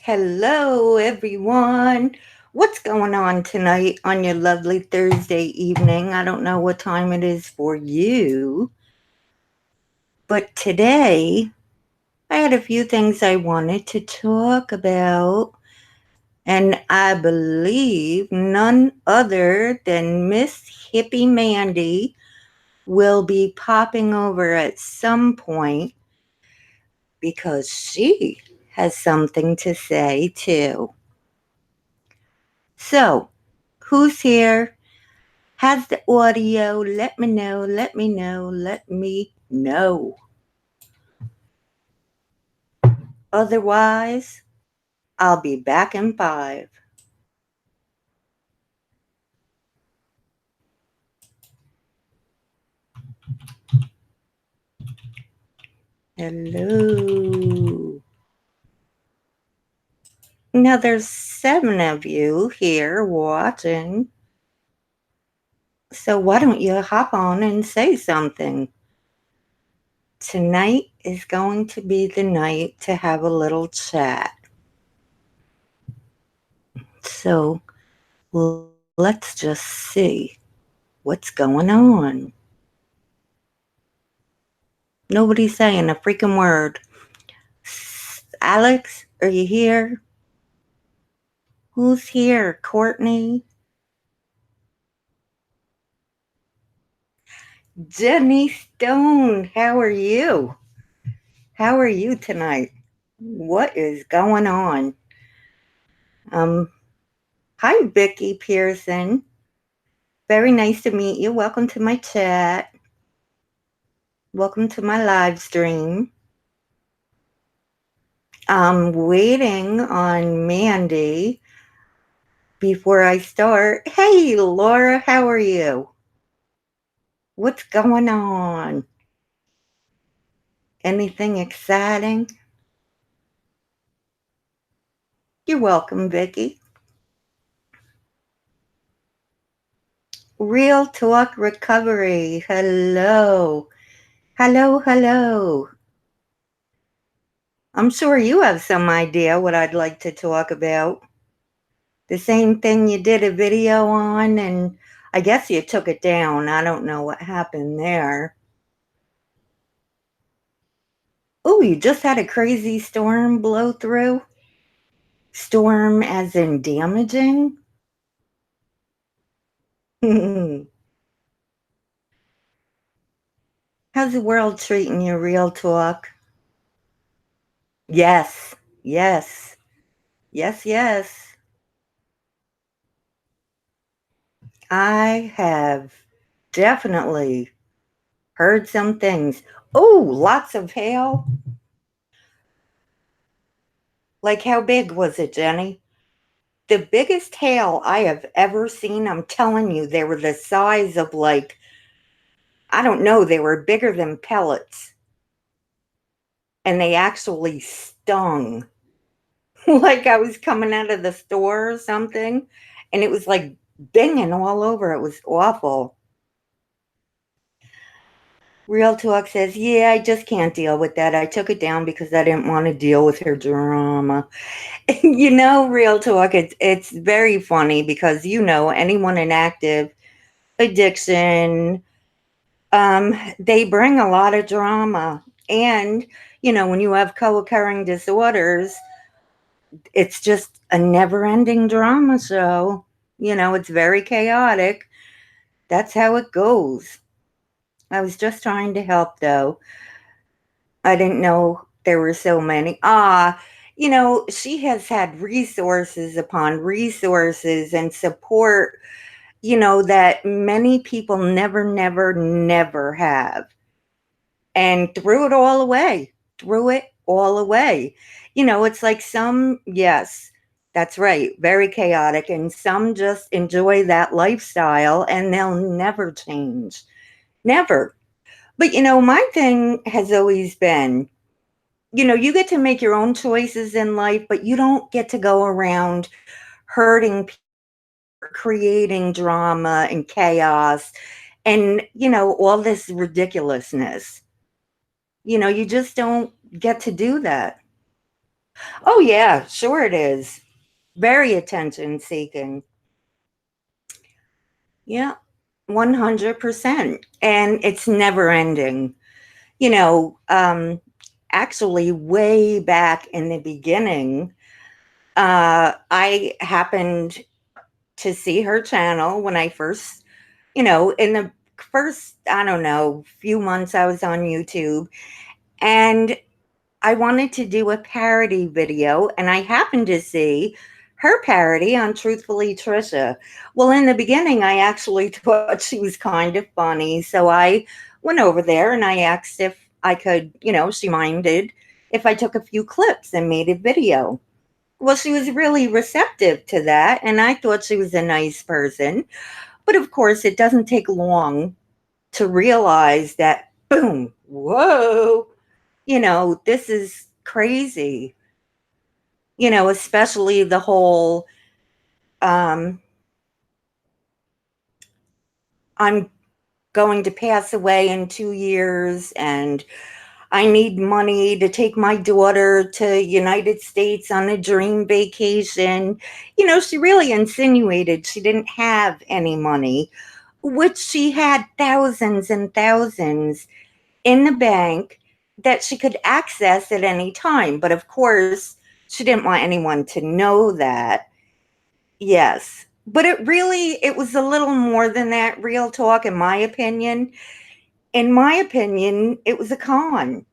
Hello, everyone. What's going on tonight on your lovely Thursday evening? I don't know what time it is for you, but today I had a few things I wanted to talk about, and I believe none other than Miss Hippie Mandy will be popping over at some point because she has something to say too. So, who's here? Has the audio? Let me know, let me know, let me know. Otherwise, I'll be back in 5. Hello. Now there's 7 of you here watching. So why don't you hop on and say something? Tonight is going to be the night to have a little chat. So let's just see what's going on. Nobody's saying a freaking word. Alex, are you here? Who's here? Courtney? Jenny Stone, how are you? How are you tonight? What is going on? Hi, Vicki Pearson. Very nice to meet you. Welcome to my chat. Welcome to my live stream. I'm waiting on Mandy before I start. Hey, Laura, how are you? What's going on? Anything exciting? You're welcome, Vicki. Real Talk Recovery. Hello. Hello, hello. I'm sure you have some idea what I'd like to talk about. The same thing you did a video on, and I guess you took it down. I don't know what happened there. Oh, you just had a crazy storm blow through? Storm as in damaging? How's the world treating you, Real Talk? Yes, yes, yes, yes. I have definitely heard some things. Oh, lots of hail. Like, how big was it, Jenny? The biggest hail I have ever seen, I'm telling you, they were the size of, like, I don't know, they were bigger than pellets. And they actually stung. Like I was coming out of the store or something. And it was like binging all over. It was awful. Real Talk says, yeah, I just can't deal with that. I took it down because I didn't want to deal with her drama. You know, Real Talk, it's very funny because, you know, anyone in active addiction, they bring a lot of drama. And, you know, when you have co-occurring disorders, it's just a never-ending drama show. You know, it's very chaotic. That's how it goes. I was just trying to help, though. I didn't know there were so many. You know, she has had resources upon resources and support, you know, that many people never, never, never have. And threw it all away. Threw it all away. It's like some, yes, that's right, very chaotic, and some just enjoy that lifestyle and they'll never change. Never. But my thing has always been, you get to make your own choices in life, but you don't get to go around hurting people, creating drama and chaos and, all this ridiculousness. You just don't get to do that. Oh, yeah, sure it is. Very attention seeking. Yeah, 100%. And it's never ending. You know, um, Actually, way back in the beginning, I happened to see her channel when I first, in the first, I don't know, few months I was on YouTube. And I wanted to do a parody video, and I happened to see her parody on Truthfully Trisha. Well, in the beginning, I actually thought she was kind of funny. So I went over there and I asked if I could, she minded if I took a few clips and made a video. Well, she was really receptive to that, and I thought she was a nice person. But of course, it doesn't take long to realize that, boom, whoa, this is crazy, especially the whole, um, I'm going to pass away in 2 years and I need money to take my daughter to United States on a dream vacation. She really insinuated she didn't have any money, which she had thousands and thousands in the bank that she could access at any time. But of course, she didn't want anyone to know that. Yes. But it was a little more than that, real talk, in my opinion. In my opinion, it was a con.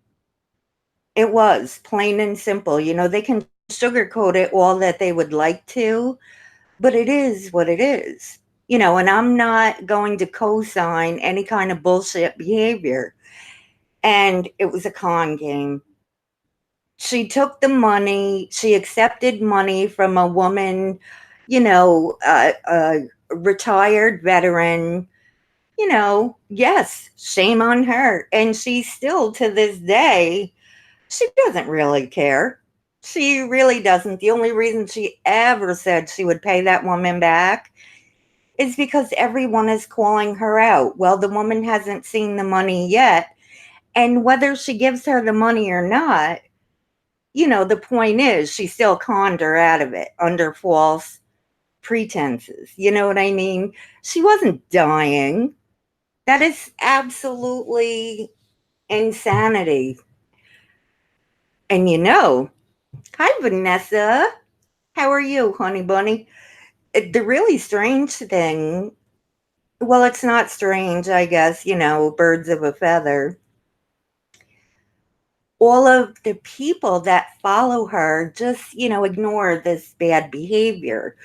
It was plain and simple. They can sugarcoat it all that they would like to, but it is what it is. And I'm not going to co sign any kind of bullshit behavior. And it was a con game. She took the money, she accepted money from a woman, a retired veteran. Yes, shame on her. And she still, to this day, she doesn't really care. She really doesn't. The only reason she ever said she would pay that woman back is because everyone is calling her out. Well, the woman hasn't seen the money yet. And whether she gives her the money or not, the point is she still conned her out of it under false pretenses. You know what I mean? She wasn't dying. That is absolutely insanity. And hi, Vanessa. How are you, honey bunny? The really strange thing, well, it's not strange, I guess, birds of a feather. All of the people that follow her just, ignore this bad behavior,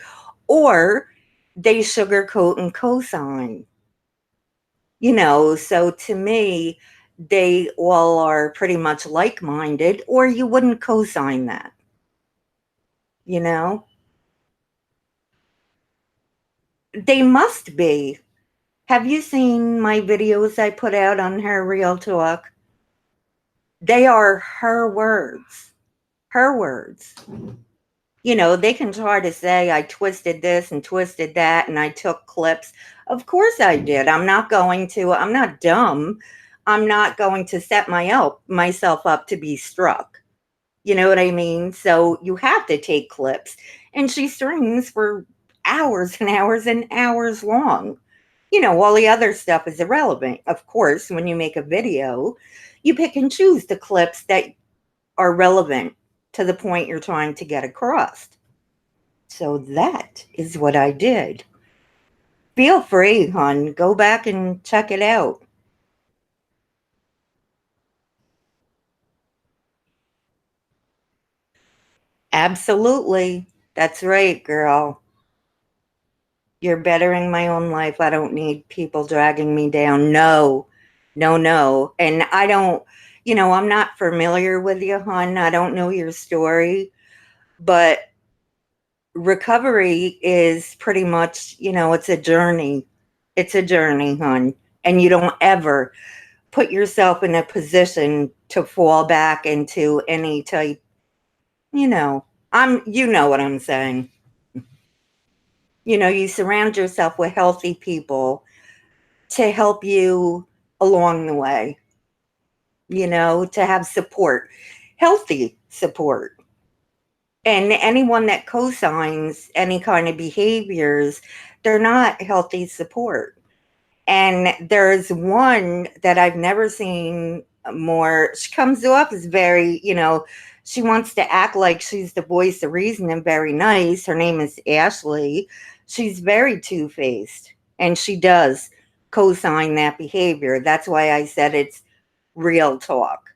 or they sugarcoat and cosign. So to me, they all are pretty much like-minded, or you wouldn't cosign that, you know? They must be. Have you seen my videos I put out on her Real Talk? They are her words. Her words. They can try to say I twisted this and twisted that and I took clips. Of course I did. I'm not dumb. I'm not going to set myself up to be struck. You know what I mean? So you have to take clips. And she strings for hours and hours and hours long. All the other stuff is irrelevant. Of course, when you make a video, you pick and choose the clips that are relevant to the point you're trying to get across. So that is what I did. Feel free, hon. Go back and check it out. Absolutely. That's right, girl. You're bettering my own life. I don't need people dragging me down. No, no, no. And I don't, I'm not familiar with you, hon. I don't know your story, but recovery is pretty much, it's a journey. It's a journey, hon. And you don't ever put yourself in a position to fall back into any type, you know, you know what I'm saying. You surround yourself with healthy people to help you along the way, to have support, healthy support. And anyone that cosigns any kind of behaviors, they're not healthy support. And there's one that I've never seen more. She comes off as very, she wants to act like she's the voice of reason and very nice. Her name is Ashley. She's very two faced, and she does co sign that behavior. That's why I said it's real talk.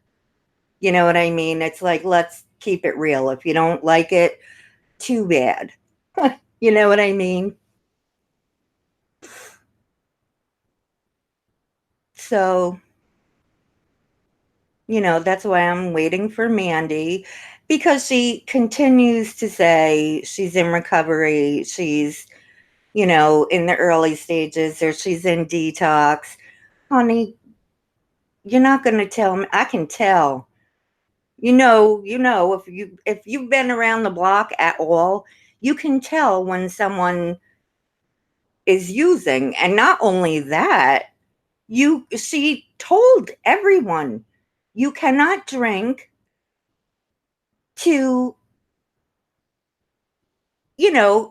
You know what I mean? It's like, let's keep it real. If you don't like it, too bad. You know what I mean? So, that's why I'm waiting for Mandy, because she continues to say she's in recovery. She's, in the early stages, or she's in detox. Honey, you're not going to tell me. I can tell. If you've been around the block at all, you can tell when someone is using. And not only that, she told everyone you cannot drink to,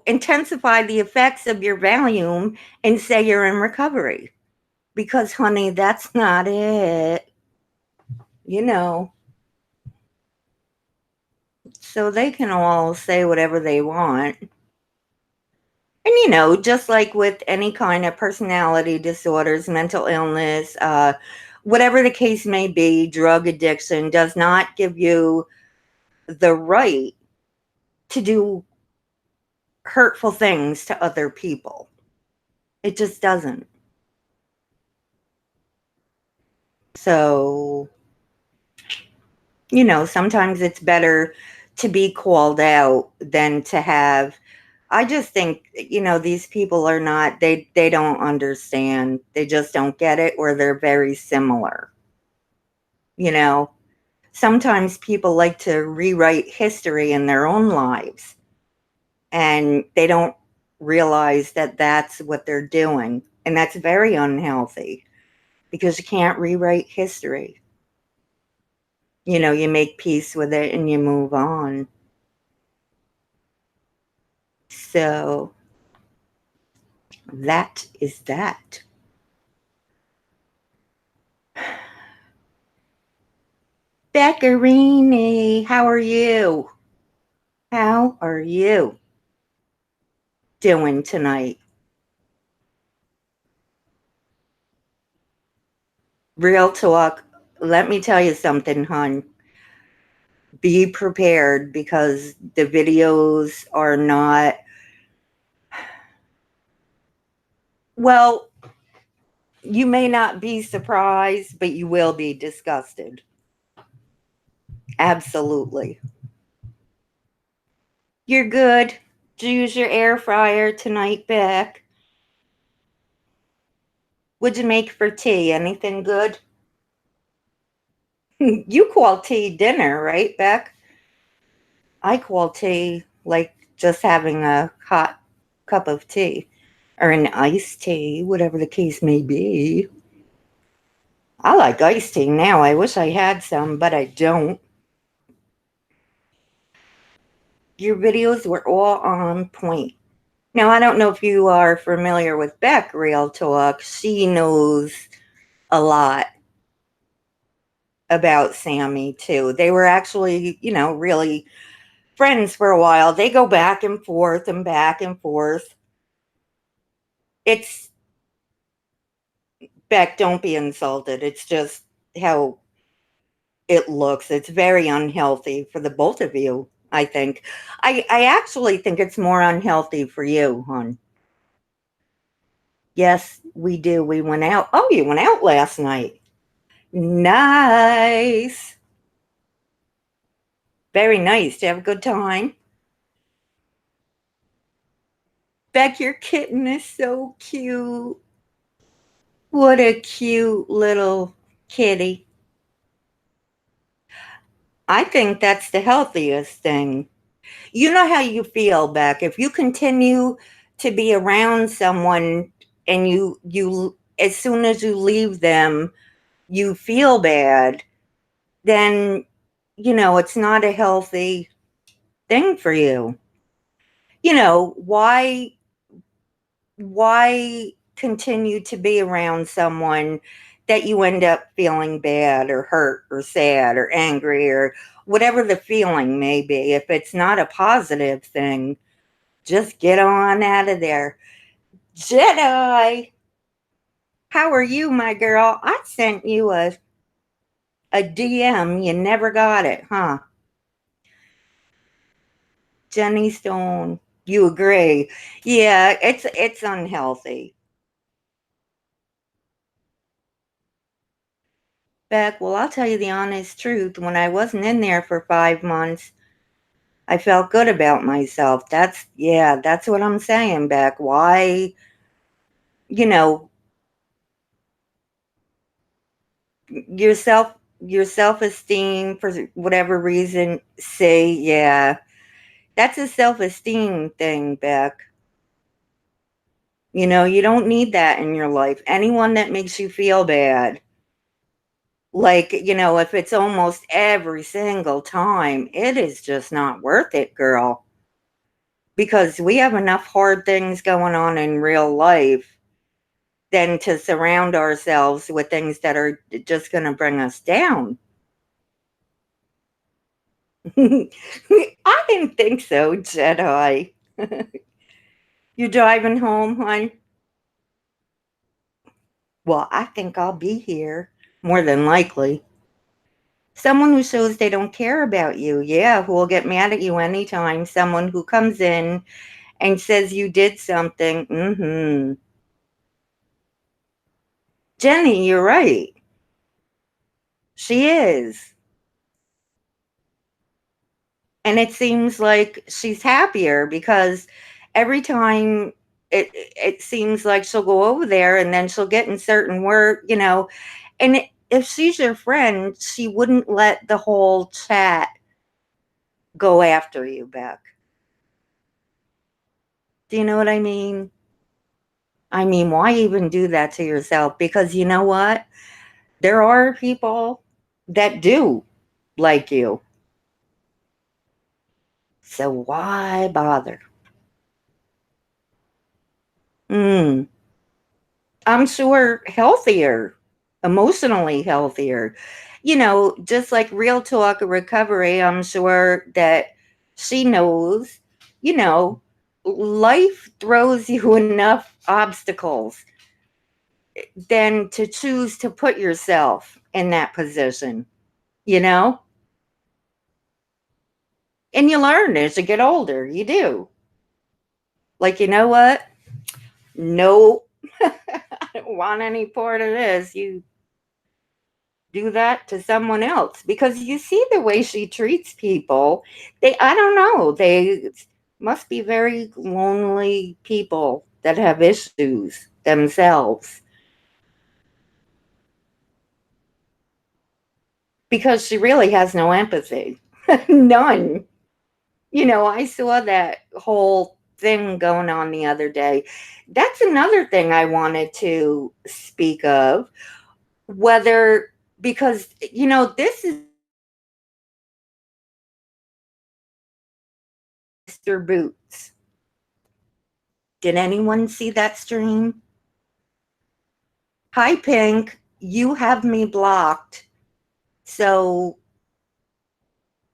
intensify the effects of your Valium and say you're in recovery. Because, honey, that's not it. You know, so they can all say whatever they want. And, just like with any kind of personality disorders, mental illness, whatever the case may be, drug addiction does not give you the right to do hurtful things to other people. It just doesn't. So, sometimes it's better to be called out than to have. I just think, these people are not, they don't understand. They just don't get it, or they're very similar. You know, sometimes people like to rewrite history in their own lives, and they don't realize that that's what they're doing. And that's very unhealthy, because you can't rewrite history. You make peace with it and you move on. So that is that. Beccarini, how are you? How are you doing tonight? Real talk. Let me tell you something, hon. Be prepared, because the videos are not, well, you may not be surprised, but you will be disgusted. Absolutely. You're good. Did you use your air fryer tonight, Beck? What'd you make for tea? Anything good? You call tea dinner, right, Beck? I call tea like just having a hot cup of tea, or an iced tea, whatever the case may be. I like iced tea now. I wish I had some, but I don't. Your videos were all on point. Now, I don't know if you are familiar with Beck Real Talk. She knows a lot about Sammy, too. They were actually, really friends for a while. They go back and forth and back and forth. It's, Beck, don't be insulted. It's just how it looks. It's very unhealthy for the both of you, I think. I actually think it's more unhealthy for you, hon. Yes, we do. We went out. Oh, you went out last night. Nice. Very nice. Did you have a good time? Beck, your kitten is so cute. What a cute little kitty. I think that's the healthiest thing. You know how you feel, Beck. If you continue to be around someone and you as soon as you leave them, you feel bad, then it's not a healthy thing for you. Why continue to be around someone that you end up feeling bad or hurt or sad or angry or whatever the feeling may be? If it's not a positive thing, just get on out of there. Jedi, how are you, my girl? I sent you a DM. You never got it, huh? Jenny Stone, you agree? Yeah, it's unhealthy. Beck, well, I'll tell you the honest truth. When I wasn't in there for 5 months, I felt good about myself. That's what I'm saying, Beck. Why, you know, yourself your self-esteem for whatever reason, say, yeah. That's a self-esteem thing, Beck. You don't need that in your life. Anyone that makes you feel bad, like, if it's almost every single time, it is just not worth it, girl. Because we have enough hard things going on in real life than to surround ourselves with things that are just going to bring us down. I didn't think so, Jedi. You driving home, hon? Well, I think I'll be here, more than likely. Someone who shows they don't care about you, yeah, who will get mad at you anytime. Someone who comes in and says you did something. Jenny, you're right. She is. And it seems like she's happier because every time it seems like she'll go over there and then she'll get in certain work. And if she's your friend, she wouldn't let the whole chat go after you, Beck. Do you know what I mean? I mean, why even do that to yourself? Because you know what? There are people that do like you. So why bother? Mm, I'm sure healthier, emotionally healthier. Just like real talk recovery, I'm sure that she knows, you know, life throws you enough obstacles than to choose to put yourself in that position, you know? And you learn as you get older. You do. Like, you know what? No, I don't want any part of this. You do that to someone else because you see the way she treats people. I don't know, they must be very lonely people that have issues themselves because she really has no empathy. None. I saw that whole thing going on the other day. That's another thing I wanted to speak of, whether, because this is Mr. Boots. Did anyone see that stream? Hi, Pink. You have me blocked. So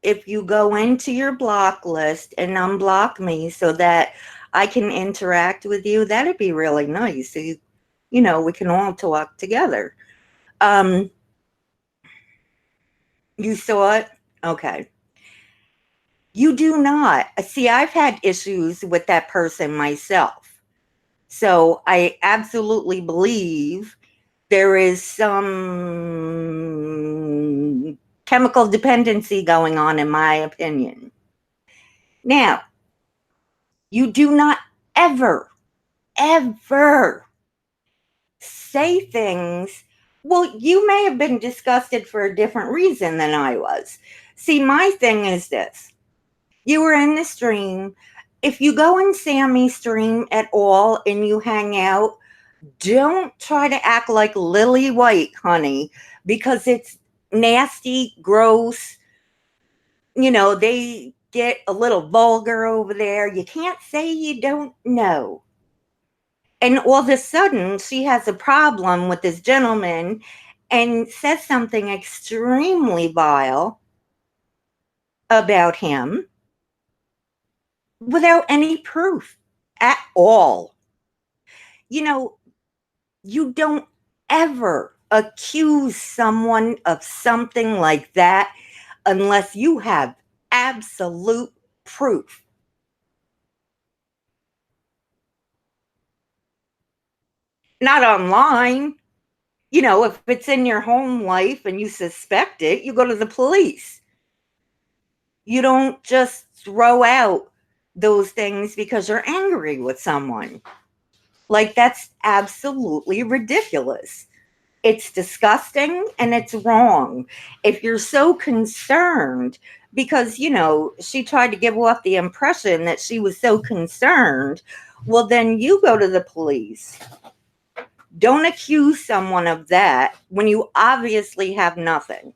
if you go into your block list and unblock me so that I can interact with you, that'd be really nice. So we can all talk together. Um, you saw it? Okay. You do not. See, I've had issues with that person myself. So I absolutely believe there is some chemical dependency going on, in my opinion. Now, you do not ever, ever say things. Well, you may have been disgusted for a different reason than I was. See, my thing is this: you were in the stream. If you go in Sammy's stream at all and you hang out, don't try to act like Lily White, honey, because it's nasty, gross. They get a little vulgar over there. You can't say you don't know. And all of a sudden, she has a problem with this gentleman and says something extremely vile about him without any proof at all. You know, you don't ever accuse someone of something like that unless you have absolute proof. Not online. If it's in your home life and you suspect it, you go to the police. You don't just throw out those things because you're angry with someone. Like, that's absolutely ridiculous. It's disgusting and it's wrong. If you're so concerned, because, she tried to give off the impression that she was so concerned, well, then you go to the police. Don't accuse someone of that when you obviously have nothing.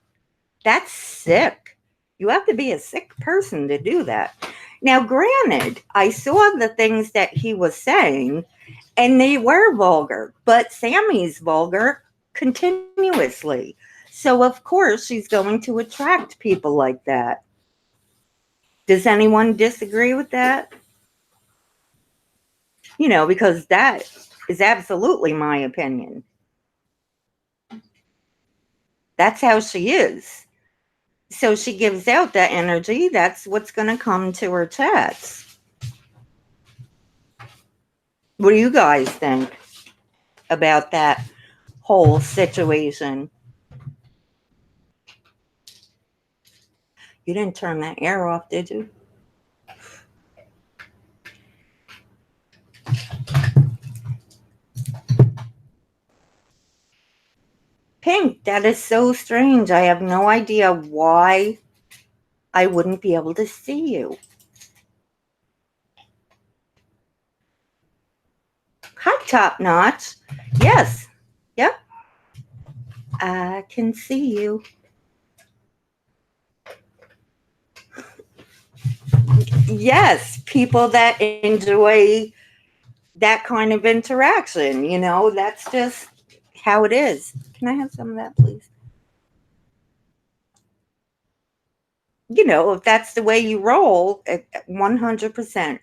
That's sick. You have to be a sick person to do that. Now, granted, I saw the things that he was saying, and they were vulgar, but Sammy's vulgar continuously. So, of course, she's going to attract people like that. Does anyone disagree with that? Because that is absolutely my opinion. That's how she is. So she gives out that energy. That's what's going to come to her chats. What do you guys think about that whole situation? You didn't turn that air off, did you? Pink, that is so strange. I have no idea why I wouldn't be able to see you. Hi, Top Notch. Yes. Yep. I can see you. Yes, people that enjoy that kind of interaction, that's just how it is. Can I have some of that, please? If that's the way you roll, 100%.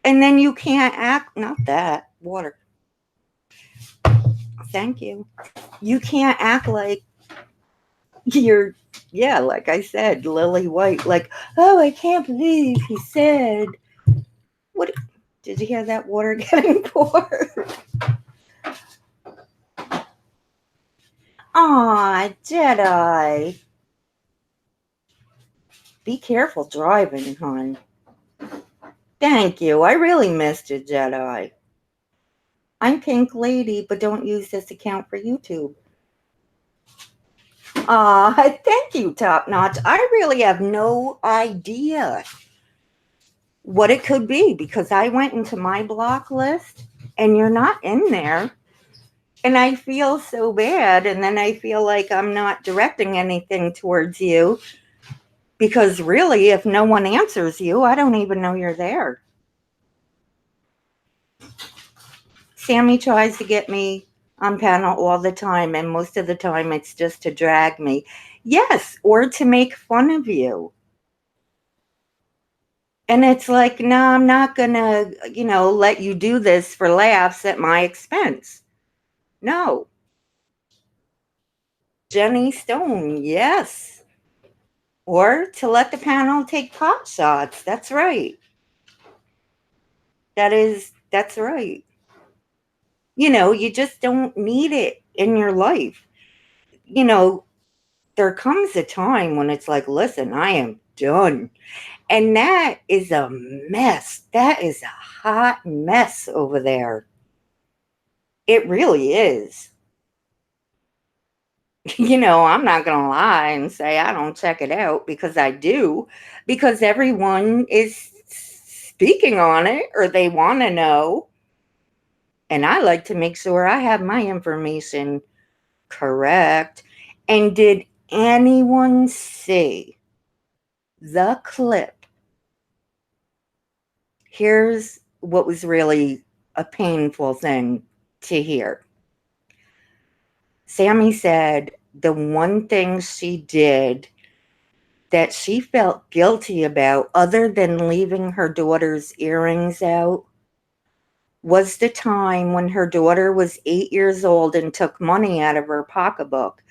And then you can't act, not that, water. Thank you. You can't act like you're, yeah, like I said, Lily White, like, oh, I can't believe he said, what, did you hear that water getting poured? Aw, Jedi. Be careful driving, hon. Thank you. I really missed you, Jedi. I'm Pink Lady, but don't use this account for YouTube. Thank you, Top Notch. I really have no idea what it could be because I went into my block list and you're not in there. And I feel so bad. And then I feel like I'm not directing anything towards you because really, if no one answers you, I don't even know you're there. Sammy tries to get me on panel all the time, and most of the time it's just to drag me. Yes, or to make fun of you. And it's like, no, I'm not going to, let you do this for laughs at my expense. No. Jenny Stone, yes. Or to let the panel take pot shots. That's right. That's right. You just don't need it in your life. there comes a time when it's like, listen, I am done. And that is a mess. That is a hot mess over there. It really is. I'm not going to lie and say I don't check it out because I do, because everyone is speaking on it or they want to know. And I like to make sure I have my information correct. And did anyone see the clip? Here's what was really a painful thing to hear. Sammi said the one thing she did that she felt guilty about, other than leaving her daughter's earrings out, was the time when her daughter was 8 years old and took money out of her pocketbook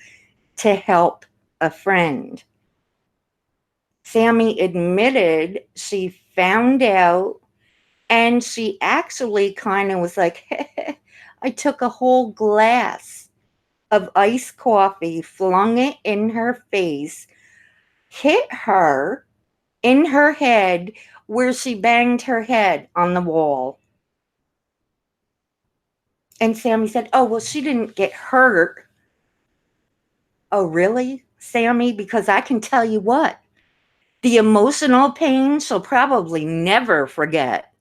to help a friend. Sammi admitted she found out, and she actually kind of was like, I took a whole glass of iced coffee, flung it in her face, hit her in her head where she banged her head on the wall. And Sammi said, oh, well, she didn't get hurt. Oh, really, Sammi? Because I can tell you what, the emotional pain she'll probably never forget.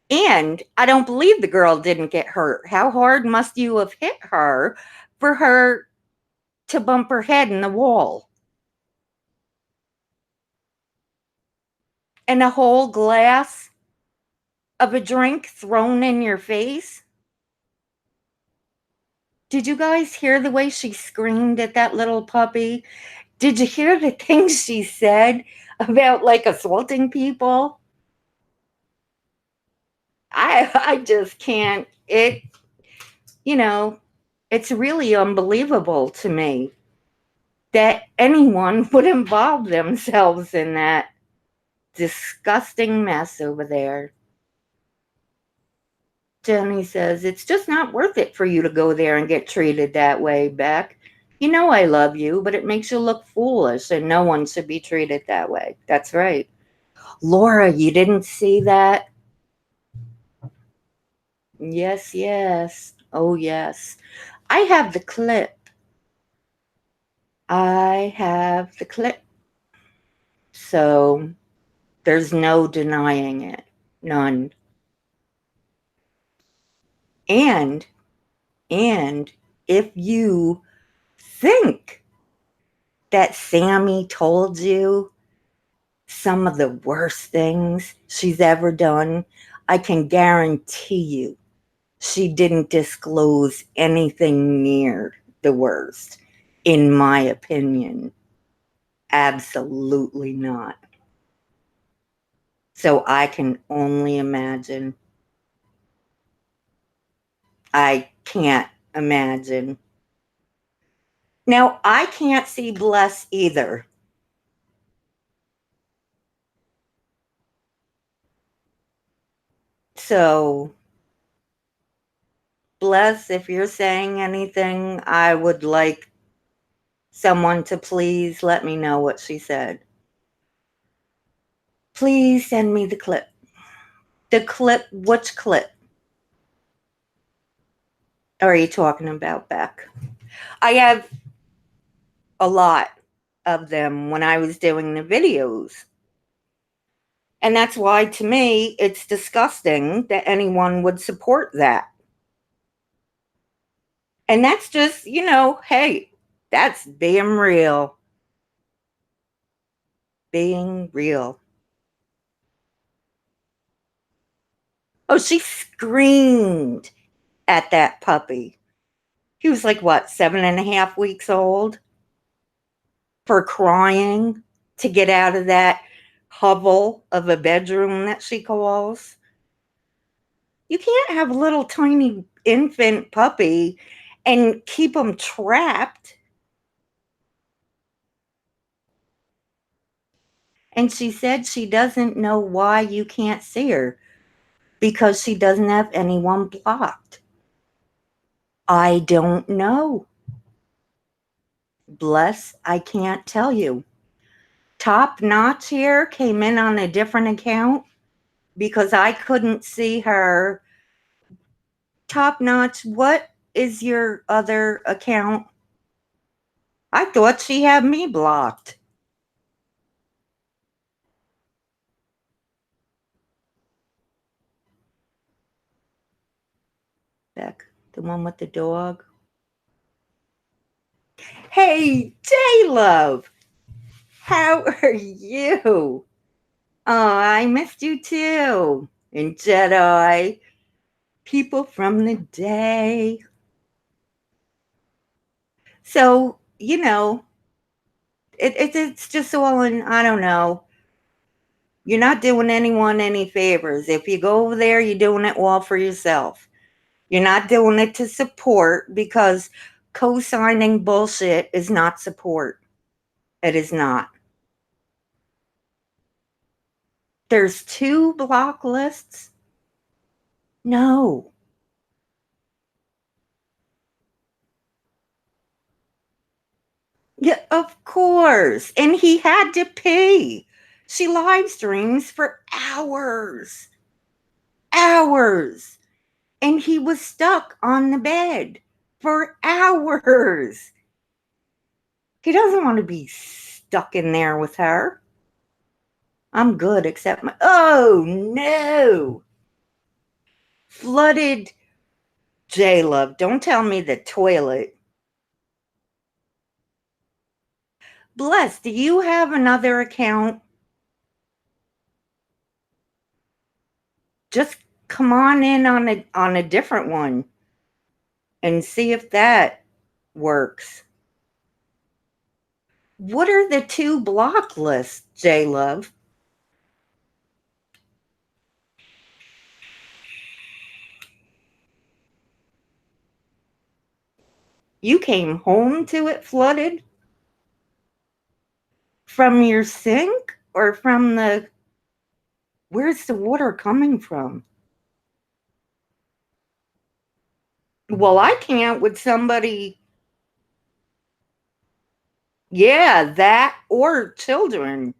And I don't believe the girl didn't get hurt. How hard must you have hit her for her to bump her head in the wall? And a whole glass of a drink thrown in your face? Did you guys hear the way she screamed at that little puppy? Did you hear the things she said about like assaulting people? I just can't. You know, it's really unbelievable to me that anyone would involve themselves in that disgusting mess over there. Jenny says, it's just not worth it for you to go there and get treated that way, Beck. You know I love you, but it makes you look foolish, and no one should be treated that way. That's right. Laura, you didn't see that? Yes, yes. Oh, yes. I have the clip. I have the clip. So there's no denying it. None. And if you think that Sammi told you some of the worst things she's ever done, I can guarantee you she didn't disclose anything near the worst, in my opinion. Absolutely not. So I can only imagine. I can't imagine. Now, I can't see Bless either. So, Bless, if you're saying anything, I would like someone to please let me know what she said. Please send me the clip. The clip, which clip are you talking about, Beck? I have a lot of them when I was doing the videos. And that's why, to me, it's disgusting that anyone would support that. And that's just, hey, that's being real. Being real. Oh, she screamed at that puppy. He was like, what, 7.5 weeks old? For crying to get out of that hovel of a bedroom that she calls. You can't have a little tiny infant puppy and keep them trapped. And she said she doesn't know why you can't see her, because she doesn't have anyone blocked. I don't know. Bless, I can't tell you. Top Notch here came in on a different account because I couldn't see her. Top Notch, what is your other account? I thought she had me blocked. Beck, the one with the dog. Hey, J Love, how are you? Oh, I missed you too. And Jedi, people from the day. So, it's just all in, I don't know. You're not doing anyone any favors. If you go over there, you're doing it all for yourself. You're not doing it to support because co signing bullshit is not support. It is not. There's two block lists? No. Yeah, of course. And he had to pay. She live streams for hours. Hours. And he was stuck on the bed for hours. He doesn't want to be stuck in there with her. I'm good, except my. Oh, no. Flooded J Love. Don't tell me the toilet. Bless, do you have another account? Just come on in on a different one and see if that works. What are the two block lists, J Love? You came home to it flooded? From your sink or from the. Where's the water coming from? Well, I can't with somebody. Yeah, that or children.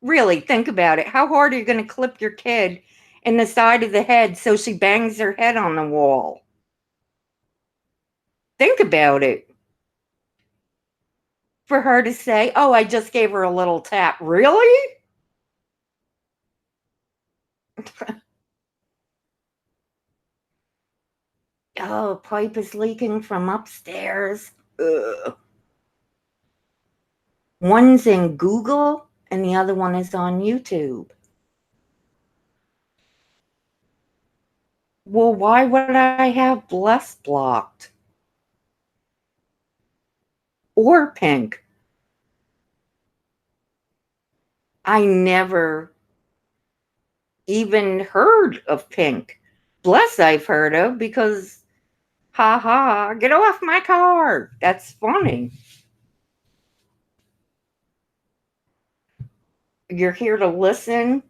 Really, think about it. How hard are you going to clip your kid in the side of the head so she bangs her head on the wall? Think about it. For her to say, "Oh, I just gave her a little tap." Really? Oh, pipe is leaking from upstairs. Ugh. One's in Google and the other one is on YouTube. Well, why would I have Bless blocked? Or Pink? I never even heard of Pink. Bless I've heard of because, ha ha, get off my car. That's funny. You're here to listen?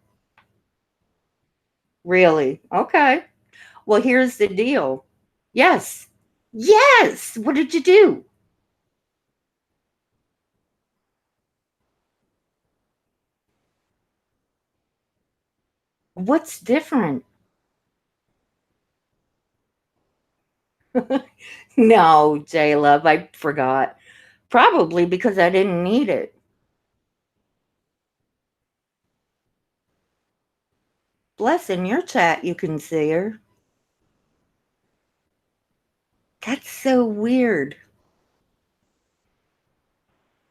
Really? Okay. Well, here's the deal. Yes. Yes. What did you do? What's different? No, J Love, I forgot. Probably because I didn't need it. Bless in your chat, you can see her. That's so weird.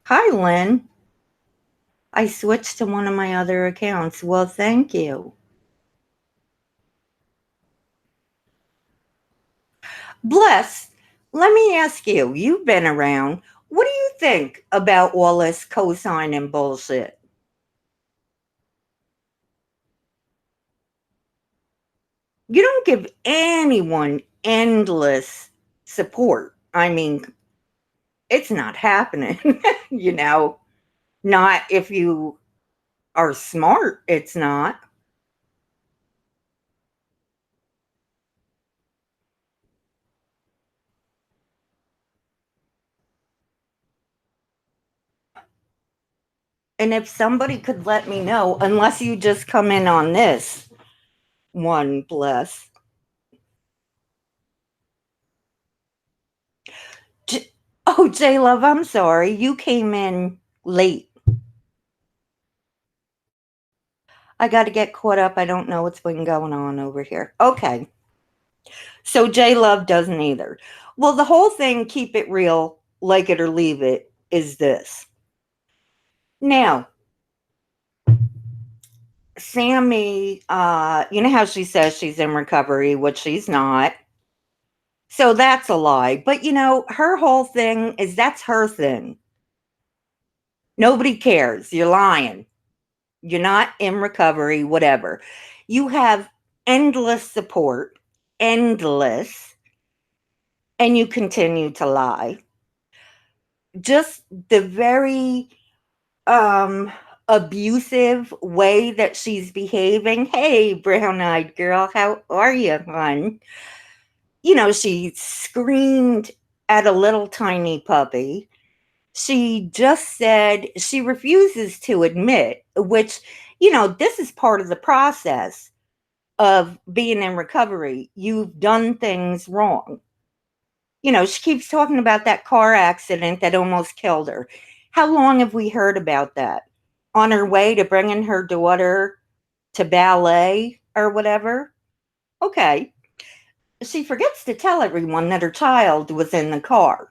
Hi, Lynn. I switched to one of my other accounts. Well, thank you. Bless, let me ask you, you've been around. What do you think about all this cosigning bullshit? You don't give anyone endless support. I mean, it's not happening, you know, not if you are smart, it's not. And if somebody could let me know, unless you just come in on this one, bless. Oh, J Love, I'm sorry. You came in late. I got to get caught up. I don't know what's been going on over here. Okay. So J Love doesn't either. Well, the whole thing, keep it real, like it or leave it, is this. Now, Sammi, you know how she says she's in recovery, which she's not. So that's a lie. But her whole thing is that's her thing. Nobody cares. You're lying. You're not in recovery, whatever. You have endless support, endless, and you continue to lie. Just the very abusive way that she's behaving. Hey, brown-eyed girl, how are you, hon? She screamed at a little tiny puppy. She just said she refuses to admit, which, this is part of the process of being in recovery. You've done things wrong. She keeps talking about that car accident that almost killed her. How long have we heard about that? On her way to bringing her daughter to ballet or whatever? Okay. She forgets to tell everyone that her child was in the car.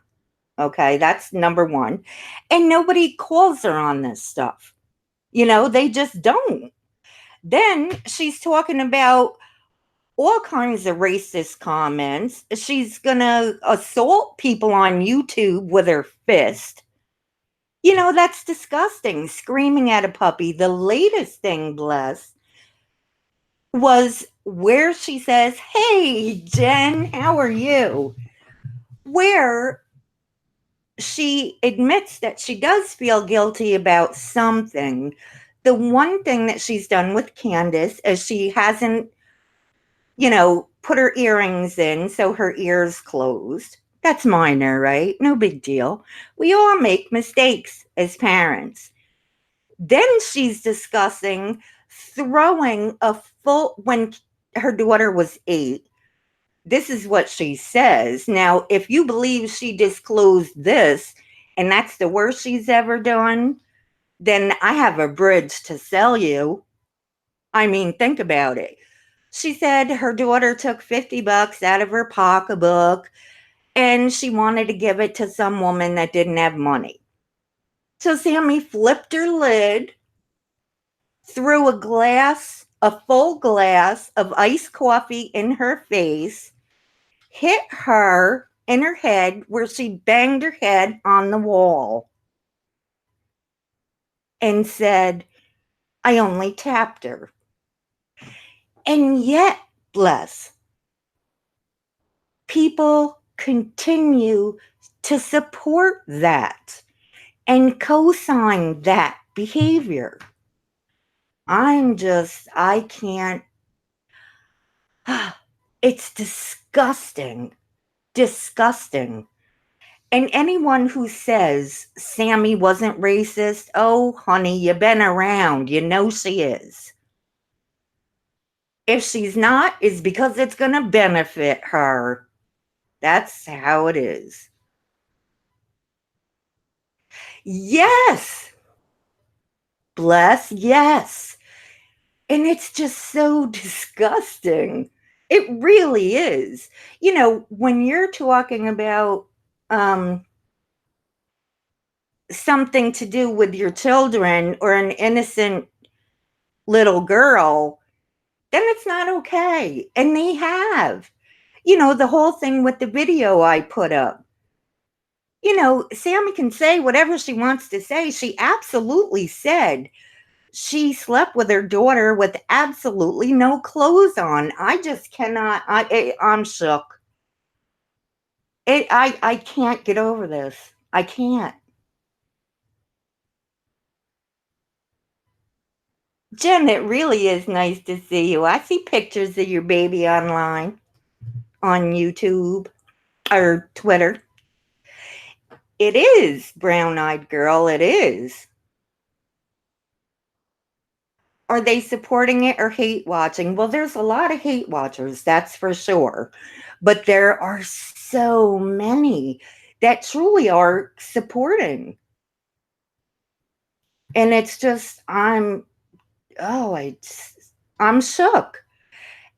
Okay, that's number one. And nobody calls her on this stuff. They just don't. Then she's talking about all kinds of racist comments. She's going to assault people on YouTube with her fist. That's disgusting. Screaming at a puppy. The latest thing, bless, was where she says, "Hey, Jen, how are you?" Where she admits that she does feel guilty about something. The one thing that she's done with Candace is she hasn't, put her earrings in so her ears closed. That's minor, right? No big deal. We all make mistakes as parents. Then she's discussing throwing when her daughter was 8. This is what she says. Now, if you believe she disclosed this and that's the worst she's ever done, then I have a bridge to sell you. I mean, think about it. She said her daughter took $50 out of her pocketbook and she wanted to give it to some woman that didn't have money. So Sammi flipped her lid, threw a full glass of iced coffee in her face, hit her in her head where she banged her head on the wall, and said, "I only tapped her." And yet, bless, people continue to support that and co-sign that behavior. I can't. It's disgusting. Disgusting. And anyone who says Sammi wasn't racist, oh, honey, you've been around. You know she is. If she's not, it's because it's going to benefit her. That's how it is. Yes. Bless. Yes. And it's just so disgusting. It really is. When you're talking about something to do with your children or an innocent little girl, then it's not okay. And they have. The whole thing with the video I put up. Sammi can say whatever she wants to say. She absolutely said she slept with her daughter with absolutely no clothes on. I just cannot. I'm shook. I can't get over this. I can't. Jen, it really is nice to see you. I see pictures of your baby online on YouTube or Twitter. It is, brown-eyed girl. It is. are they supporting it or hate watching? Well, there's a lot of hate watchers, that's for sure. But there are so many that truly are supporting. And it's just, oh, I'm shook.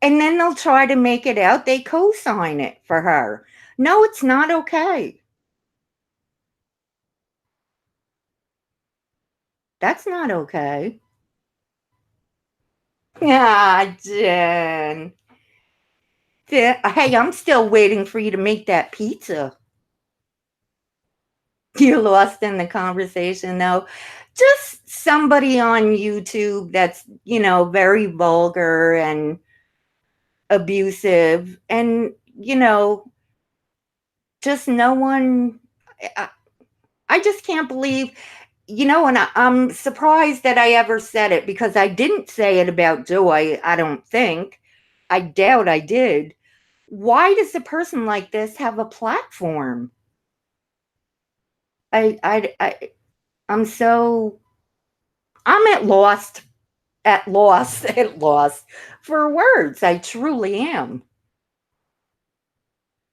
And then they'll try to make it out they co-sign it for her. No, it's not okay. That's not okay. Ah, Jen. Hey, I'm still waiting for you to make that pizza. You're lost in the conversation, though. Just somebody on YouTube that's, very vulgar and abusive, and, just no one. I, I just can't believe, and I'm surprised that I ever said it because I didn't say it about Joy, I don't think. I doubt I did. Why does a person like this have a platform? I, I, I, I'm so, I'm at loss for words. I truly am.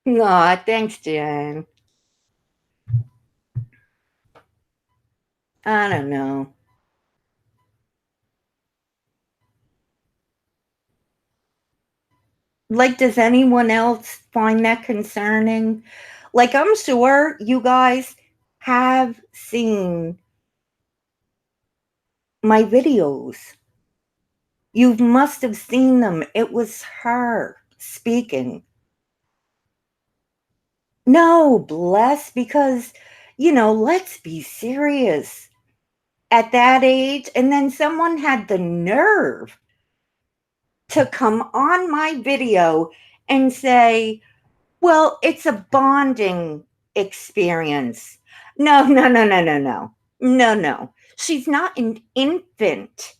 Aw, thanks, Jen. I don't know. Like, does anyone else find that concerning? Like, I'm sure you guys have seen my videos. You must have seen them. It was her speaking. No, bless, because, let's be serious. At that age, and then someone had the nerve to come on my video and say, well, it's a bonding experience. No, no, no, no, no, no. No, no. She's not an infant.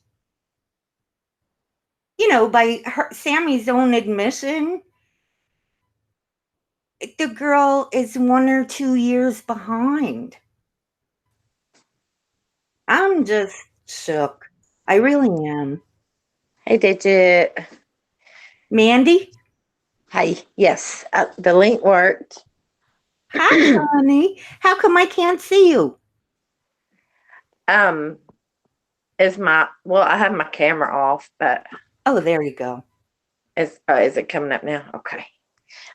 By Sammy's own admission, the girl is 1 or 2 years behind. I'm just shook. I really am. Hey, Digit. Mandy? Hi. Yes, the link worked. Hi, honey. How come I can't see you? um, I have my camera off, but Oh, there you go. is it coming up now? Okay.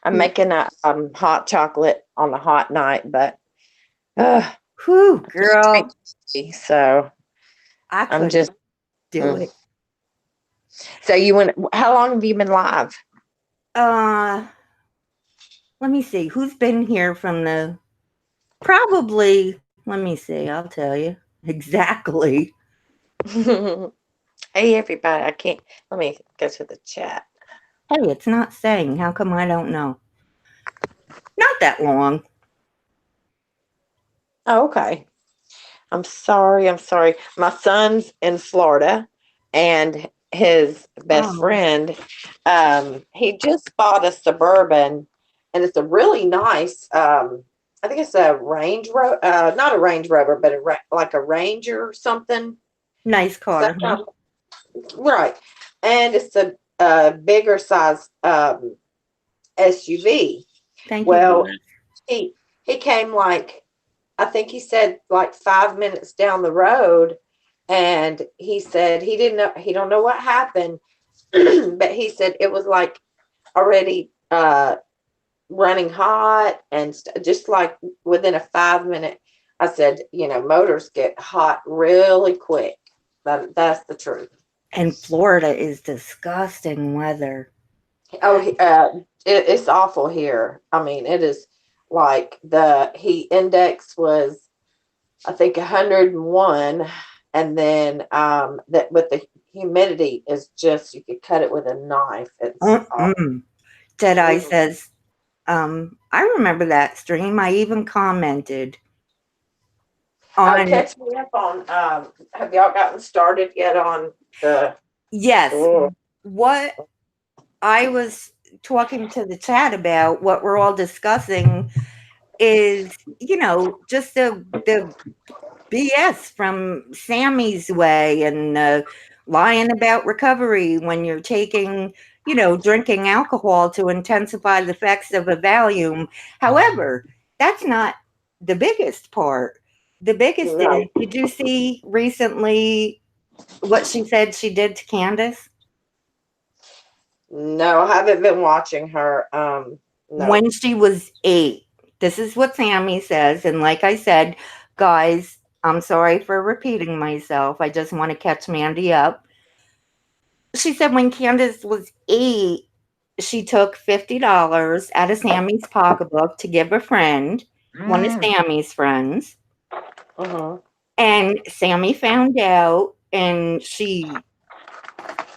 I'm Mm. making a hot chocolate on a hot night, but uh, Whew, just girl. so I I'm couldn't just. do Mm. it. So you went? How long have you been live? Uh, Let me see. Who's been here from the probably, let me see, I'll tell you. Exactly. Hey, everybody. I can't. Let me go to the chat. Hey, it's not saying. How come I don't know? Not that long. Oh, okay. I'm sorry. I'm sorry. My son's in Florida, and his best Oh, friend, he just bought a Suburban, and it's a really nice. I think it's a Range Rover, not a Range Rover, but like a Ranger or something. nice So, car, huh? right, and it's a bigger size SUV. Thank you, Well, bless. he he came like, I think he said like 5 minutes down the road, and he said he didn't know, he don't know what happened, but he said it was like already running hot and just like within a 5 minute. I said, motors get hot really quick. That's the truth. And Florida is disgusting weather. Oh, it's awful here. I mean, it is like the heat index was, I think, 101, and then that with the humidity is just, you could cut it with a knife. It's awful. Mm-mm. Deadeye Mhm. says, I remember that stream. I even commented Oh, on, catch me up on. Have y'all gotten started yet on the? yes, Oh, what I was talking to the chat about, what we're all discussing is, just the BS from Sammy's way and lying about recovery when you're taking, drinking alcohol to intensify the effects of a Valium. However, that's not the biggest part. The biggest is, No, did you see recently what she said she did to Candace? no, I haven't been watching her. No. When she was 8. This is what Sammy says. And like I said, guys, I'm sorry for repeating myself. I just want to catch Mandy up. She said when Candace was 8, she took $50 out of Sammy's pocketbook to give a friend, one of Sammy's friends. Uh-huh. And Sammy found out and she,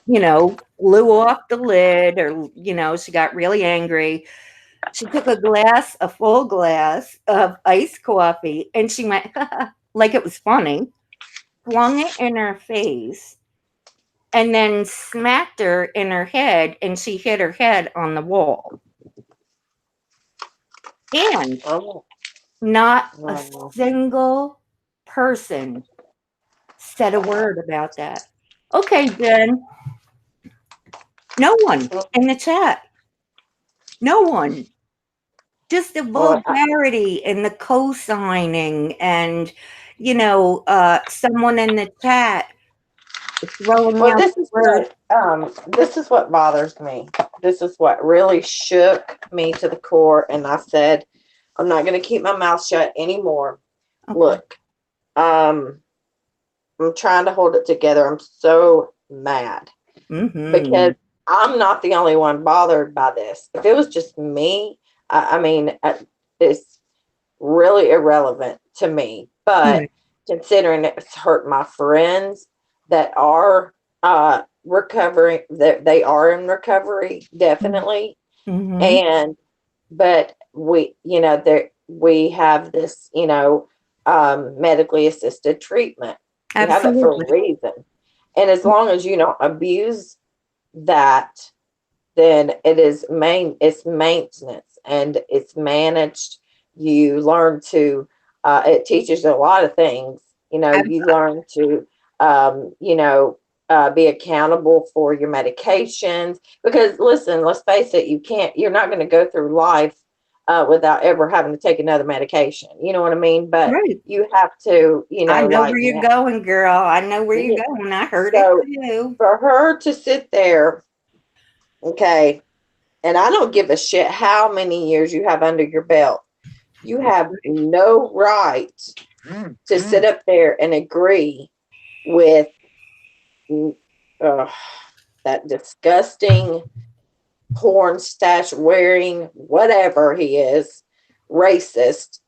blew off the lid or, she got really angry. She took a full glass of iced coffee and she went, like it was funny, flung it in her face and then smacked her in her head and she hit her head on the wall. And Oh, not a no. single person said a word about that. Okay, Jen, no one in the chat. No one. Just the Well, vulgarity and the co-signing and, someone in the chat throwing well, out the word. this is what bothers me. This is what really shook me to the core, and I said, I'm not going to keep my mouth shut anymore. Okay. Look, um, I'm trying to hold it together. I'm so mad because Mhm. I'm not the only one bothered by this. If it was just me, I mean, it's really irrelevant to me. But Right. considering it's hurt my friends that are recovering, that they are in recovery, definitely. Mhm. And but we, there we have this, medically assisted treatment. We have it for a Absolutely. reason. And as long as you don't abuse that, then it's maintenance and it's managed. You learn to it teaches a lot of things. Ab You learn to be accountable for your medications, because listen, let's face it, you're not going to go through life without ever having to take another medication, you know what I mean? But right. you have to, I know like where you're going, girl. I know where you're yeah. going. I heard it So too. for her to sit there, okay, and I don't give a shit how many years you have under your belt. You have no right to sit up there and agree with uh, that disgusting porn stash wearing, whatever he is, racist.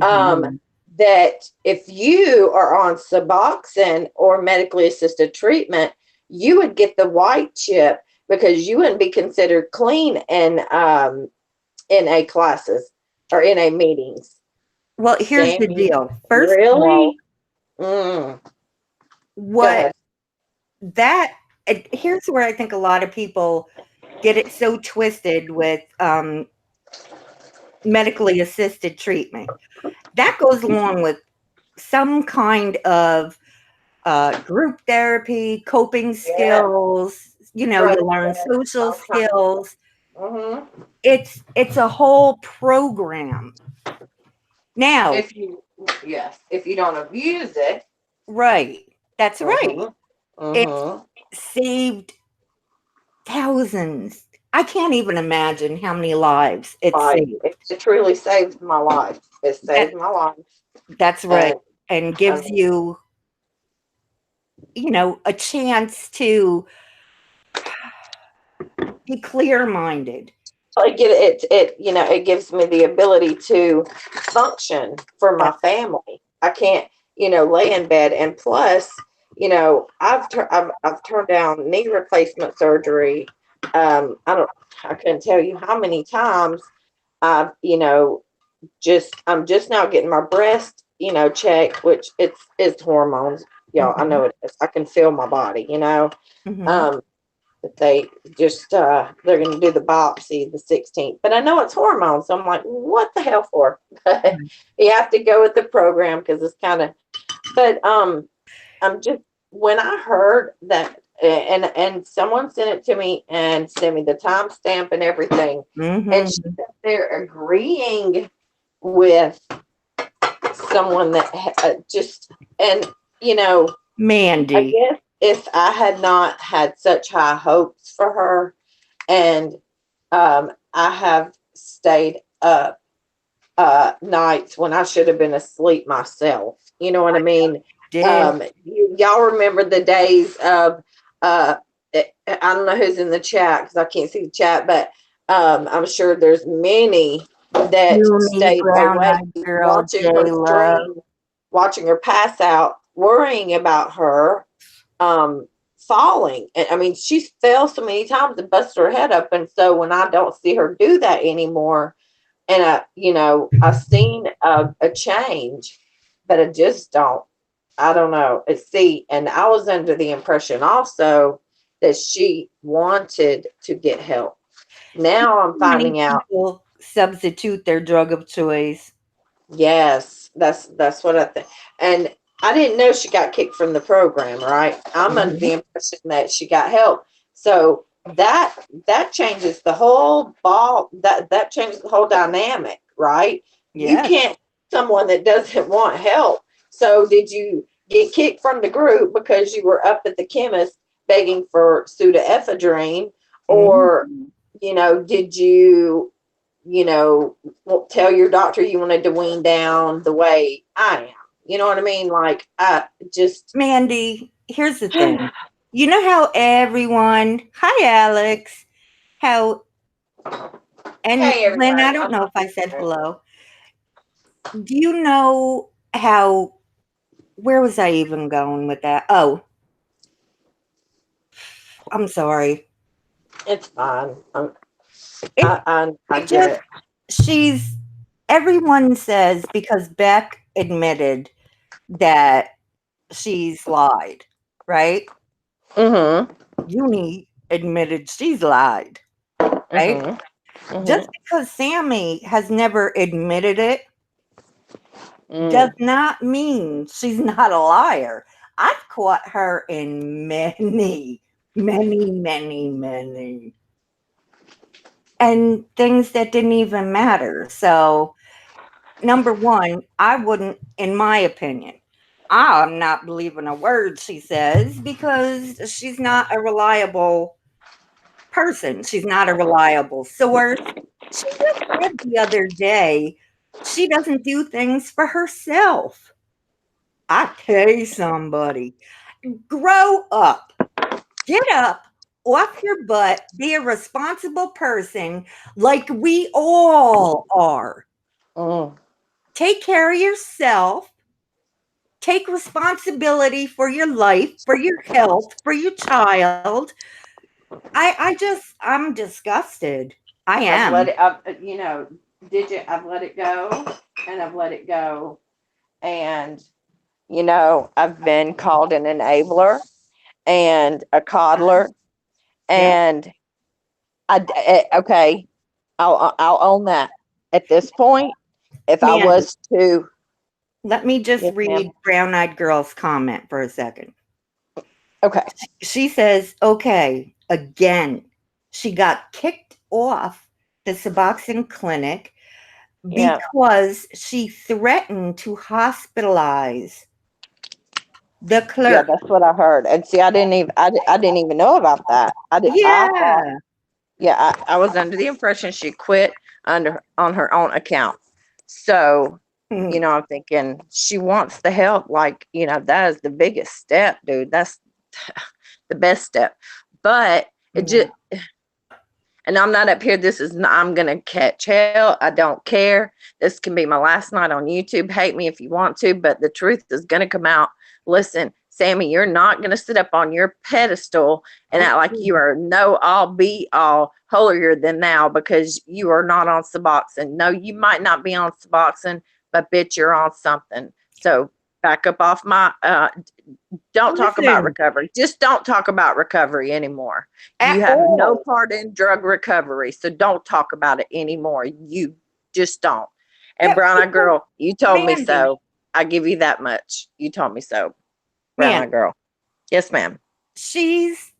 Um, Mhm. that if you are on Suboxone or medically assisted treatment, you would get the white chip because you wouldn't be considered clean in a classes or in a meetings. Well, here's the Sammy, deal. First of all, really? Mm, go what ahead. that here's where I think a lot of people get it so twisted with medically assisted treatment. That goes along with some kind of group therapy, coping Yeah, skills. You brother learn said social sometimes. skills. Mm-hmm. It's a whole program. Now, If you, yes, if you don't abuse it. right, that's right. Mm-hmm. It Mm-hmm. saved thousands. I can't even imagine how many lives it Like saved. it truly saved my life. It That saved my life, that's right, and and I gives mean, you, a chance to be clear-minded. like it gives me the ability to function for my That's family. I can't, lay in bed, and plus, I've turned down knee replacement surgery. I couldn't tell you how many times I've, I'm just now getting my breast, checked, which it's hormones, y'all. I mhm, know it is. I can feel my body. mhm, Um, but they just they're going to do the biopsy the 16th. But I know it's hormones, so I'm like, what the hell for? But right, you have to go with the program because it's kind of. But I'm just when I heard that and someone sent it to me and sent me the timestamp and everything. And she Mm-hmm. said they're agreeing with someone that just, and you know, I Mandy. guess if I had not had such high hopes for her, and I have stayed up nights when I should have been asleep myself. You know what I mean? Did. Y'all remember the days of, I don't know who's in the chat because I can't see the chat, but I'm sure there's many that Puny, stayed awake brown-eyed girl, watching her J-Lo. stream, watching her pass out, worrying about her um, falling. And I mean, she fell so many times and busted her head up. And so when I don't see her do that anymore, and I've seen a change, but I just don't. I don't know. See, and I was under the impression also that she wanted to get help. Now I'm Many finding out. people substitute their drug of choice. Yes, that's what I think. And I didn't know she got kicked from the program, right? I'm under Mhm. the impression that she got help. So that changes the whole ball. That changes the whole dynamic, right? You Yes. can't someone that doesn't want help. So did you get kicked from the group because you were up at the chemist begging for pseudoephedrine, or Mhm. did you tell your doctor you wanted to wean down the way I am. You know what I mean? Like, I just, Mandy, here's the thing. You know how everyone, hi Alex, how, and hey, Lynn, I everybody, don't I'm know if I talking said to hello. Do you know how, where was I even going with that? Oh, I'm sorry. it's fine. It, I it get just, it. she's, everyone says because Beck admitted that she's lied, right? Mm-hmm. Uni admitted she's lied, right? Mm-hmm. Just Mm-hmm. because Sammy has never admitted it does Mm. not mean she's not a liar. I've caught her in many, and things that didn't even matter. So, number one, I wouldn't, in my opinion, I'm not believing a word she says because she's not a reliable person. She's not a reliable source. She just said the other day she doesn't do things for herself. I pay somebody. Grow up. Get up off your butt. Be a responsible person like we all are. Mm. Take care of yourself. Take responsibility for your life, for your health, for your child. I'm disgusted. I I've let am. it, I've let it go, and I've let it go. And, I've been called an enabler and a coddler. Yep. And okay, I'll own that. At this point, if I Mandy, was to, let me just yes, ma'am. read Brown Eyed Girl's comment for a second. Okay, She says, okay, again, she got kicked off the Suboxone clinic yeah, because she threatened to hospitalize the yeah, clerk. that's what I heard. And see, I didn't even know about that. I thought, Yeah. yeah, I was under the impression she quit on her own account. So, Mhm. I'm thinking she wants the help. Like, that is the biggest step, dude. That's the best step. But it Yeah. just, and I'm not up here. This is not, I'm going to catch hell. I don't care. This can be my last night on YouTube. Hate me if you want to, but the truth is going to come out. Listen, Sammy, you're not going to sit up on your pedestal and act like you are no all be all holier than thou because you are not on Suboxone. No, you might not be on Suboxone, but bitch, you're on something. So back up off my don't talk about Listen, recovery. Just don't talk about recovery anymore. at You have no all. part in drug recovery, so don't talk about it anymore. You just don't. And Yeah, Brown Eyed because Girl, you told me Mandy, so. I give you that much. You told me so, Brown man, Eyed Girl. Yes, ma'am. she's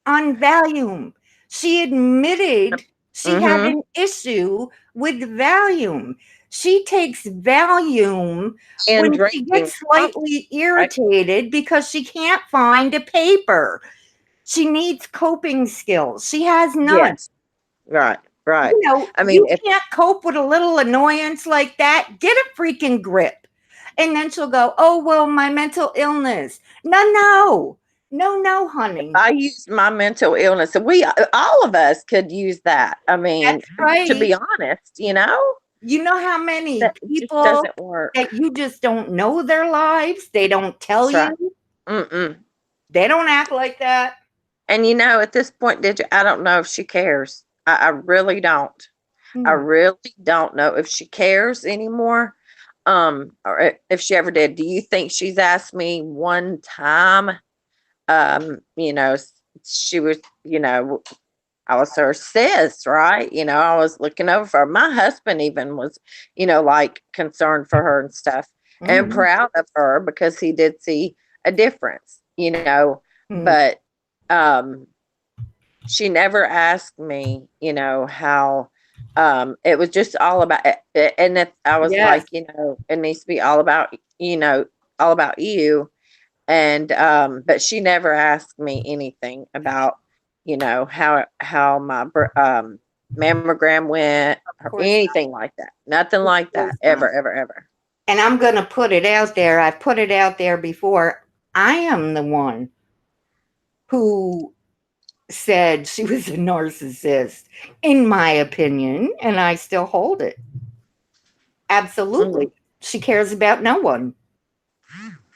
on Valium. She admitted she had Mm-hmm. an issue with Valium. She takes Valium And when she drinking. gets Oh, slightly right. irritated because she can't find a paper. She needs coping skills. She has none. Yes. Right. Right. You know, I mean, you can't cope with a little annoyance like that. Get a freaking grip. And then she'll go, oh, well, my mental illness. No, no, no, no, honey. I use my mental illness, and we all of us could use that. I mean, That's to right. be honest, You know how many that just people doesn't work. that you just don't know their lives? They don't tell That's right. you. Mm-mm. They don't act like that. And at this point, I don't know if she cares. I really don't. I Hmm. really don't know if she cares anymore. Or if she ever did. Do you think she's asked me one time? She was, I was her sis, right? I was looking over for her. My husband even was, like concerned for her and stuff and Hmm. proud of her because he did see a difference. Hmm. But um she never asked me, how it was just all about it. And I was Yes. like, it needs to be all about you. And but she never asked me anything about, how my mammogram went Of or course anything like that. Nothing not. like that. Ever, ever, ever. And I'm going to put it out there. I've put it out there before. I am the one who said she was a narcissist, in my opinion, and I still hold it. Mm. Absolutely. She cares about no one.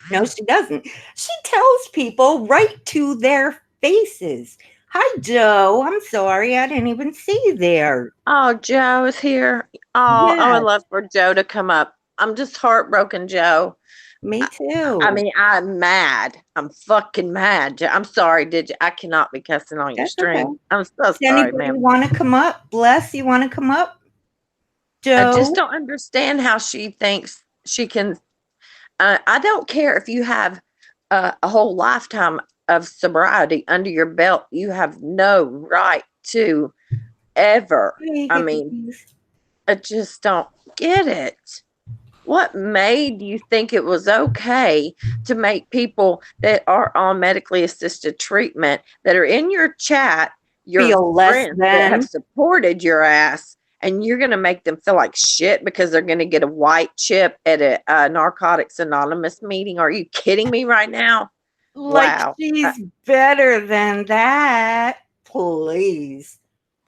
No, she doesn't. She tells people right to their faces. Hi, Joe. I'm sorry. I didn't even see you there. Oh, Joe is here. Oh, I would Yes, love for Joe to come up. I'm just heartbroken, Joe. me I too. mean, I'm mad. I'm fucking mad. I'm sorry. Did you? I cannot be cussing on your That's okay. stream. I'm so Does sorry, anybody ma'am. want to come up? Bless, you want to come up? I just Joe? don't understand how she thinks she can. I don't care if you have a whole lifetime of sobriety under your belt. You have no right to ever. Hey, I mean, hippies. I just don't get it. What made you think it was okay to make people that are on medically assisted treatment that are in your chat, your Feel less friends that have than. supported your ass, and you're going to make them feel like shit because they're going to get a white chip at a Narcotics Anonymous meeting? Are you kidding me right now? Like Wow. she's better than that. Please.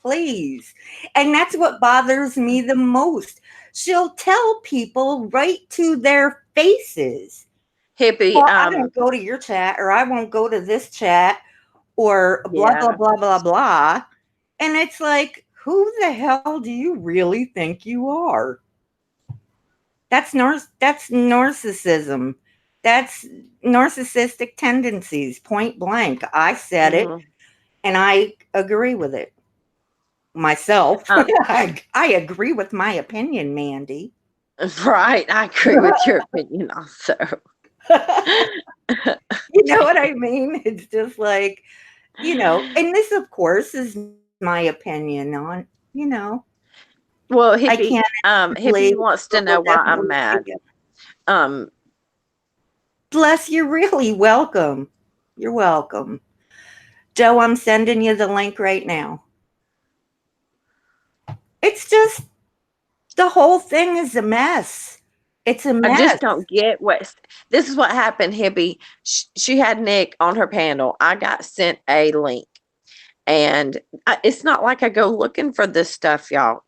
Please. And that's what bothers me the most. She'll tell people right to their faces. Hippie, Well, I don't go to your chat, or I won't go to this chat, or blah, blah, yeah. blah, blah, blah. And it's like, who the hell do you really think you are? That's narcissism. That's narcissistic tendencies, point blank. I said it Mhm. and I agree with it myself. Uh, I agree with my opinion, Mandy. right. I agree with your opinion also. You know what I mean? It's just like, and this, of course, is my opinion on, Well, I can't Hippie actually wants to people will know why I'm definitely see mad. it. Um, Bless you, really welcome. You're welcome. Joe, I'm sending you the link right now. It's just the whole thing is a mess. It's a I just mess. don't get this is what happened, Hippie. She had Nick on her panel. I got sent a link, and it's not like I go looking for this stuff, y'all.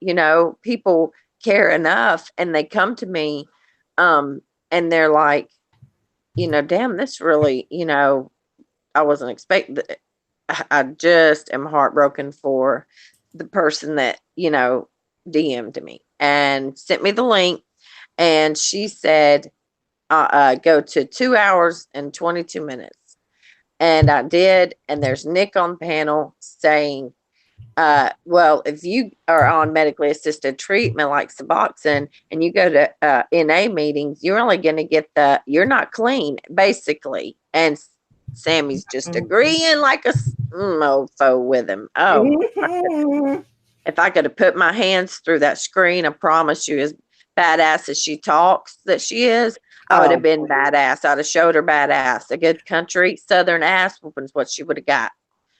People care enough, and they come to me, um, and they're like, damn, this really, I wasn't expecting. I just am heartbroken for the person that, DM'd me and sent me the link. And she said, go to 2 hours and 22 minutes. And I did. And there's Nick on panel saying, well, if you are on medically assisted treatment like Suboxone and you go to NA meetings, you're only going to get you're not clean, basically. And Sammy's just Mhm. agreeing like a mofo with him. Oh, Mhm. if I could have put my hands through that screen, I promise you, as badass as she talks that she is, I would have Oh, been badass. I'd have showed her badass. A good country southern ass whooping is what she would have got.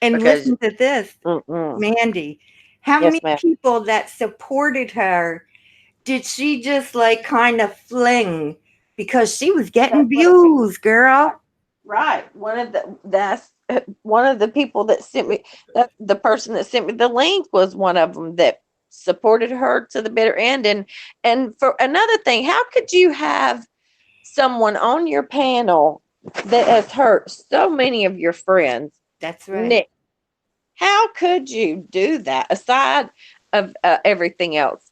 and Because, listen to this, mm-mm. Mandy. How Yes, many ma'am. people that supported her did she just like kind of fling because she was getting That's what I mean. views, girl? Right. One of the people that sent me the person that sent me the link was one of them that supported her to the bitter end. And for another thing, how could you have someone on your panel that has hurt so many of your friends? That's right. Nick, how could you do that aside of everything else?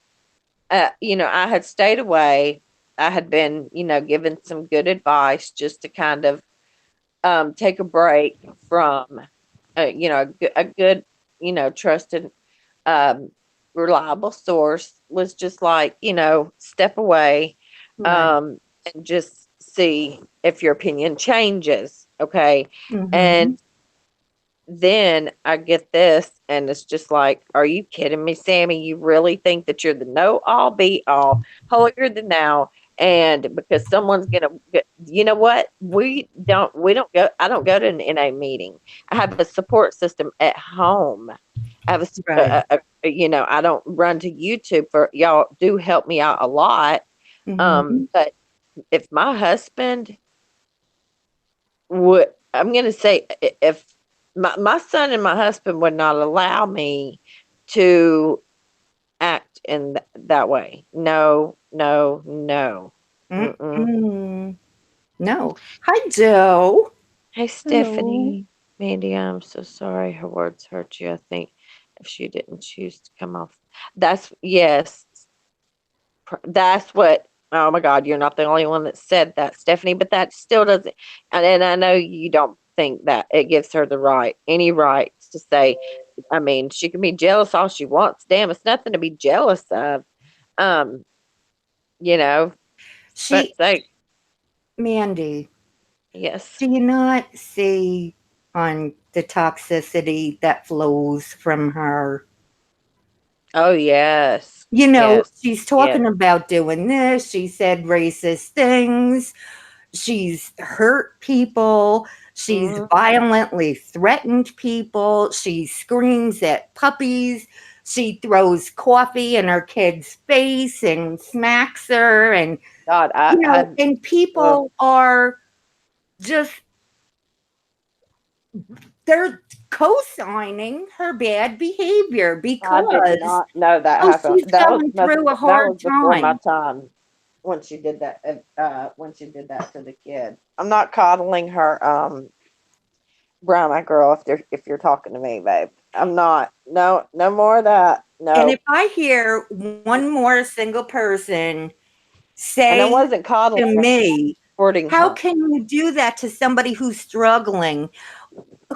I had stayed away. I had been, given some good advice just to kind of take a break from, a good, trusted, um, reliable source was just like, step away, Right. um, and just see if your opinion changes. Okay. And Mhm. then I get this, and it's just like, are you kidding me, Sammy? You really think that you're the know all be all, holier than thou? And because someone's gonna, you know what? We don't go. I don't go to an NA meeting. I have a support system at home. I have Right. I don't run to YouTube for y'all. Do help me out a lot. Mhm. But if my husband would, I'm going to say, if my son and my husband would not allow me to act in that way. No, no, no. Mm-mm. Mm-mm. No. Hi, Joe. Hey, Hello. Stephanie. Mandy, I'm so sorry her words hurt you. I think if she didn't choose to come off, yes, that's what. Oh my God, you're not the only one that said that, Stephanie. But that still doesn't. And I know you don't think that it gives her any rights to say. I mean, she can be jealous all she wants. Damn, it's nothing to be jealous of. Um, you know, but She, say Mandy, yes. do you not see on the toxicity that flows from her? Oh yes, You know, yes, she's yes. talking about doing this. She said racist things. She's hurt people. She's Mm, violently threatened people. She screams at puppies. She throws coffee in her kid's face and smacks her. And, God, and ugh, people are just, they're co signing her bad behavior I did because, not know that oh, happened. she's going through a That hard was before my time. time. When she did that, when she did that to the kid. I'm not coddling her, brown eyed girl. If you're talking to me, babe, I'm not. No, no more of that. And if No, I hear one more single person and I say wasn't coddling to her, me, supporting how her. can you do that to somebody who's struggling?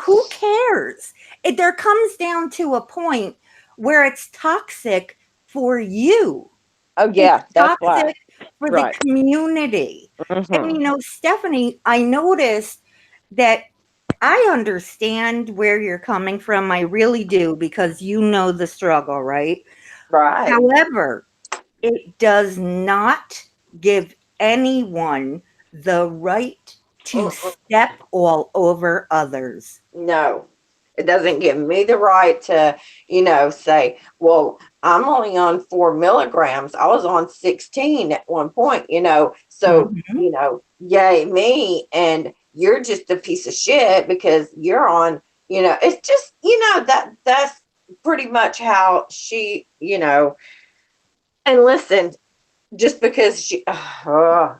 Who cares? There comes down to a point where it's toxic for you. Oh It's yeah, that's why. toxic for the Right. community. And Mm-hmm. Stephanie, I noticed that I understand where you're coming from. I really do, because you know the struggle, right? Right. However, it does not give anyone the right to Mm-mm. step all over others. No, it doesn't give me the right to, say, well, I'm only on 4 milligrams. I was on 16 at one point, so, Mhm. yay me. And you're just a piece of shit because you're on, it's just, that's pretty much how she, and listen, just because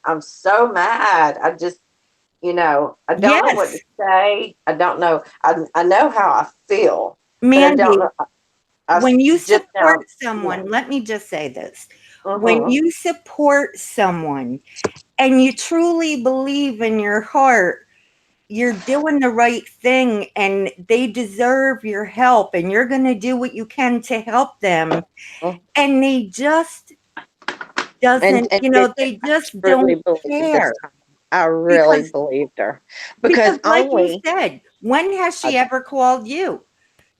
I'm so mad. I don't know what to Yes, say. I don't know. I know how I feel, but I don't Mandy, know. I when you just support now, someone, let me just say this. When uh-huh, you support someone and you truly believe in your heart, you're doing the right thing and they deserve your help and you're going to do what you can to help them. uh, And they just and doesn't, and did they I just truly don't believe this care time. I really because believed her because because like you only said, When has I, she ever called you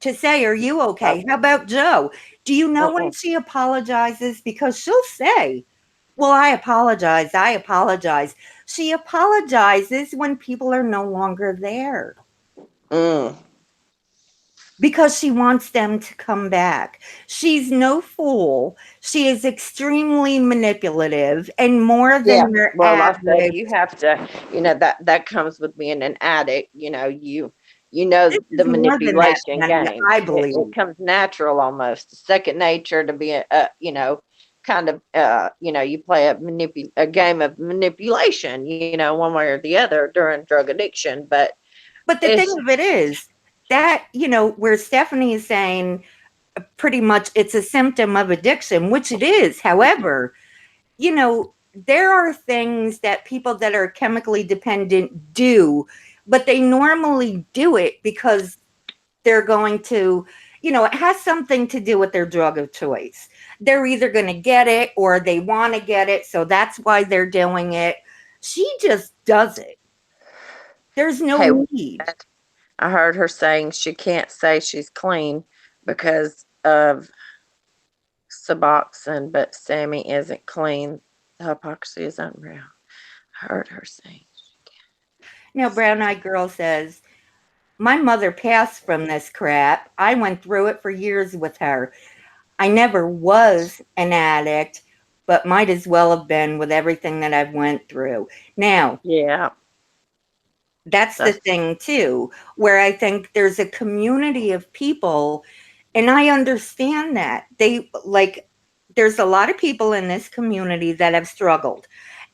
to say, "Are you I, okay?" How about Joe? Do you know when mm-mm. she apologizes? Because she'll say, "Well, I apologize. I apologize." She apologizes when people are no longer there Mm. because she wants them to come back. She's no fool. She is extremely manipulative and more Yeah. than your Well, I said average. you have to, that comes with being an addict. You know This the is more than that, manipulation Sandy, game. I It believe. comes natural almost, second nature to be kind of you play a game of manipulation, one way or the other during drug addiction. But But the thing it's of it is that, where Stephanie is saying pretty much it's a symptom of addiction, which it is. However, there are things that people that are chemically dependent do, but they normally do it because they're going to, it has something to do with their drug of choice. They're either going to get it or they want to get it. So that's why they're doing it. She just does it. There's no hey, need. I heard her saying she can't say she's clean because of Suboxone, but Sammy isn't clean. The hypocrisy is unreal. I heard her saying. Brown Eyed Girl says, my mother passed from this crap. I went through it for years with her. I never was an addict, but might as well have been with everything that I've went through. Now, Yeah, that's the that's thing too, where I think there's a community of people, and I understand that. There's a lot of people in this community that have struggled,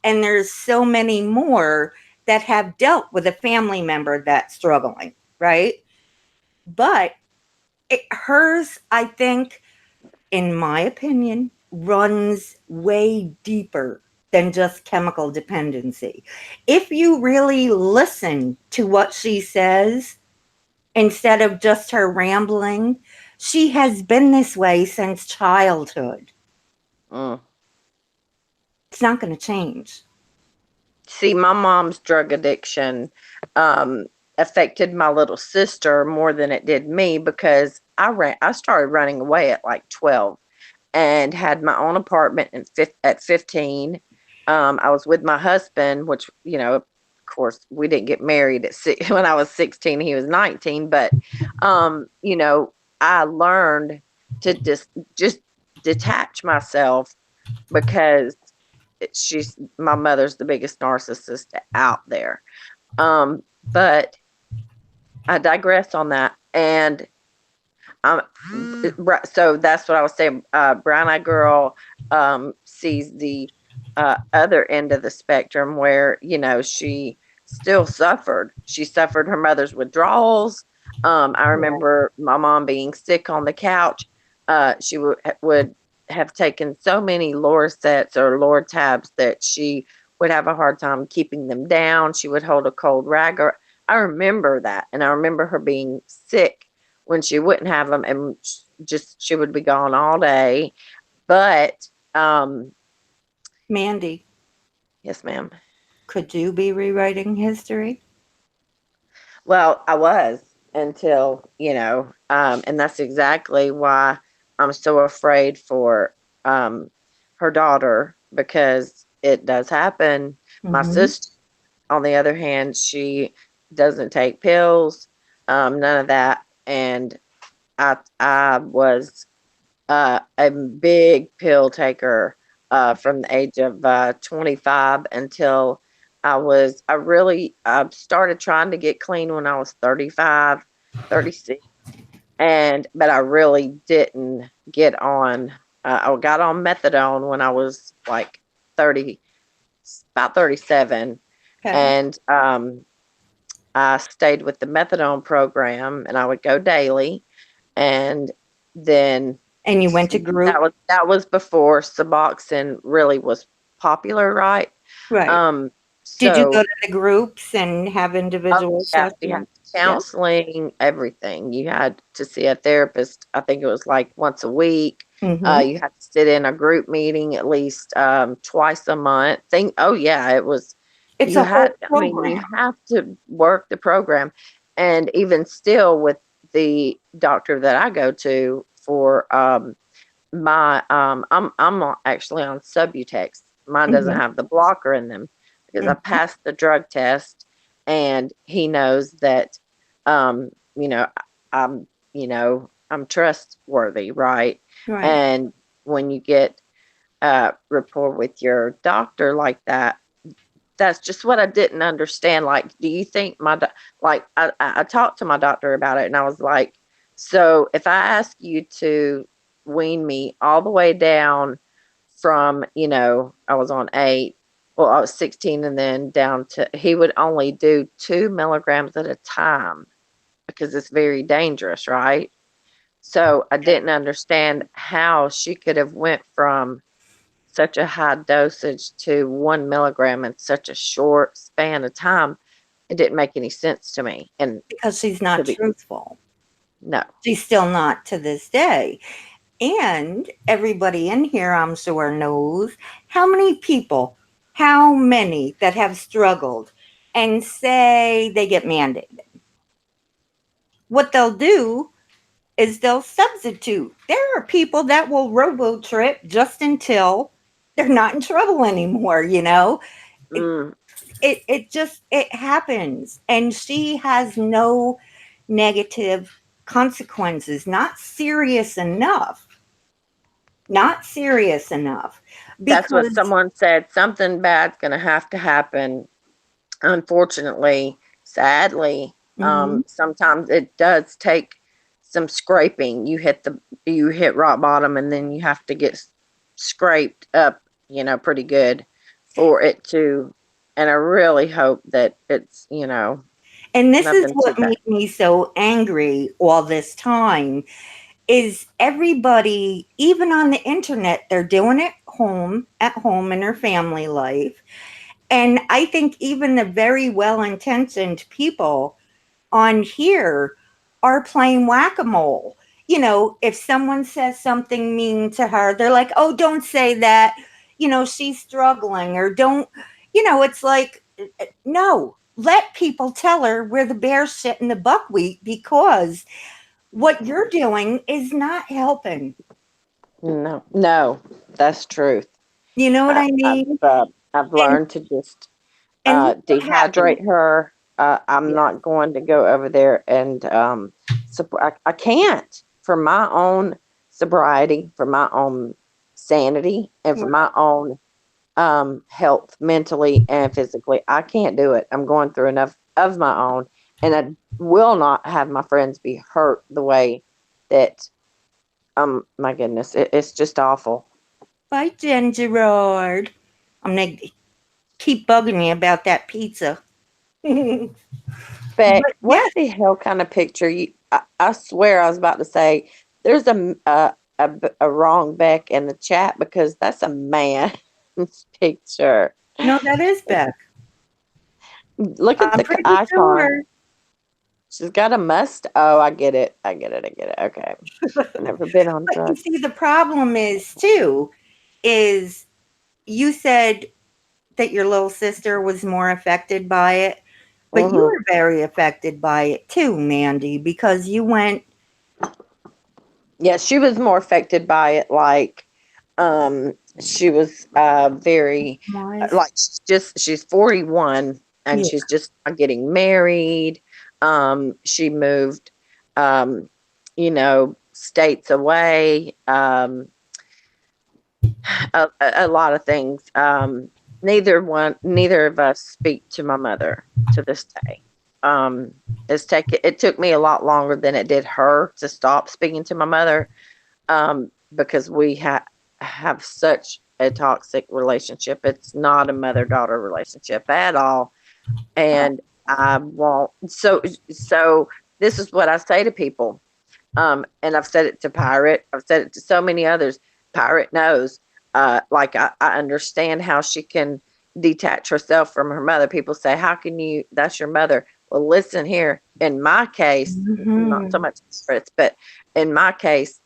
and there's so many more that have dealt with a family member that's struggling, right? But hers, I think, in my opinion, runs way deeper than just chemical dependency. If you really listen to what she says instead of just her rambling, she has been this way since childhood. mm. It's not going to change. See, my mom's drug addiction um, affected my little sister more than it did me because I started running away at like 12 and had my own apartment at 15. I was with my husband, which, of course, we didn't get married when I was 16. He was 19. But, I learned to just detach myself because she's my mother's the biggest narcissist out there. But I digress on that. And um, so that's what I was saying. Brown Eyed Girl sees the other end of the spectrum where, she still suffered. She suffered her mother's withdrawals. I Yeah. remember my mom being sick on the couch. She would have taken so many Lorcets or Lortabs that she would have a hard time keeping them down. She would hold a cold rag. I remember that. And I remember her being sick when she wouldn't have them, and just she would be gone all day. But Mandy, yes, ma'am. could you be rewriting history? Well, I was until and that's exactly why I'm so afraid for um her daughter, because it does happen. My Mm-hmm. sister, on the other hand, she doesn't take pills, none of that, and I was a big pill taker from the age of 25 until I started trying to get clean when I was 35, 36, but I really didn't get on. I got on methadone when I was like 30, about 37, Okay. and I stayed with the methadone program, and I would go daily, and then And you went to that group? was before Suboxone really was popular, right? Right. Um, Did you go so to the groups and have oh individual yeah, you had sessions? Yeah. counseling, everything. You had to see a therapist. I think it was like once a week. Mm-hmm. You had to sit in a group meeting at least twice a month. Oh yeah, it was. It's You a had. whole I mean, you program. have to work the program. And even still, with the doctor that I go to for my actually on Subutex. Mine doesn't Mhm. have the blocker in them because I Mhm. passed the drug test, and he knows that um, you know, I'm I'm trustworthy, right? Right. And when you get rapport with your doctor like that, that's just what I didn't understand. Like, do you think like I talked to my doctor about it, and I was like, so if I ask you to wean me all the way down from, I was on 8, well, I was 16, and then down to, he would only do 2 milligrams at a time because it's very dangerous, right? So I didn't understand how she could have went from such a high dosage to 1 milligram in such a short span of time. It didn't make any sense to me. And Because she's to not be, truthful. no, She's still not to this day. And everybody in here, I'm sure, knows how many that have struggled and say they get mandated. What they'll do is they'll substitute. There are people that will robo trip just until they're not in trouble anymore, you know? It, mm, it happens. And she has no negative consequences, not serious enough that's what because someone said. Something bad's going to have to happen. Unfortunately, sadly, mhm, sometimes it does take some scraping. You hit rock bottom, and then you have to get scraped up, pretty good for it to. And I really hope that it's, and this is nothing too what bad. made me so angry all this time is everybody, even on the internet, they're doing it at home in their family life. And I think even the very well intentioned people on here are playing whack a mole. If someone says something mean to her, they're like, oh, don't say that. She's struggling, or don't, it's like, no, let people tell her where the bear's sitting the buckwheat because what you're doing is not helping. No, no, that's truth. You know what I, I I've mean? I've And learned to just and look what happened. dehydrate her. I'm Yeah, not going to go over there and I can't, for my own sobriety, for my own sanity, and for my own health, mentally and physically. I can't do it. I'm going through enough of my own, and I will not have my friends be hurt the way that. My goodness, it's just awful. bye, Jen Gerard. I'm gonna keep bugging me about that pizza. But Beck, what yes, the hell kind of picture you? I swear I was about to say there's a wrong Beck in the chat because that's a man's picture. no, that is Beck. Look at I'm the pretty icon. sure. She's got a must. Oh, I get it. I get it. I get it. Okay. I've never been on But you drugs. see, the problem is too, is you said that your little sister was more affected by it, but you Hmm. were very affected by it too, Mandy, because you went Yeah, she was more affected by it. Like, she was very wise. like she's 41 and Yeah. she's just getting married. She moved, states away. A lot of things. Neither of us speak to my mother to this day. Um, it took me a lot longer than it did her to stop speaking to my mother, because we have such a toxic relationship. It's not a mother daughter relationship at all, and I won't. So this is what I say to people. And I've said it to Pirate. I've said it to so many others. Pirate knows. Like, I understand how she can detach herself from her mother. People say, "How can you? That's your mother." Well, listen here. In my case, not so Mhm. much Pirates, but in my case,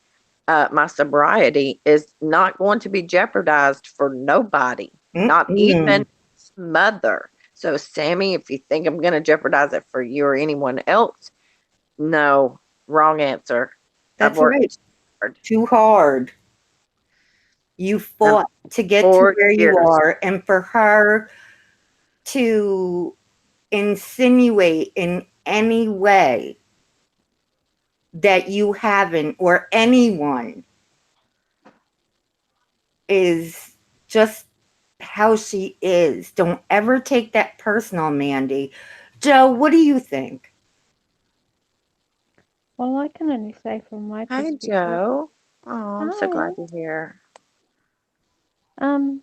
my sobriety is not going to be jeopardized for nobody, not Mm-mm. even mother. So, Sammy, if you think I'm going to jeopardize it for you or anyone else, no, wrong answer. I've That's worked right. hard. Too hard. You Um, fought to get to 4 where you years. are, and for her to insinuate in any way that you haven't, or anyone, is just how she is. Don't ever take that personal, Mandy. Joe, what do you think? Well, I can only say from my Hi, perspective. Joe. Oh, I'm so Hi. glad you're here. Um,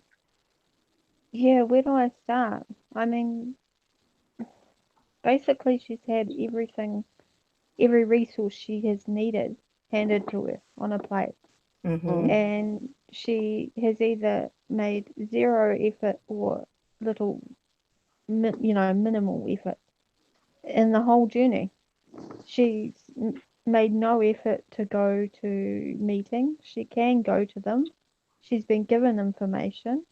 yeah, where do I start? I mean, basically, she's had everything, every resource she has needed handed to her on a plate. Mm-hmm. Mm, And she has either made zero effort or little, minimal effort in the whole journey. She's made no effort to go to meetings. She can go to them. She's been given information.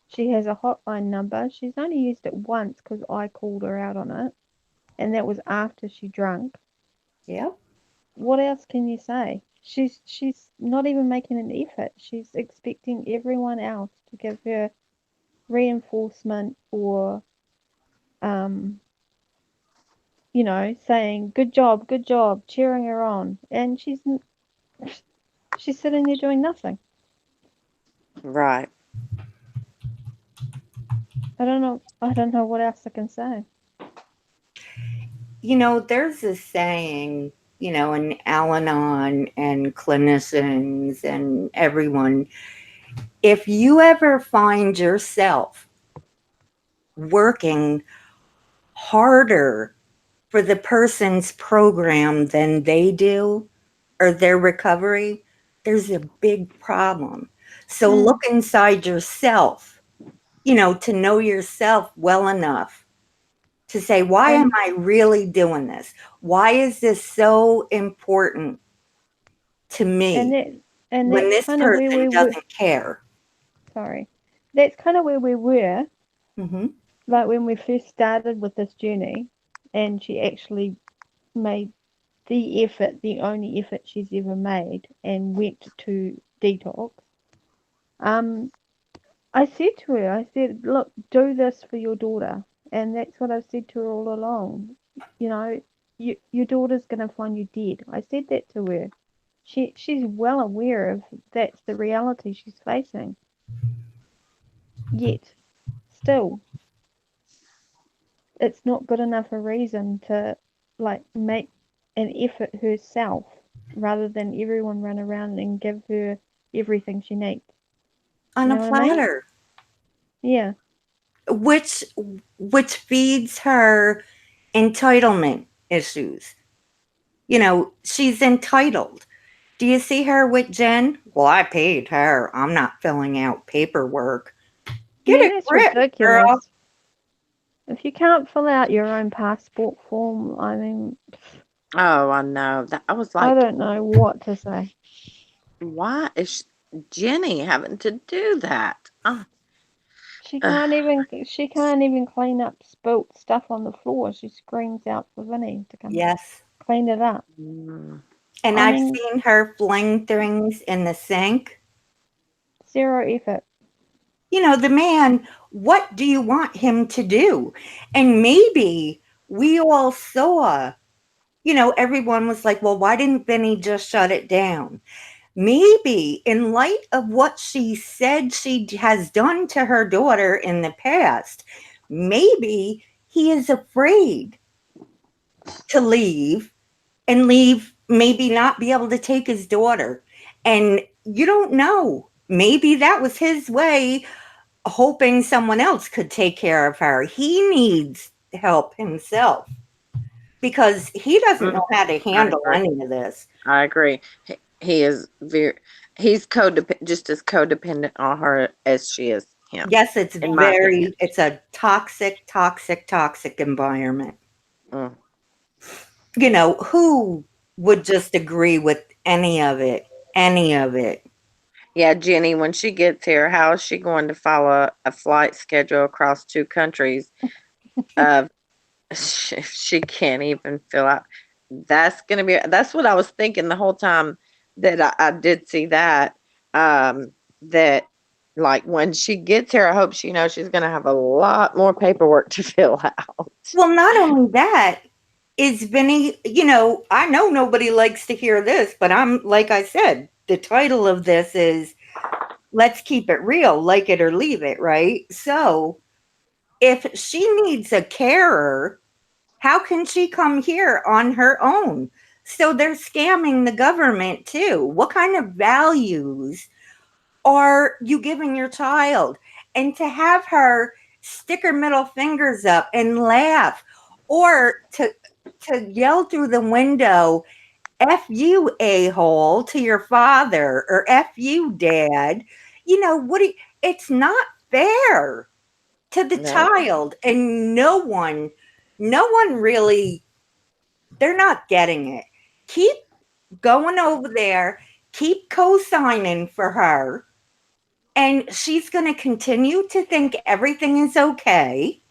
She has a hotline number. She's only used it once because I called her out on it, and that was after she drank. Yep. What else can you say? She's not even making an effort. She's expecting everyone else to give her reinforcement or um, saying good job, cheering her on, and she's sitting there doing nothing. right. I don't know what else I can say. There's this saying, in Al Anon and clinicians and everyone, if you ever find yourself working harder for the person's program than they do or their recovery, there's a big problem. So Mm. look inside yourself, to know yourself well enough to say, why am And I really doing this? Why is this so important to and me that and when that's this kind of where person we were. doesn't care? Sorry, that's kind of where we were. Hmm. Like when we first started with this journey, and she actually made the effort, the only effort she's ever made, and went to detox. Um, I said to her, I said, look, do this for your daughter. And that's what I've said to her all along. You know, your daughter's going to find you dead. I said that to her. She's well aware of that's the reality she's facing. Yet, still, it's not good enough a reason to like make an effort herself rather than everyone run around and give her everything she needs. You On a know what I mean? platter, Yeah. which which feeds her entitlement issues. She's entitled. Do you see her with Jen? Well, I paid her. I'm not filling out paperwork. Get Yeah, a that's grip, girl. ridiculous. If you can't fill out your own passport form, I mean, Oh, I know. That I was I like, don't know what to say. why is Jenny having to do that? She can't even clean up spilt stuff on the floor. She screams out for Vinny to come Yes. clean it up. Mm, And I I've mean, seen her fling things in the sink. zero effort. The man, what do you want him to do? And maybe we all saw, everyone was like, well, why didn't Benny just shut it down? Maybe in light of what she said she has done to her daughter in the past, maybe he is afraid to leave and leave, maybe not be able to take his daughter. And you don't know. Maybe that was his way, hoping someone else could take care of her. He needs help himself because he doesn't mm, know how to I handle agree. any of this. I agree. He is very. He's just as codependent on her as she is him, Yes, in my opinion. it's a toxic, toxic, toxic environment. Mm. Who would just agree with any of it? Any of it. Yeah, Jenny, when she gets here, how is she going to follow a flight schedule across 2 countries of she can't even fill out. That's what I was thinking the whole time that I did see that. That like when she gets here, I hope she knows she's gonna have a lot more paperwork to fill out. Well, not only that, is Vinny, I know nobody likes to hear this, but like I said, the title of this is Let's Keep It Real, Like It or Leave It, right? So if she needs a carer, how can she come here on her own? So they're scamming the government too. What kind of values are you giving your child? And to have her stick her middle fingers up and laugh, or to yell through the window, F you, a hole, to your father, or F you, dad. It's not fair to the No, child. And no one really, they're not getting it. Keep going over there, keep co signing for her, and she's going to continue to think everything is okay.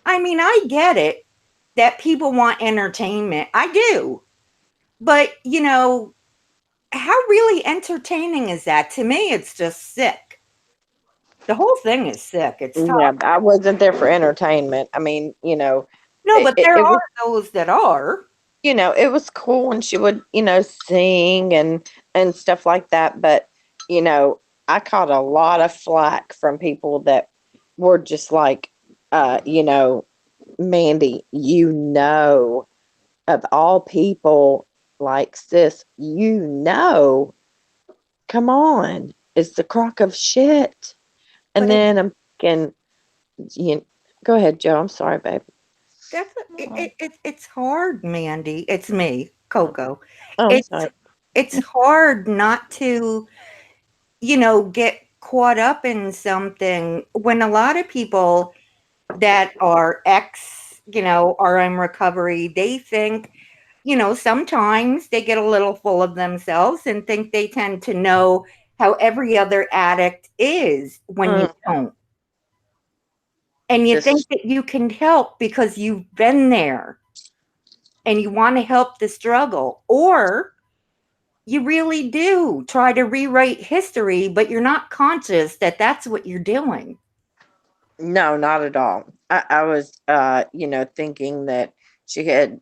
I mean, I get it that people want entertainment. I do. But, how really entertaining is that? To me, it's just sick. The whole thing is sick. It's yeah, tough. I wasn't there for entertainment. I mean, No, but there it was are those that are. it was cool when she would, sing and stuff like that. But, you know, I caught a lot of flack from people that were just like, Mandy, of all people, like sis, come on, it's the crock of shit. But And then I'm thinking, you, go ahead, Joe. I'm sorry, babe. it's hard, Mandy. It's me, Coco. Oh, I'm It's sorry. it's hard not to, get caught up in something when a lot of people that are are in recovery, they think, sometimes they get a little full of themselves and think they tend to know how every other addict is when you Mm, don't. And you this think is that you can help because you've been there and you want to help the struggle. Or you really do try to rewrite history, but you're not conscious that that's what you're doing. No, not at all. I was, thinking that she had,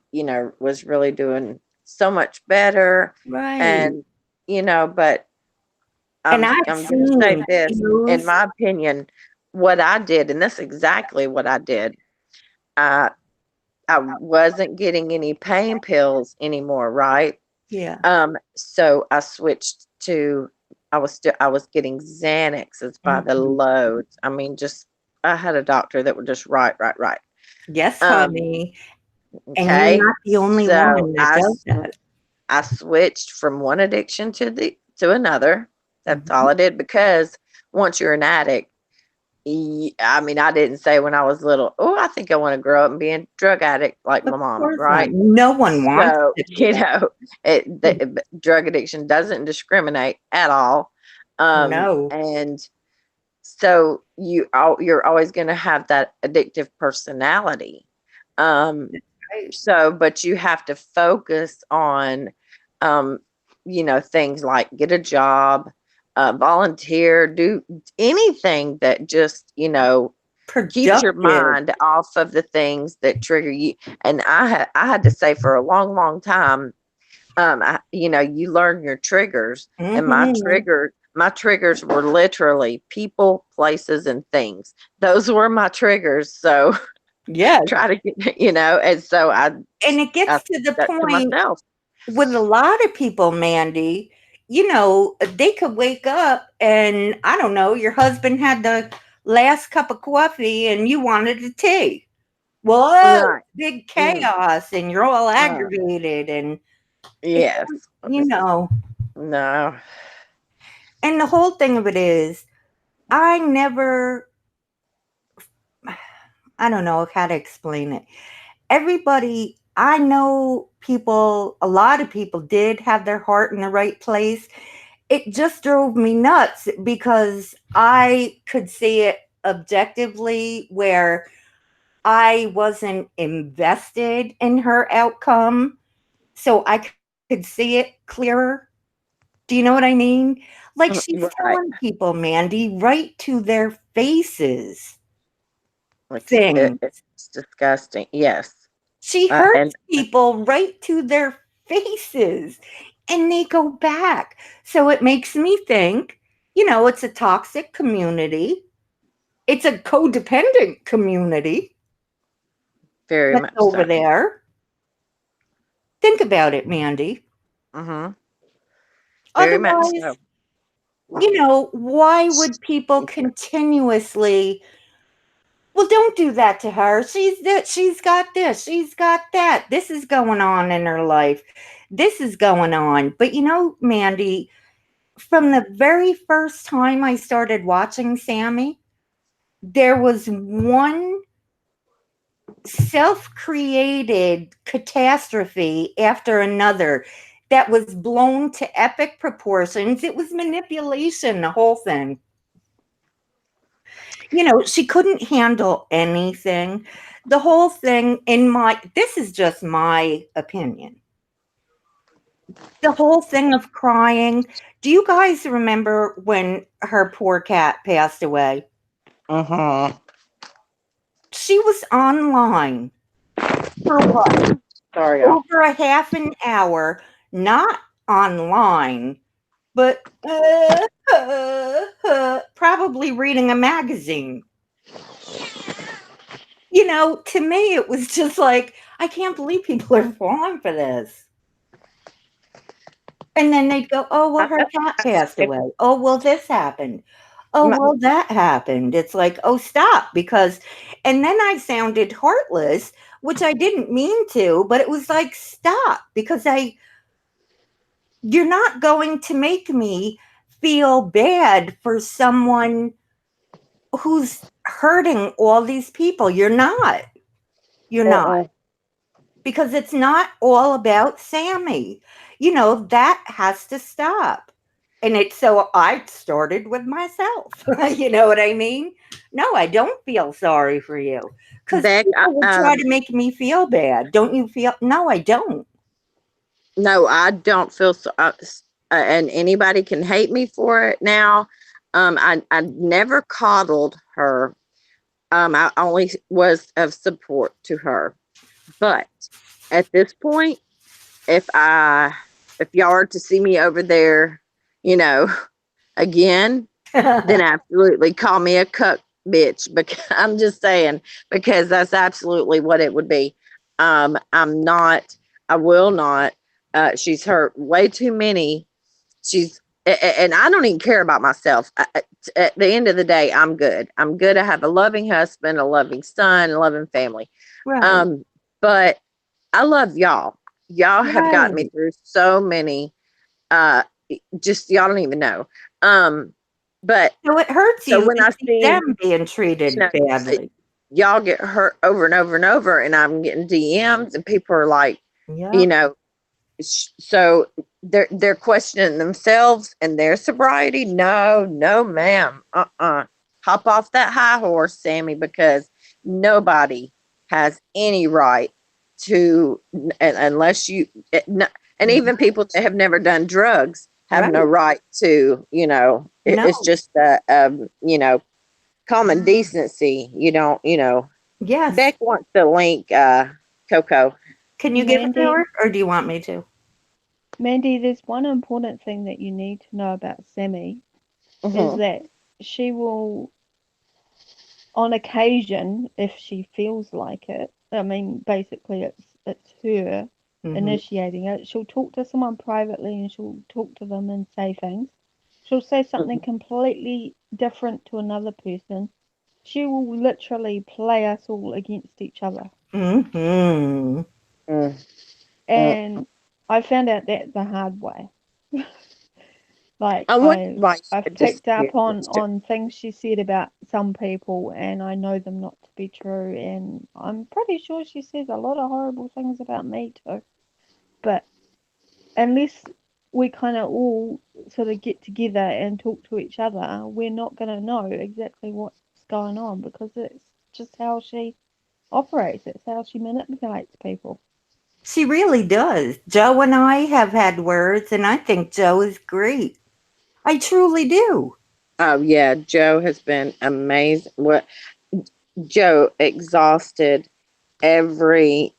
was really doing so much better, Right. and but And I've I'm going to say seen this, in videos. my opinion, what I did, and that's exactly what I did. I I wasn't getting any pain pills anymore, right? Yeah. So I switched to I was getting Xanaxes by the Mhm. loads. I mean, just I had a doctor that would just write, write, write. Yes, Um, honey. And you're okay. not the only So one that does that. I switched from one addiction to another. That's all Mhm. I did, because once you're an addict, I mean, I didn't say when I was little, oh, I think I want to grow up and be a drug addict like Of my mama, course not. right? No one wants So, to be that. drug addiction doesn't discriminate at all. No. And so you're always going to have that addictive personality. Um, Right. but you have to focus on, um, things like get a job, volunteer, do anything that just, keeps your Productive. mind off of the things that trigger you. And I had to say for a long, long time, you learn your triggers, and Mhm. my triggers were literally people, places, and things. Those were my triggers. So Yes. try to get, and so And it I gets to the stuck to point myself. with a lot of people, Mandy, they could wake up and I don't know, your husband had the last cup of coffee and you wanted a tea. Whoa, Right. big Mm, chaos and you're all uh, aggravated and it, yes. you know, No. and the whole thing of it is I never, I don't know how to explain it. Everybody, I know people, a lot of people did have their heart in the right place. It just drove me nuts because I could see it objectively where I wasn't invested in her outcome, so I could see it clearer. Do you know what I mean? Like she's Right. telling people, Mandy, right to their faces things. It's disgusting. Yes. She And hurts people right to their faces and they go back. So it makes me think, it's a toxic community. It's a codependent community very that's much over so. there. Think about it, Mandy. Mhm. Very much so. Otherwise, why would people continuously, well, don't do that to her. She's got this, she's got that. This is going on in her life. This is going on. But Mandy, from the very first time I started watching Sammy, there was one self created catastrophe after another that was blown to epic proportions. It was manipulation, the whole thing. She couldn't handle anything. The whole thing, this is just my opinion. The whole thing of crying. Do you guys remember when her poor cat passed away? Mhm. She was online for what? Sorry, y'all. Over a half an hour, not online, but probably reading a magazine. To me, it was just like, I can't believe people are falling for this. And then they'd go, oh, well, I, her cat I, passed if away. Oh, well, this happened. Oh, my, well, that happened. It's like, oh, stop. And then I sounded heartless, which I didn't mean to, but it was like, stop, because you're not going to make me feel bad for someone who's hurting all these people. You're not. You're not. uh-uh. Because it's not all about Sammy. That has to stop. And so I started with myself. You know what I mean? No, I don't feel sorry for you because Beck, people will try to make me feel bad. Don't you feel? No, I don't. no, I don't feel so. And anybody can hate me for it now. I never coddled her. I only was of support to her. But at this point, if I if y'all are to see me over there, you know, again, then absolutely call me a cuck bitch. Because I'm just saying, because that's absolutely what it would be. I'm not. I will not. She's hurt way too many. And I don't even care about myself. At the end of the day, I'm good. I'm good. I have a loving husband, a loving son, a loving family. Right. Um, but I love y'all. Y'all have gotten me Right. through so many. Uh, just y'all don't even know. Um, but So it hurts so you when to I see see, them being you know, treated badly. y'all get hurt over and over and over, and I'm getting DMs, and people are like, you Yep. know, so they're questioning themselves and their sobriety. No, no, ma'am. Hop off that high horse, Sammy, because nobody has any right to, unless you, and even people that have never done drugs have no Right. right to. It's No. just common decency. You don't. Yes. Beck wants to link Coco. Can you give it to Mandy, her, or do you want me to? Mandy, there's one important thing that you need to know about Sammy is Hmm. that she will, on occasion, if she feels like it, I mean, basically it's her Hmm. initiating it. She'll talk to someone privately and she'll talk to them and say things. She'll say something completely different to another person. She will literally play us all against each other. Hmm. Mm, mm. And I found out that the hard way. Like I wonder why I've it picked up disappears. on things she said about some people, and I know them not to be true, and I'm pretty sure she says a lot of horrible things about me too. But unless we kind of all sort of get together and talk to each other, we're not going to know exactly what's going on because it's just how she operates. It's how she manipulates people. She really does. Joe and I have had words, and I think Joe is great. I truly do. Oh yeah, Joe has been amazing. What Joe exhausted every.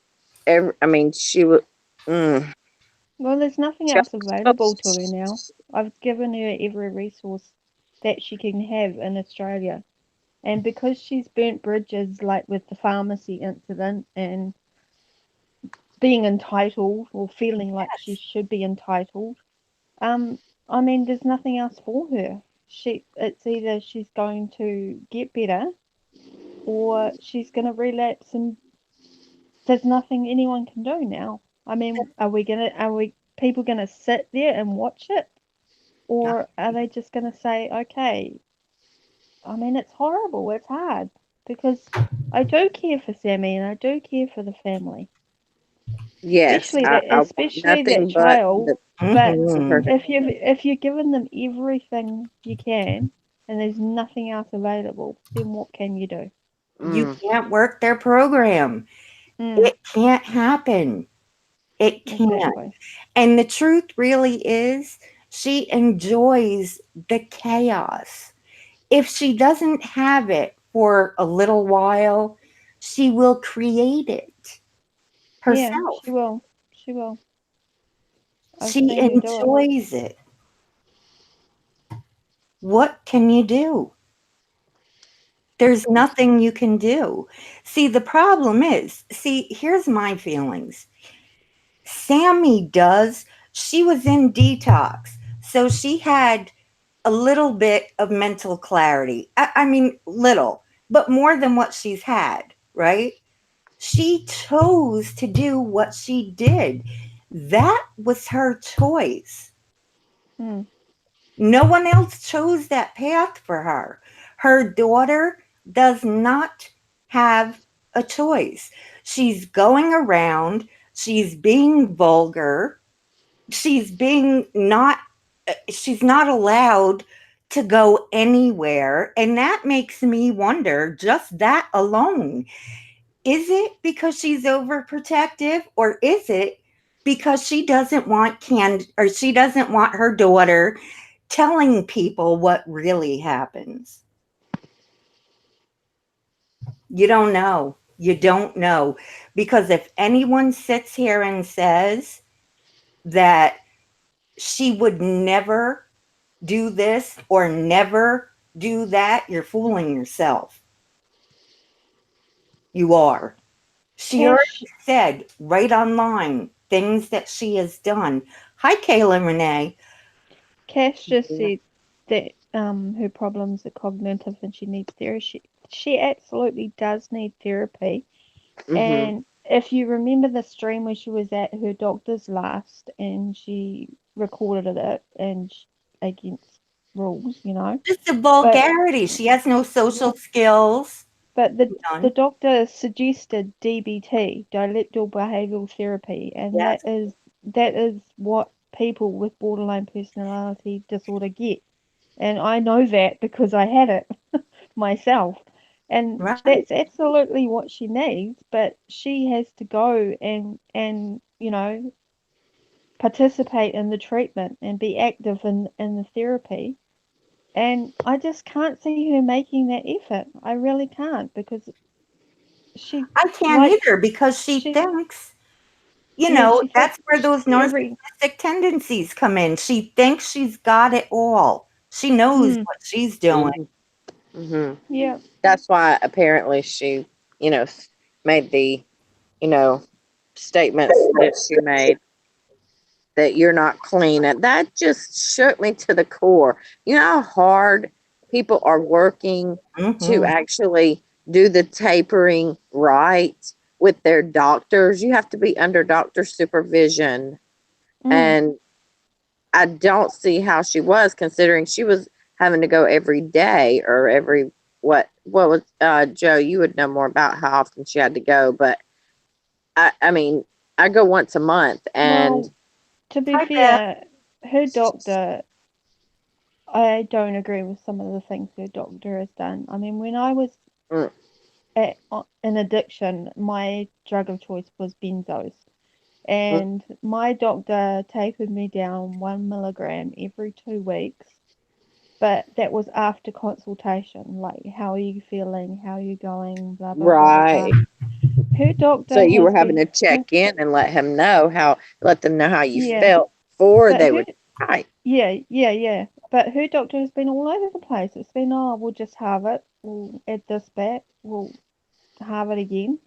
I mean, she was. Mm, Well, there's nothing Joe else available to her now. I've given her every resource that she can have in Australia. And because she's burnt bridges, like with the pharmacy incident and being entitled or feeling like she should be entitled, um, I mean, there's nothing else for her. It's either she's going to get better or she's going to relapse, and there's nothing anyone can do now. I mean, are we people gonna sit there and watch it, or are they just gonna say, okay? I mean, it's horrible. It's hard because I do care for Sammy and I do care for the family, yes, I want especially that nothing but child. the But best of her. Hmm. if you're giving them everything you can and there's nothing else available, then what can you do? You Mm, can't work their program. Mm, It can't happen. It can't. exactly. And the truth really is, she enjoys the chaos. If she doesn't have it for a little while, she will create it Yeah, herself. she will. She will. I've She seen her do it. enjoys it. What can you do? There's nothing you can do. See, the problem is, see, here's my feelings. Sammy does, she was in detox. So she had a little bit of mental clarity. I mean, little, but more than what she's had, right? She chose to do what she did. That was her choice. Mm, No one else chose that path for her. Her daughter does not have a choice. She's going around, she's being vulgar, she's not allowed to go anywhere. And that makes me wonder, just that alone, is it because she's overprotective, or is it because she doesn't want or she doesn't want her daughter telling people what really happens? You don't know. You don't know. Because if anyone sits here and says that she would never do this or never do that, you're fooling yourself. You are. She already Cash said right online things that she has done. Hi, Kayla Renee. Cash just yeah. said that her problems are cognitive and she needs therapy. She absolutely does need therapy. Mm-hmm. And if you remember the stream where she was at her doctor's last and she recorded it and against rules, you know. Just a But vulgarity. She has no social skills. but the None. doctor suggested DBT, dialectical behavioral therapy, and Yes, that is what people with borderline personality disorder get. And I know that because I had it myself. And right. that's absolutely what she needs, but she has to go and participate in the treatment and be active in the therapy. And I just can't see her making that effort. I really can't because she I can't like either because she she thinks, yeah, she that's thinks where those every narcissistic tendencies come in. She thinks she's got it all. She knows mm, what she's doing. Mm-hmm. Mm-hmm. yeah, That's why apparently she, made the, you know, statements that she made that you're not clean. And that just shook me to the core. You know how hard people are working to Hmm. actually do the tapering right with their doctors? You have to be under doctor supervision. mm, And I don't see how she was, considering she was having to go every day or every what was Joe, you would know more about how often she had to go, but I mean, I go once a month and well, to be Hi, Beth. fair, her doctor, I don't agree with some of the things her doctor has done. I mean, when I was mm, an addiction, my drug of choice was benzos. And my doctor tapered me down 1 milligram every 2 weeks, but that was after consultation. Like, how are you feeling? How are you going? Blah, blah, blah, blah, blah. Right. Her So doctor you were has having been, to check in and let them know how you yeah, felt before but they her, would. Right. yeah, yeah, yeah. But her doctor has been all over the place. It's been, oh, we'll just halve it. We'll add this back. We'll halve it again.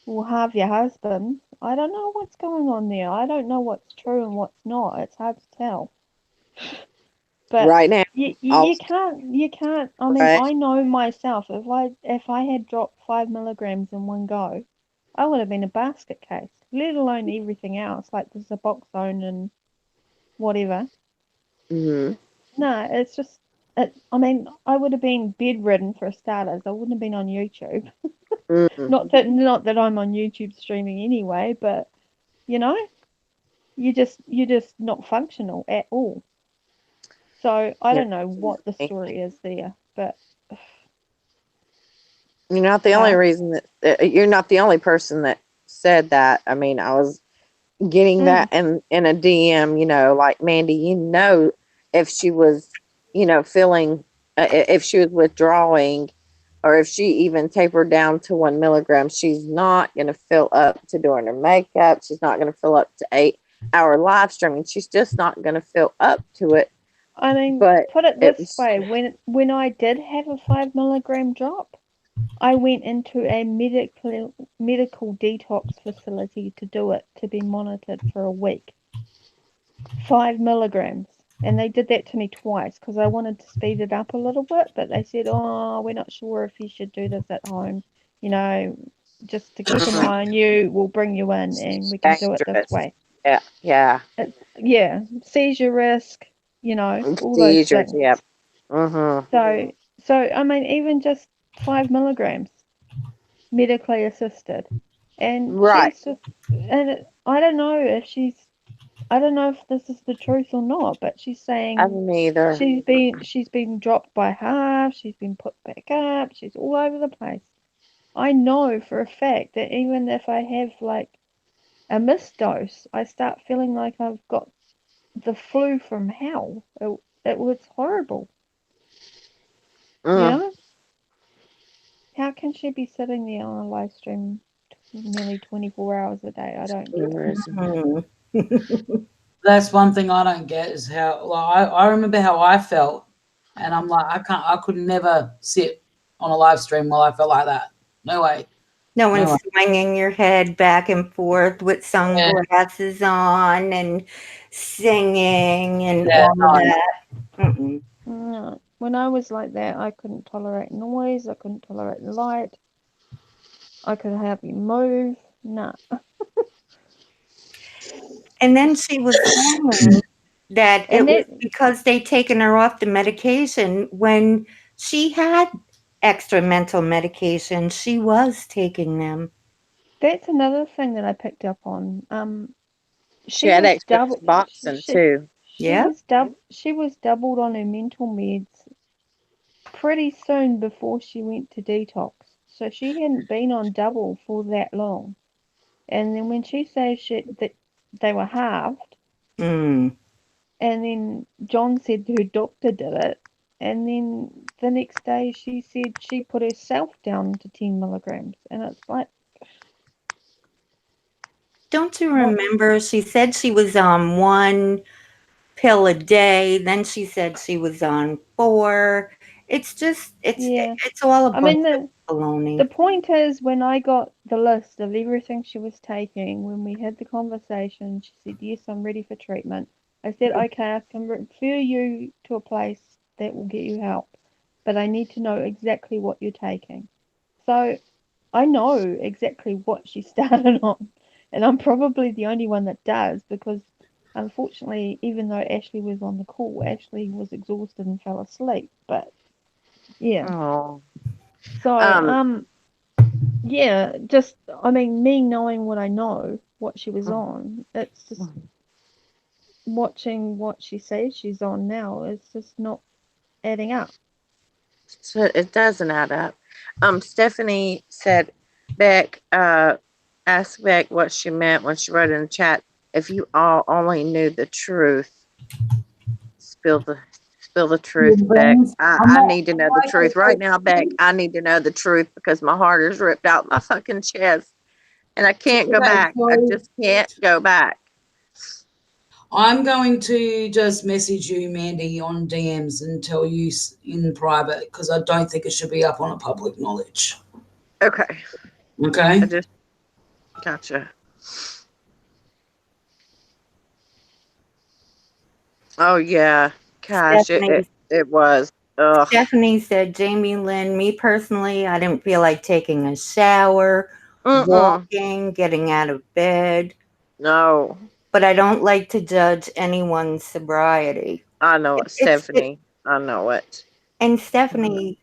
We'll halve your husband. I don't know what's going on there. I don't know what's true and what's not. It's hard to tell. But Right now, you all can't. I mean, right. I know myself. If I had dropped 5 milligrams in one go, I would have been a basket case. Let alone everything else, like the Suboxone and whatever. Hmm. No, it's just. I mean, I would have been bedridden for starters. I wouldn't have been on YouTube. Mm. Not that I'm on YouTube streaming anyway, but you know, you're just not functional at all. So I Yeah. don't know what the story is there, but You're not the only huh? reason you're not the only person that said that. I mean, I was getting Mm, that in a DM, like Mandy, if she was, feeling, if she was withdrawing, or if she even tapered down to 1 milligram, she's not going to fill up to doing her makeup. She's not going to fill up to 8 hour live streaming. She's just not going to fill up to it. I mean, But put it it this was, way: when I did have a 5 milligram drop, I went into a medical detox facility to do it to be monitored for a week. 5 milligrams. And they did that to me twice because I wanted to speed it up a little bit, but they said, oh, we're not sure if you should do this at home. You know, just to keep an eye on you, we'll bring you in and we can do it this dangerous. way. Yeah, yeah. Yeah, seizure risk, all those Seizures, things. yeah. Mm-hmm. So I mean, even just 5 milligrams medically assisted. And Right. she's just, I don't know if I don't know if this is the truth or not, but she's I saying don't either. she's been dropped by half, she's been put back up, she's all over the place. I know for a fact that even if I have like a missed dose, I start feeling like I've got the flu from hell. It was horrible. You Mm. know? How can she be sitting there on a live stream nearly 24 hours a day? I don't get it. Mhm. That's one thing I don't get is how like I remember how I felt, and I'm like I could never sit on a live stream while I felt like that. No way, No no one's way. swinging your head back and forth with Yeah, sunglasses on and singing and yeah, all of no. that. Mm-mm. No. When I was like that, I couldn't tolerate noise, I couldn't tolerate light, I could hardly move. Nah. And then Just she was saying that and it was that because they taken her off the medication when she had extra mental medication. She was taking them. that's another thing that I picked up on. She She had was extra double. Suboxone too. Yeah. She was doubled on her mental meds pretty soon before she went to detox. So she hadn't been on double for that long. And then when she says that they were halved, Mm. and then John said her doctor did it, and then the next day she said she put herself down to 10 milligrams, and it's like, Don't you what? remember? She said she was on one pill a day. Then she said she was on four. It's just Yeah. it's all a I bunch mean, of the baloney. point is, when I got the list of everything she was taking, when we had the conversation, she said, yes, I'm ready for treatment. I said, okay, I can refer you to a place that will get you help, but I need to know exactly what you're taking. So I know exactly what she started on, and I'm probably the only one that does because unfortunately, even though Ashley was on the call, Ashley was exhausted and fell asleep. But yeah, Oh. so Um. yeah, just I mean, me knowing what I know, what she was on, it's just watching what she says she's on now. It's just not adding up. So it doesn't add up. Stephanie said, Beck, asked Beck what she meant when she wrote in the chat. If you all only knew the truth, spill the spill the truth, Beck. Friends, I need to I'm know the not gonna truth right now, Beck. I need to know the truth because my heart is ripped out my fucking chest, and I can't go okay, back. I so just can't go back. I'm going to just message you, Mandy, on DMs and tell you in private because I don't think it should be up on a public knowledge. Okay, I Okay? just gotcha. Oh yeah, gosh, Stephanie it was. Ugh. Stephanie said, Jamie Lynn, me personally, I didn't feel like taking a shower, Mm-mm. walking, getting out of bed, No, but I don't like to judge anyone's sobriety. I know it, It Stephanie. I know it. and Stephanie,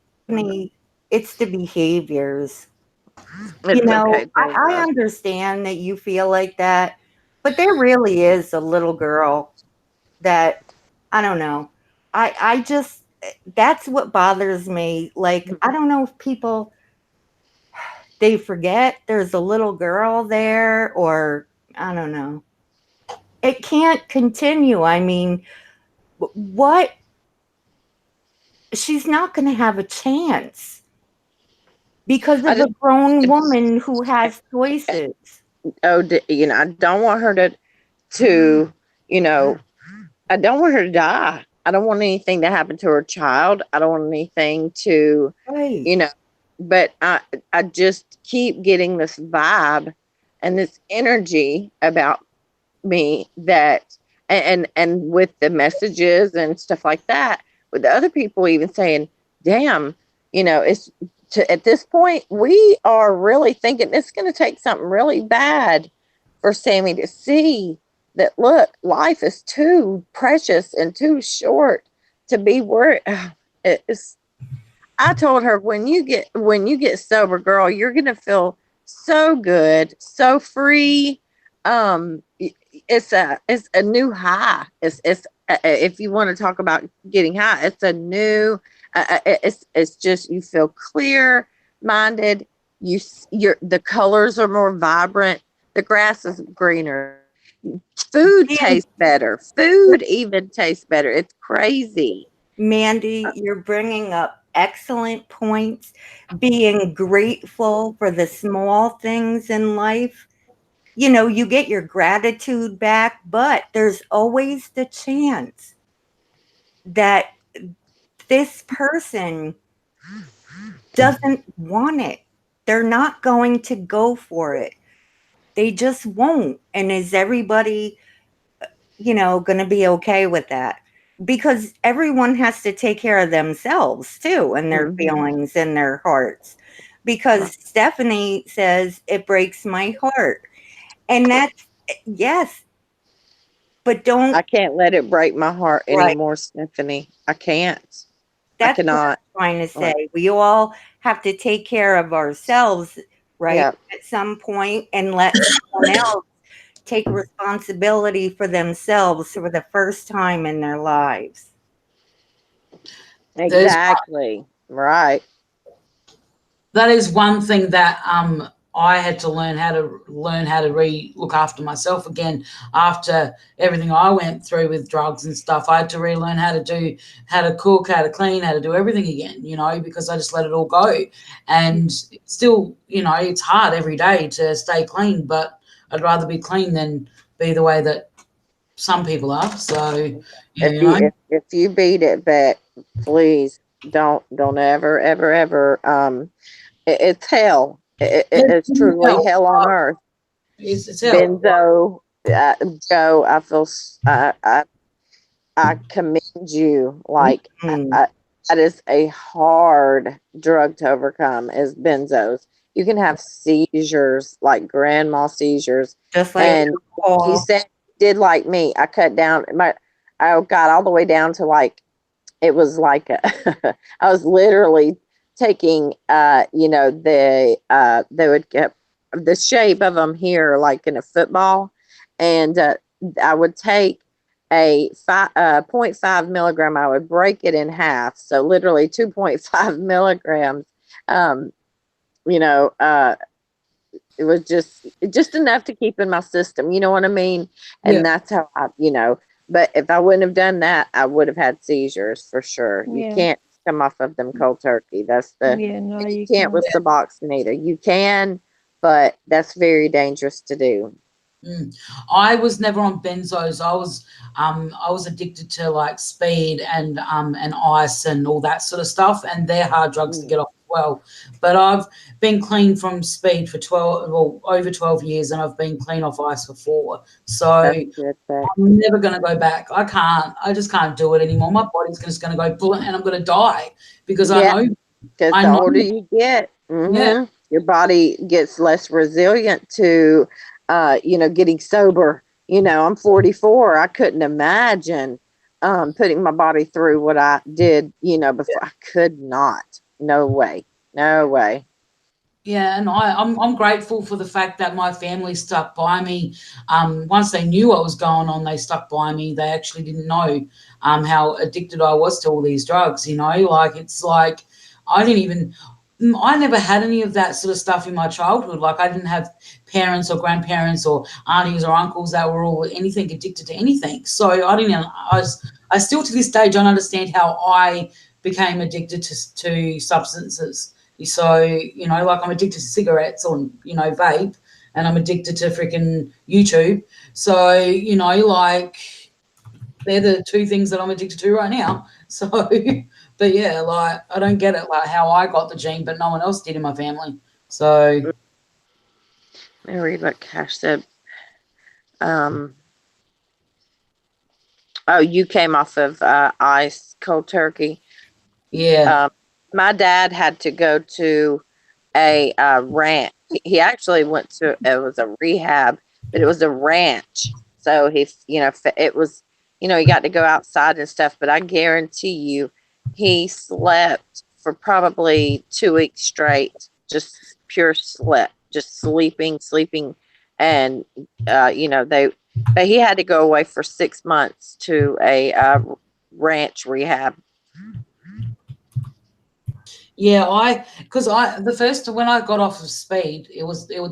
it's the behaviors. You It's know, okay, I Dana. understand that you feel like that, but there really is a little girl that I don't know. I just that's what bothers me. Like I don't know if people they forget there's a little girl there or I don't know. It can't continue. I mean, what she's not going to have a chance because I of just, a grown woman who has choices. I don't want her to, you know, I don't want her to die. I don't want anything to happen to her child. I don't want anything to, Right. you know, but I just keep getting this vibe and this energy about me that and with the messages and stuff like that, with the other people even saying, damn, it's at this point we are really thinking it's going to take something really bad for Sammy to see that, look, life is too precious and too short to be worried. It's I told her, when you get sober, girl, you're gonna feel so good, so free. It's a new high. It's if you want to talk about getting high, it's a new. It's just you feel clear minded. The colors are more vibrant. The grass is greener. Food And tastes better. Food even tastes better. It's crazy. Mandy, you're bringing up excellent points. Being grateful for the small things in life. You know, you get your gratitude back, but there's always the chance that this person doesn't want it. They're not going to go for it. They just won't. And is everybody, going to be okay with that? Because everyone has to take care of themselves too and their Mhm. feelings and their hearts. Because Stephanie says it breaks my heart. And that's, yes, but don't, I can't let it break my heart right. anymore, Stephanie. I can't. I That's what cannot. I'm trying to Like, say. We all have to take care of ourselves, right? yeah, At some point and let someone else take responsibility for themselves for the first time in their lives. there's exactly. Right. that is one thing that I had to learn how to look after myself again after everything I went through with drugs and stuff. I had to relearn how to cook, how to clean, how to do everything again, because I just let it all go. And still, it's hard every day to stay clean, but I'd rather be clean than be the way that some people are. So, If you you know, if you beat it, but please don't ever ever ever. It's hell. It's truly hell on earth. it's hell. Benzo, Joe. I commend you. Like, Mm, that is a hard drug to overcome. Is benzos. You can have seizures, like grandma seizures, just like and he alcohol. said he did like me. I cut down my. I got all the way down to, like, it was like I was literally taking they would get the shape of them here like in a football, and I would take a 0.5 milligram. I would break it in half, so literally 2.5 milligrams, um, you know, it was just enough to keep in my system. You know what I mean? Yeah. And that's how but if I wouldn't have done that, I would have had seizures for sure. You Yeah. can't come off of them cold turkey. Yeah, no, And you you can't with can't. Suboxone either. You can, but that's very dangerous to do. Mm. I was never on benzos. I was addicted to like speed and ice and all that sort of stuff, and they're hard drugs to Mm, get off as well. But I've been clean from speed for 12, well, over 12 years, and I've been clean off ice for 4. So that's I'm good. But never going to go back. I can't. I just can't do it anymore. My body's just going to go bullet, and I'm going to die because yeah, because I the know. older you get, Yeah. your body gets less resilient to, getting sober. I'm 44. I couldn't imagine putting my body through what I did, before. I could not. No way. No way. Yeah, and I'm grateful for the fact that my family stuck by me. Once they knew what was going on, they stuck by me. They actually didn't know how addicted I was to all these drugs. Like it's like I didn't even. I never had any of that sort of stuff in my childhood. Like I didn't have parents or grandparents or aunties or uncles that were all anything addicted to anything. So I didn't. I still to this day don't understand how I became addicted to substances. So, like I'm addicted to cigarettes or, vape, and I'm addicted to freaking YouTube. So, like they're the two things that I'm addicted to right now. So, but yeah, like I don't get it, like how I got the gene, but no one else did in my family. So, Let me read what Cash said. Um, oh, you came off of ice cold turkey. yeah, Um, my dad had to go to a ranch. He actually went to it was a rehab, but it was a ranch. So it was he got to go outside and stuff. But I guarantee you, he slept for probably 2 weeks straight, just pure slept, just sleeping, sleeping, and they. But he had to go away for 6 months to a ranch rehab. yeah, because the first when I got off of speed,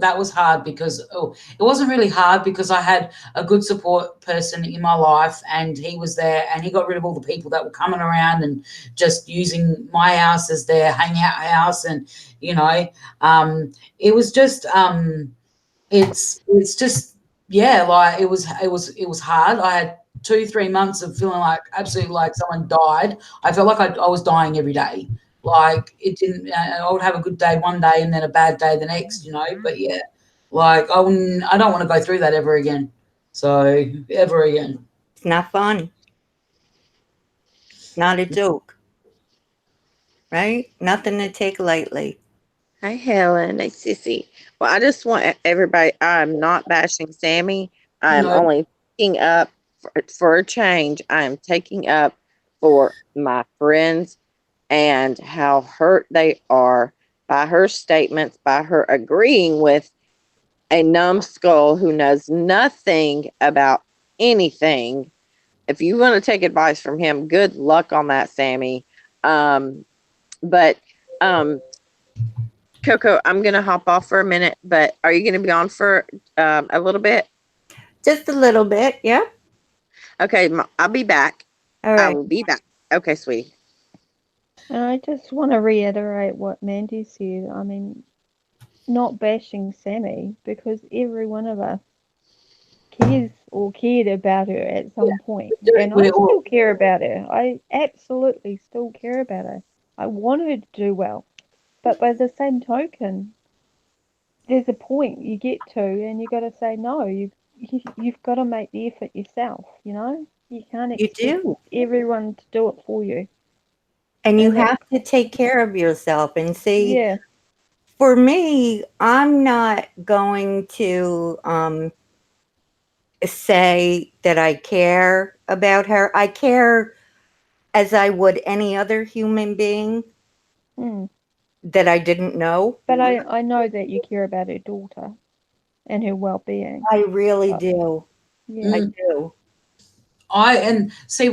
that was hard because it wasn't really hard because I had a good support person in my life and he was there and he got rid of all the people that were coming around and just using my house as their hangout house and it was just it's just yeah, like it was hard. I had 2 3 months of feeling like absolutely like someone died. I felt like I was dying every day. Like it didn't. I would have a good day one day and then a bad day the next. But yeah, like I don't want to go through that ever again. So ever again. It's not fun. Not a joke, right? Nothing to take lightly. Hi, Helen. Hey, Sissy. Well, I just want everybody, I'm not bashing Sammy. I'm No, only taking up for a change. I am taking up for my friends and how hurt they are by her statements, by her agreeing with a numbskull who knows nothing about anything. If you want to take advice from him, good luck on that, Sammy. But um, Coco, I'm going to hop off for a minute, but are you going to be on for a little bit? Just a little bit, yeah. Okay, I'll be back. All I right. will be back. Okay, sweetie. And I just want to reiterate what Mandy said. I mean, not bashing Sammy because every one of us cares or cared about her at some point. And I we're all still care about her. I absolutely still care about her. I want her to do well. But by the same token, there's a point you get to and you got to say no. You've got to make the effort yourself, you know? You can't You expect do. everyone to do it for you. And you And that, have to take care of yourself and see. yeah, For me, I'm not going to say that I care about her. I care as I would any other human being mm. that I didn't know. But I know that you care about her daughter and her well-being. I really Uh, do. yeah, I mm, do. and see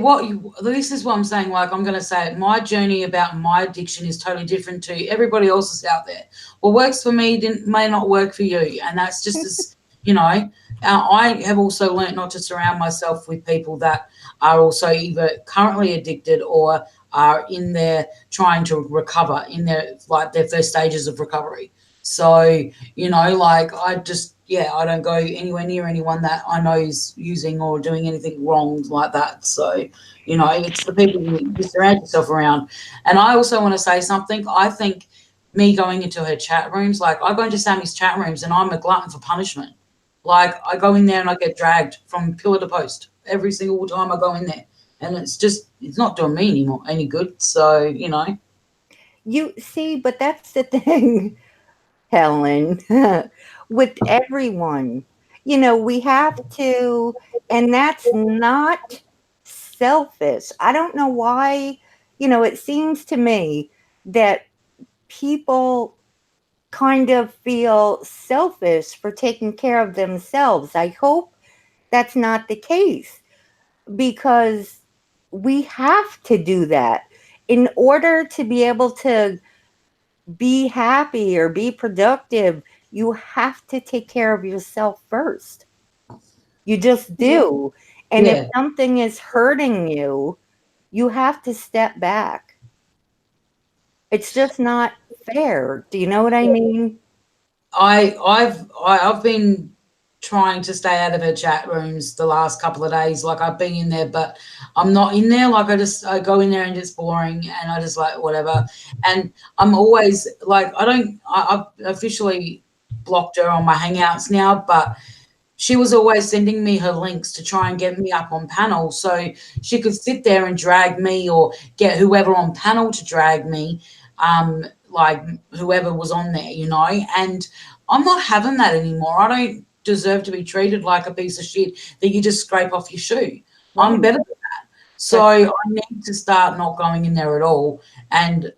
this is what I'm saying. Like, I'm going to say it. My journey about my addiction is totally different to everybody else's out there. What works for me may not work for you, and that's just as I have also learnt not to surround myself with people that are also either currently addicted or are in there trying to recover in their first stages of recovery. So, like I don't go anywhere near anyone that I know is using or doing anything wrong like that. So, it's the people you surround yourself around. And I also want to say something. I think me going into her chat rooms, like I go into Sammy's chat rooms and I'm a glutton for punishment. Like I go in there and I get dragged from pillar to post every single time I go in there. And it's not doing me any good. So, You see, but that's the thing, Helen, with everyone. We have to, and that's not selfish. I don't know why, it seems to me that people kind of feel selfish for taking care of themselves. I hope that's not the case because we have to do that in order to be able to be happy or be productive. You have to take care of yourself first. You just do. And if yeah. something is hurting you, you have to step back. It's just not fair. Do you know what I mean? I've been trying to stay out of her chat rooms the last couple of days. Like I've been in there, but I'm not in there. Like I go in there and it's boring, and I just like whatever. And I'm always like I've officially blocked her on my Hangouts now, but she was always sending me her links to try and get me up on panel so she could sit there and drag me or get whoever on panel to drag me, like whoever was on there, and I'm not having that anymore. I don't deserve to be treated like a piece of shit that you just scrape off your shoe. I'm Right. better than that. So I need to start not going in there at all. And,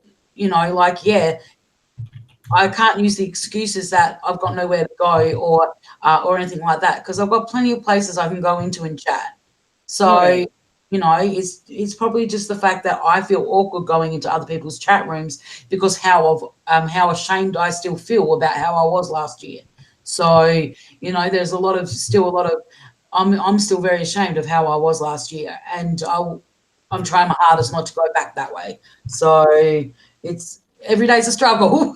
I can't use the excuses that I've got nowhere to go or anything like that because I've got plenty of places I can go into and chat. So, Right. it's probably just the fact that I feel awkward going into other people's chat rooms because how ashamed I still feel about how I was last year. So, there's still a lot of I'm still very ashamed of how I was last year, and I'm trying my hardest not to go back that way. So it's every day's a struggle.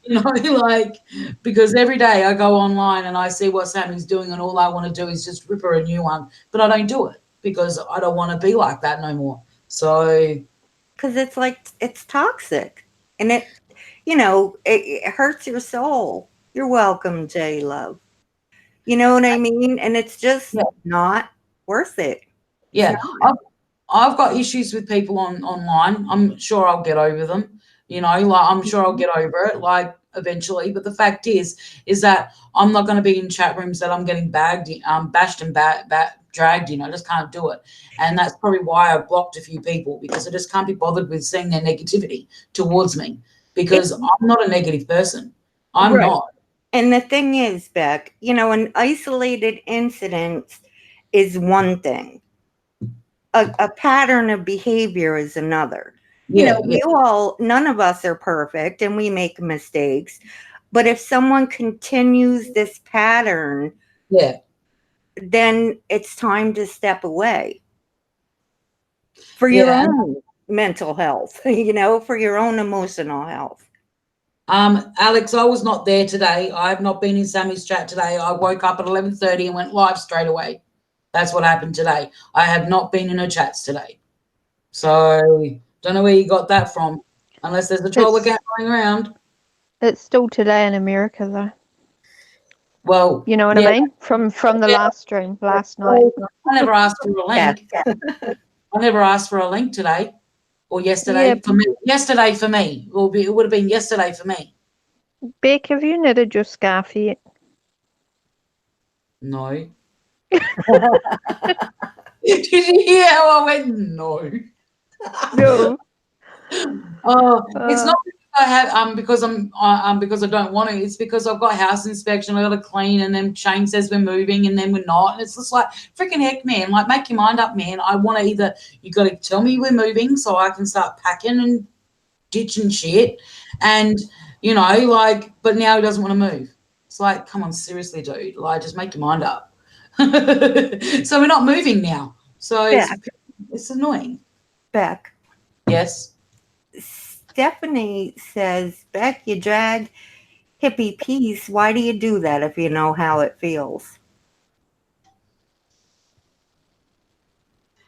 Like, because every day I go online and I see what Sammy's doing and all I want to do is just rip her a new one, but I don't do it because I don't want to be like that no more. So Because it's like, it's toxic and it hurts your soul. You're welcome, J Love. You know what I mean? And it's just yeah, not worth it. It's yeah. not. I've got issues with people online. I'm sure I'll get over them. Like I'm sure I'll get over it, like eventually. But the fact is that I'm not going to be in chat rooms that I'm getting bashed and dragged in. I just can't do it, and that's probably why I've blocked a few people because I just can't be bothered with seeing their negativity towards me because It's I'm not a negative person. I'm right. not. And the thing is, Beck, an isolated incident is one thing. A pattern of behavior is another. Yeah, yeah, None of us are perfect and we make mistakes. But if someone continues this pattern, yeah, then it's time to step away for your yeah. own mental health, for your own emotional health. Alex, I was not there today. I have not been in Sammy's chat today. I woke up at 11:30 and went live straight away. That's what happened today. I have not been in her chats today. So don't know where you got that from, unless there's a troll It's account going around. it's still today in America though. Well, You know what I yeah, mean? From the yeah. last stream last night. I never asked for a Yeah. link. I never asked for a link today or Yeah, yesterday for me. Yesterday for me. It would have been yesterday for me. Beck, have you knitted your scarf yet? No. Did you hear how I went? No. No. Oh, it's not I have because because I don't want to. It's because I've got house inspection. I got to clean, and then Shane says we're moving, and then we're not. And it's just like freaking heck, man. Like make your mind up, man. I want to either you got to tell me we're moving so I can start packing and ditching shit, and like. But now he doesn't want to move. It's like, come on, seriously, dude. Like, just make your mind up. So we're not moving now. So it's annoying. Beck. Yes. Stephanie says, Beck, you drag hippie peace. Why do you do that if you know how it feels?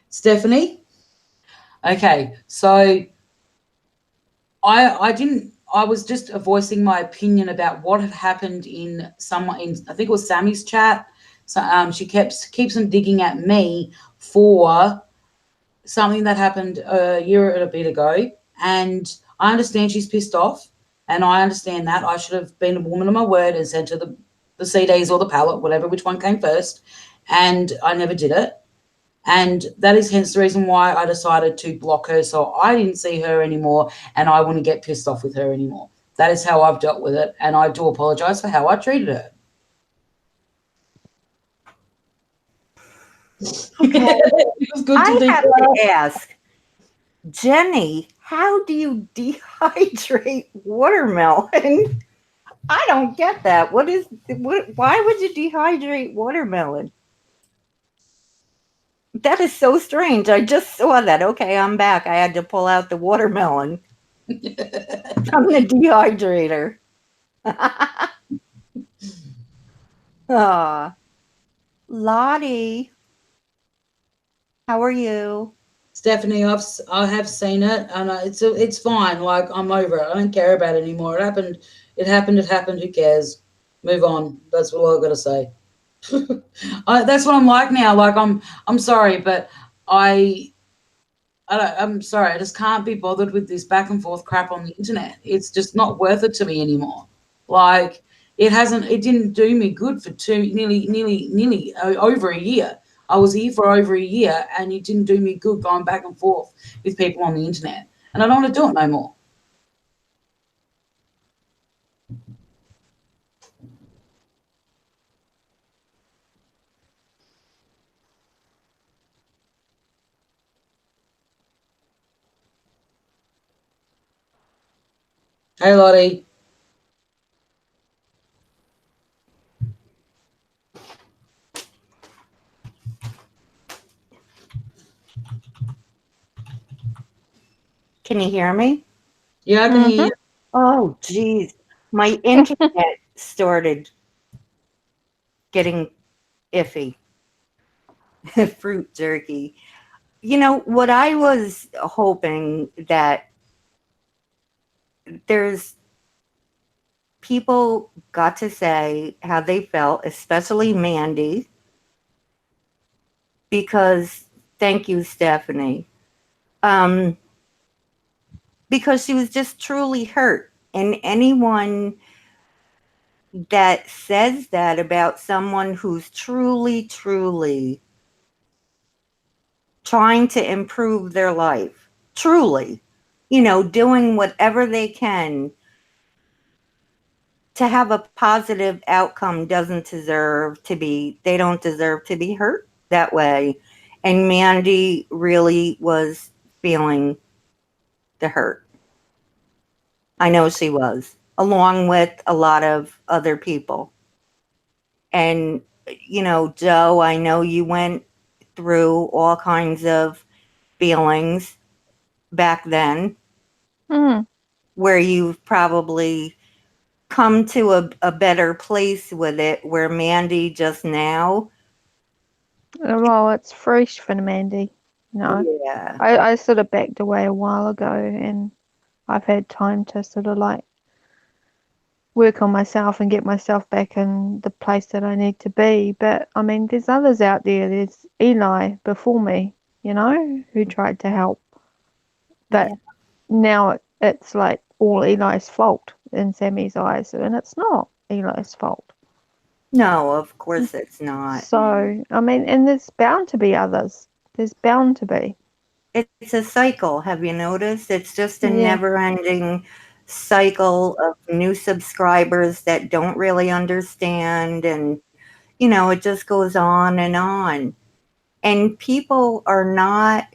Stephanie? Okay, so I was just voicing my opinion about what had happened in I think it was Sammy's chat. So she keeps on digging at me for something that happened a year and a bit ago, and I understand she's pissed off, and I understand that I should have been a woman of my word and sent her the CDs or the pallet, whatever, which one came first, and I never did it. And that is hence the reason why I decided to block her, so I didn't see her anymore and I wouldn't get pissed off with her anymore. That is how I've dealt with it, and I do apologise for how I treated her. Okay. It was good to I think have to ask, Jenny, how do you dehydrate watermelon? I don't get that. Why would you dehydrate watermelon? That is so strange. I just saw that. Okay, I'm back. I had to pull out the watermelon from the dehydrator. Ah, Lottie, how are you? Stephanie, I have seen it, and it's fine. Like, I'm over it. I don't care about it anymore. It happened. It happened. It happened. Who cares? Move on. That's what I've got to say. That's what I'm like now. Like, I'm sorry, but I'm sorry. I just can't be bothered with this back and forth crap on the internet. It's just not worth it to me anymore. Like, it didn't do me good for nearly over a year. I was here for over a year, and it didn't do me good going back and forth with people on the internet. And I don't want to do it no more. Hey, Lottie. Can you hear me? Yeah, I can hear you. Oh, geez. My internet started getting iffy. Fruit jerky. What I was hoping that there's people got to say how they felt, especially Mandy, because thank you, Stephanie. Because she was just truly hurt. And anyone that says that about someone who's truly, truly trying to improve their life, truly, doing whatever they can to have a positive outcome they don't deserve to be hurt that way. And Mandy really was feeling the hurt. I know she was, along with a lot of other people. And, Joe, I know you went through all kinds of feelings back then where you've probably come to a better place with it, where Mandy just now. Well, it's fresh for Mandy. Yeah. I sort of backed away a while ago, and I've had time to sort of like work on myself and get myself back in the place that I need to be. But I mean, there's others out there. There's Eli before me, who tried to help. But Yeah. now it's like all Eli's fault in Sammy's eyes, and it's not Eli's fault. No, of course it's not. So, I mean, and there's bound to be others. There's bound to be. It's a cycle. Have you noticed? It's just a Yeah. never ending cycle of new subscribers that don't really understand, and it just goes on and on. And people are not,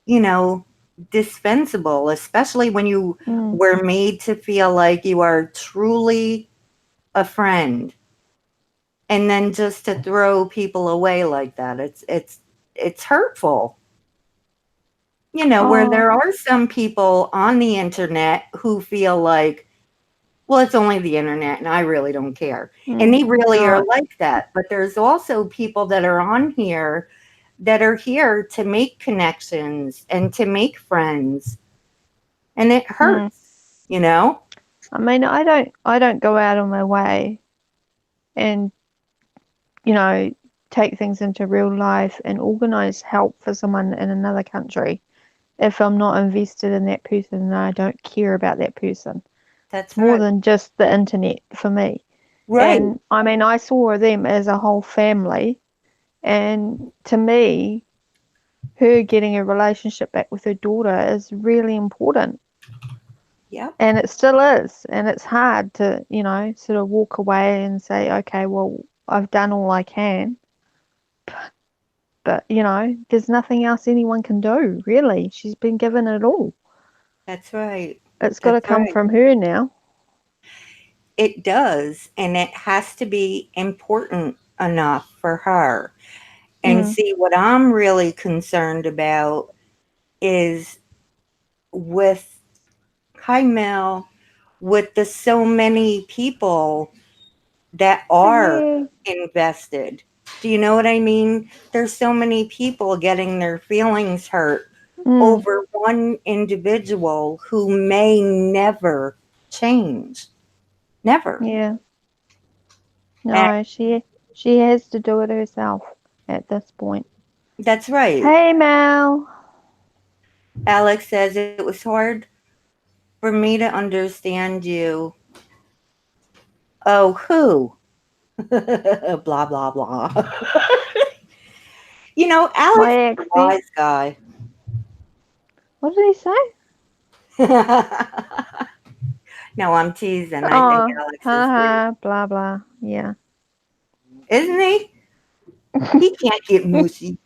you know, dispensable, especially when you Mm. were made to feel like you are truly a friend. And then just to throw people away like that, it's hurtful. Where Oh. there are some people on the internet who feel like, well, it's only the internet and I really don't care. And Mm. they really are No. like that. But there's also people that are on here that are here to make connections and to make friends. And it Mm. hurts. I mean, I don't go out of my way and, you know, take things into real life and organize help for someone in another country if I'm not invested in that person and I don't care about that person. It's That's more right. than just the internet for me. Right. And I mean, I saw them as a whole family, and to me, her getting a relationship back with her daughter is really important. Yep. And it still is. And it's hard to, sort of walk away and say, okay, well, I've done all I can. But, there's nothing else anyone can do, really. She's been given it all. That's right. It's got to That's come right. from her now. It does. And it has to be important enough for her. And Mm. see, what I'm really concerned about is with, hi, Mel, with the so many people that are Yeah. invested. Do you know what I mean? There's so many people getting their feelings hurt Mm. over one individual who may never change. Never. Yeah. And No, she has to do it herself at this point. that's right. Hey, Mel. Alex says it was hard for me to understand you. Oh, who? Blah, blah, blah. My Alex is a accent. wise guy. What did he say? No, I'm teasing. I think Oh, Alex is great. haha, blah blah. Yeah. Isn't he? He can't get mushy.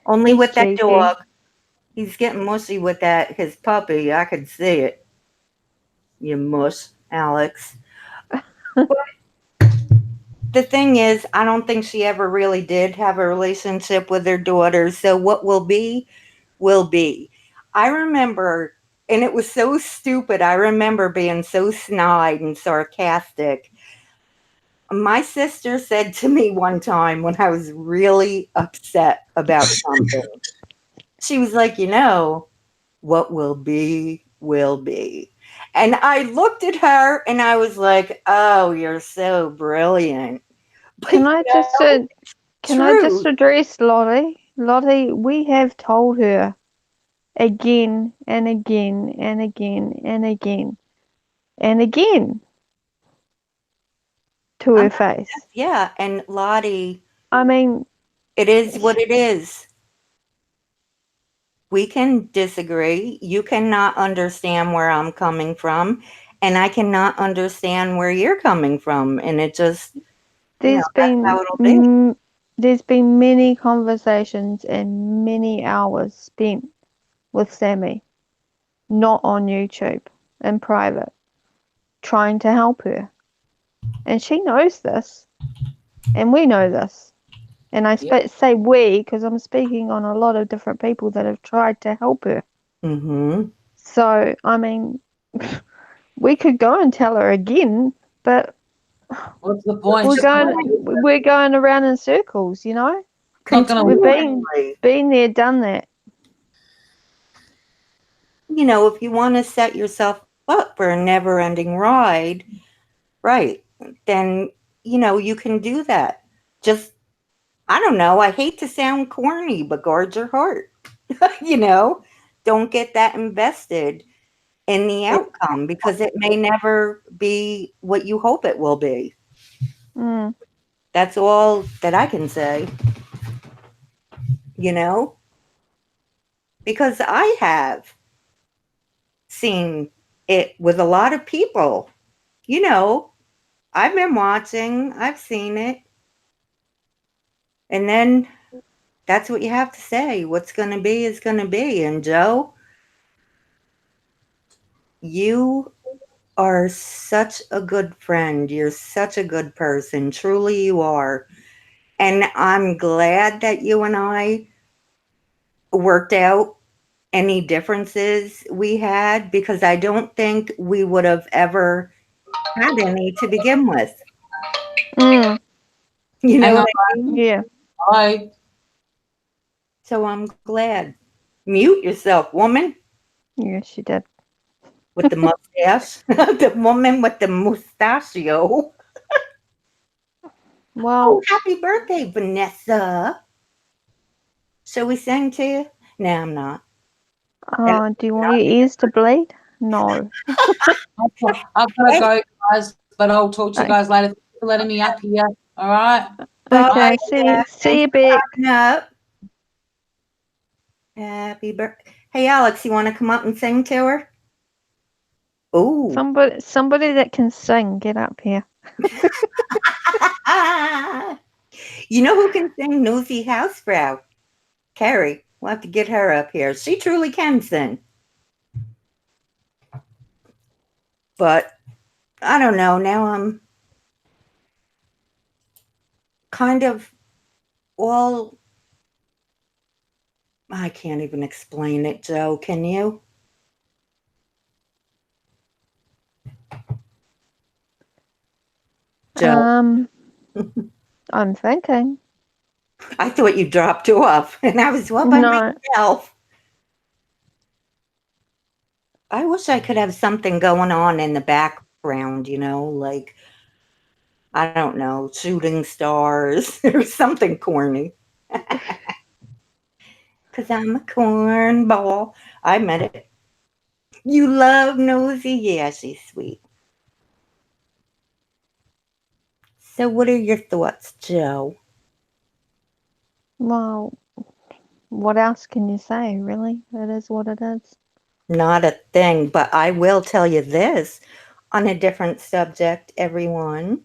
Only He's with that cheeky. dog. He's getting mushy with that his puppy. I could see it. You mush, Alex. But the thing is, I don't think she ever really did have a relationship with her daughter. So what will be, will be. I remember, and it was so stupid. I remember being so snide and sarcastic. My sister said to me one time when I was really upset about something, she was like, what will be, will be. And I looked at her and I was like, oh, you're so brilliant. But, Can I just can I just truth. address Lottie? Lottie, we have told her again and again and again and again and again to I'm her not, face. yeah. And Lottie, I mean, it is what it is. We can disagree. You cannot understand where I'm coming from, and I cannot understand where you're coming from. And it just, there's that's been how it'll be. there's been many conversations and many hours spent with Sammy, not on YouTube, in private, trying to help her. And she knows this, and we know this. And I Yep. say we because I'm speaking on a lot of different people that have tried to help her. Mm-hmm. So, I mean, we could go and tell her again, but What's the point? we're She's not going gonna, we're going around in circles, you know? not gonna We've work. been there, done that. If you want to set yourself up for a never ending ride, right, then, you can do that. Just, I don't know, I hate to sound corny, but guard your heart. you know, don't get that invested in the outcome because it may never be what you hope it will be. Mm. That's all that I can say, you know, because I have seen it with a lot of people. You know, I've been watching, I've seen it. And then that's what you have to say. What's going to be is going to be. And Joe, you are such a good friend. You're such a good person. Truly, you are. And I'm glad that you and I worked out any differences we had because I don't think we would have ever had any to begin with. Mm, You know Hang what on. I mean? yeah. Bye. So I'm glad. Mute yourself, woman Yeah, she did. with the mustache. The woman with the mustachio. Oh, Well, happy birthday, Vanessa. Shall we sing to you? No, I'm not. That do you would want not your be ears to bleed? No. I've got to good. go, guys, but I'll talk to you Okay. guys later. Thanks for letting me up here. All right. Bye, Okay. See. Dad. See Thanks you, for Beck. coming up. Happy birthday. Hey, Alex, you want to come up and sing to her? Oh. Somebody that can sing, get up here. You know who can sing? Nosy Housefrau. Carrie. We'll have to get her up here. She truly can sing. But I don't know. Now I'm kind of all. I can't even explain it, Joe. Can you? Joe. I'm thinking. I thought you dropped off, and I was all by No. myself. I wish I could have something going on in the background, like, I don't know, shooting stars or something corny. Because I'm a cornball. I meant it. You love Nosy? Yeah, she's sweet. So, what are your thoughts, Joe? Well, what else can you say, really? It is what it is. Not a thing, but I will tell you this on a different subject, everyone.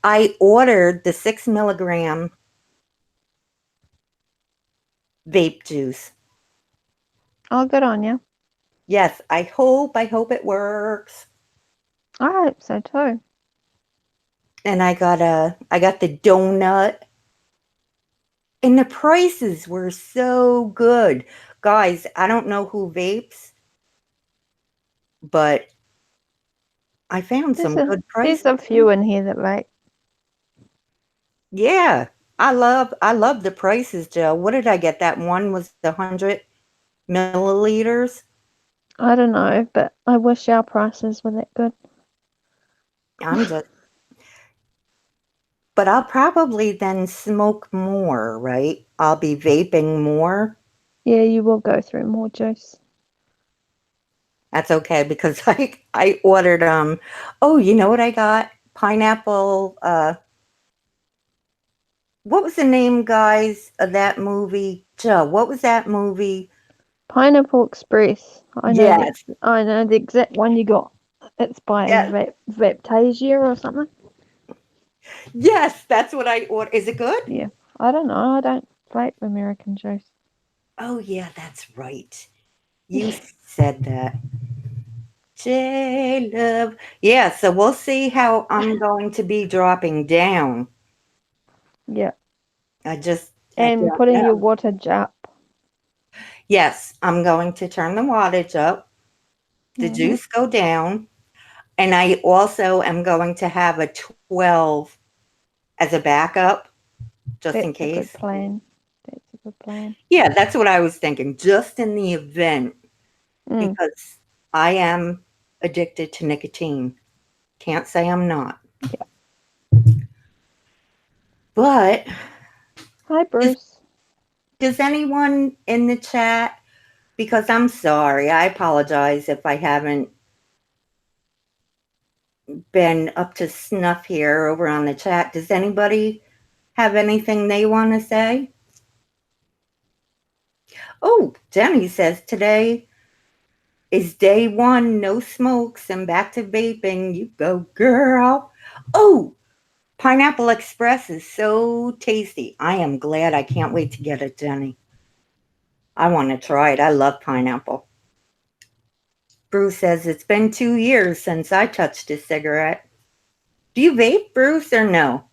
I ordered the 6 milligram vape juice. Oh, good on you. Yes, I hope it works. I hope so too. And I got the donut. And the prices were so good. Guys, I don't know who vapes, but I found some good There's prices. a few in here that like. Yeah. I love the prices, Joe. What did I get? That one was 100 milliliters. I don't know, but I wish our prices were that good. I'm just but I'll probably then smoke more, right? I'll be vaping more. Yeah, you will go through more juice. That's okay because I ordered oh, you know what I got? Pineapple what was the name, guys, of that movie? Joe, what was that movie? Pineapple Express. Yes. I know the exact one you got. It's by Yes. Vaptasia or something. Yes, that's what I ordered. Is it good? Yeah. I don't know. I don't vape American juice. Oh, yeah, that's right. You said that. J-Love. Yeah, so we'll see how I'm going to be dropping down. Yeah. I And don't putting your know. wattage up. Yes, I'm going to turn the wattage up, the Mm-hmm. juice go down, and I also am going to have a 12 as a backup, just in That's a good case. plan. That's a good plan. Yeah, that's what I was thinking, just in the event, Mm. because I am addicted to nicotine. Can't say I'm not. Yeah. But Hi, does, Bruce. does anyone in the chat, because I'm sorry, I apologize if I haven't been up to snuff here over on the chat. Does anybody have anything they want to say? Oh, Jenny says today is day one, no smokes and back to vaping. You go, girl. Oh, Pineapple Express is so tasty. I am glad. I can't wait to get it, Jenny. I want to try it. I love pineapple. Bruce says it's been 2 years since I touched a cigarette. Do you vape, Bruce, or no?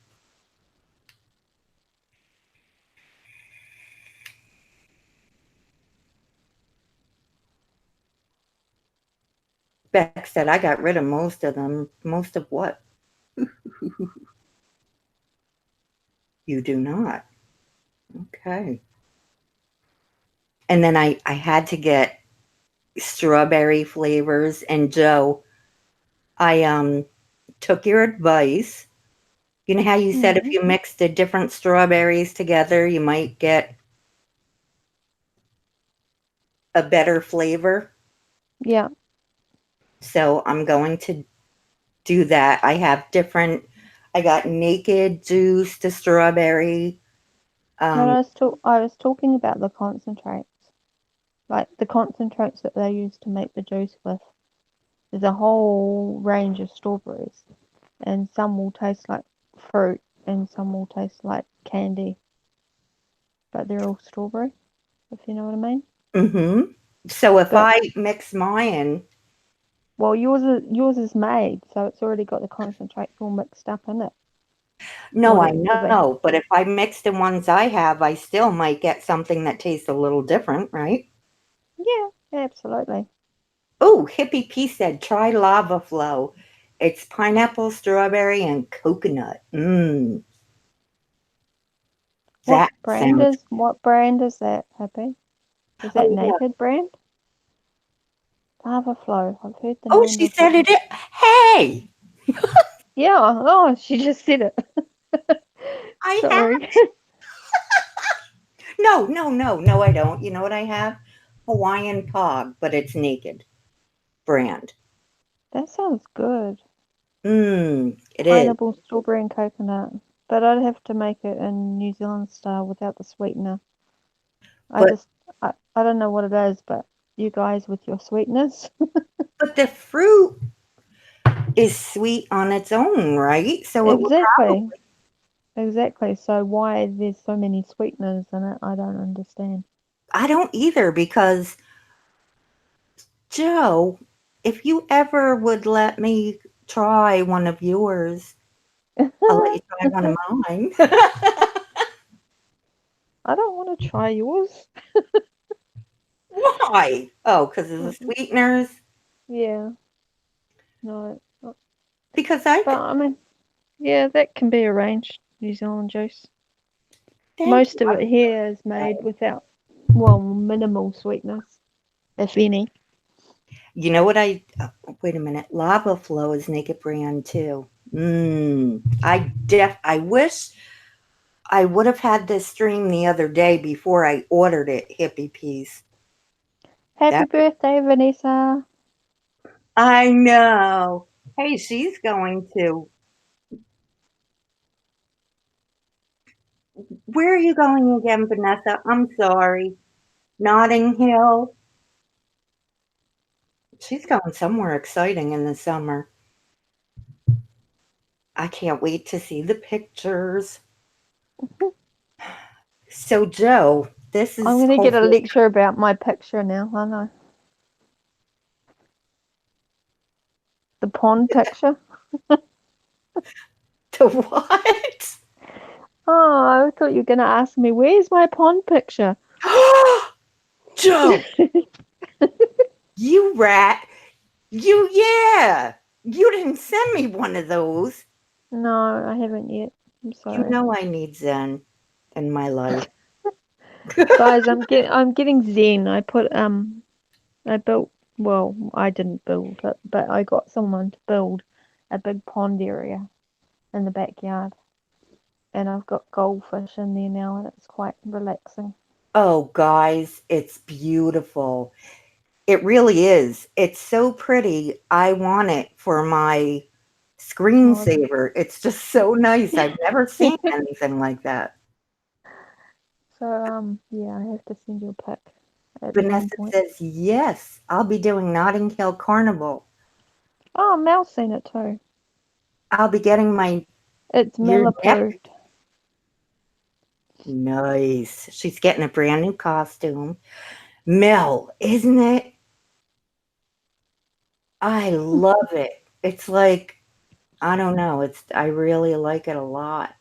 Beck said I got rid of most of them. Most of what? You do not. Okay. And then I had to get strawberry flavors. And Joe, I took your advice. You know how you said if Mm. you mixed the different strawberries together, you might get a better flavor. Yeah. So I'm going to do that. I got naked juice to strawberry. But Um, I was talking about the concentrates, like the concentrates that they use to make the juice with. There's a whole range of strawberries, and some will taste like fruit, and some will taste like candy, but they're all strawberry, if you know what I mean. mhm. So if But I mix mine, well, yours is made, so it's already got the concentrates all mixed up in it. no, I Whatever. know, but if I mix the ones I have, I still might get something that tastes a little different, right? Yeah, absolutely. Oh, Hippie P said, try Lava Flow. It's pineapple, strawberry, and coconut. Mmm, that sounds. What brand is that, Happy? Is that Oh, yeah. Naked brand? Lava Flow. I've heard the Oh, name she said before. it. Hey, Yeah. Oh, she just said it. I have. Sorry. No, no, no, no, I don't. You know what I have? Hawaiian Pog, but it's Naked brand. That sounds good. Mmm, it is. Pineapple, strawberry, and coconut. But I'd have to make it in New Zealand style without the sweetener. I But just, I don't know what it is, but you guys with your sweetness. but the fruit is sweet on its own, right? So it would Exactly. probably. Exactly. So why there's so many sweeteners in it, I don't understand. I don't either because Joe, if you ever would let me try one of yours, I'll let you try one of mine. I don't want to try yours. Why? Oh, because of the Mm-mm. sweeteners? Yeah, no. Because I But I mean, yeah, that can be arranged. New Zealand juice. thank you. Most of it here is made without, well, minimal sweetness, if any. You know what wait a minute. Lava Flow is Naked brand too. I wish I would have had this stream the other day before I ordered it, Hippie Peas. Happy That birthday, Vanessa. I know. Hey, she's going to. Where are you going again, Vanessa? I'm sorry. Notting Hill. She's going somewhere exciting in the summer. I can't wait to see the pictures. So, Joe, this I'm is going to get a hopefully lecture about my picture now, I know. The pond picture. the what? Oh, I thought you were going to ask me, where's my pond picture? Joe, you rat. Yeah. You didn't send me one of those. No, I haven't yet. I'm You sorry. know I need Zen in my life. Guys, I'm getting zen. I built, well, I didn't build it, but I got someone to build a big pond area in the backyard. And I've got goldfish in there now, and it's quite relaxing. Oh, guys, it's beautiful. It really is. It's so pretty. I want it for my Oh, screensaver. It's just so nice. I've never seen anything like that. so, yeah, I have to send you a pic. at some Vanessa point. says, yes, I'll be doing Notting Hill Carnival. Oh, Mel's seen it too. I'll be getting my It's Mel your neck. approved. Nice. She's getting a brand new costume. Mel, isn't it? I love it. It's like, I don't know. I really like it a lot.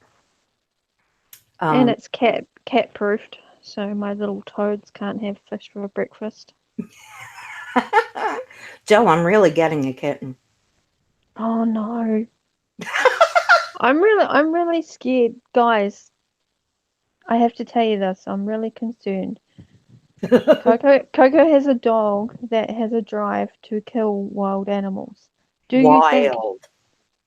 And it's cat proofed, so my little toads can't have fish for breakfast. Joe, I'm really getting a kitten. Oh no. I'm really scared. Guys, I have to tell you this, I'm really concerned. Coco has a dog that has a drive to kill wild animals. Do you think Wild.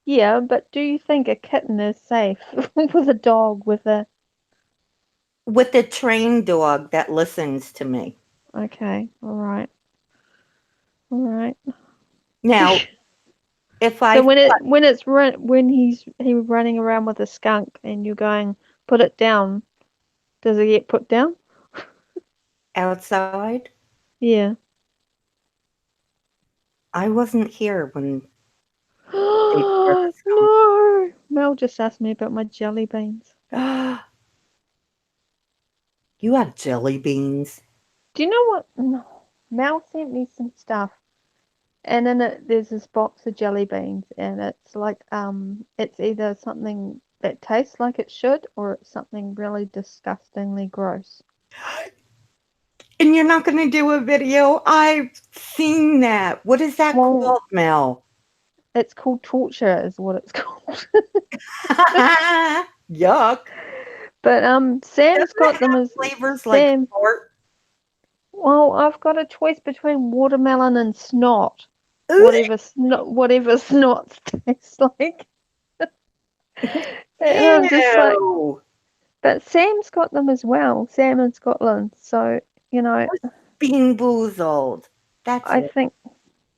Yeah, but do you think a kitten is safe with a dog with a With a trained dog that listens to me. Okay, alright. Alright. Now, if So I when he's running around with a skunk and you're going, put it down, does it get put down? outside, Yeah. I wasn't here when they were No. Mel just asked me about my jelly beans. You have jelly beans. Do you know what? No. Mel sent me some stuff, and in it there's this box of jelly beans, and it's like it's either something that tastes like it should, or it's something really disgustingly gross. And you're not going to do a video? I've seen that. What is that Well, called, Mel? it's called torture, is what it's called. Yuck. But Sam's Doesn't got it them have as flavors like Sam. fart? Well, I've got a choice between watermelon and snot. Ooh, Whatever snot tastes like. And I'm just like, ew. but Sam's got them as well. Sam in Scotland. So, you know, Bean boozled. That's I it. think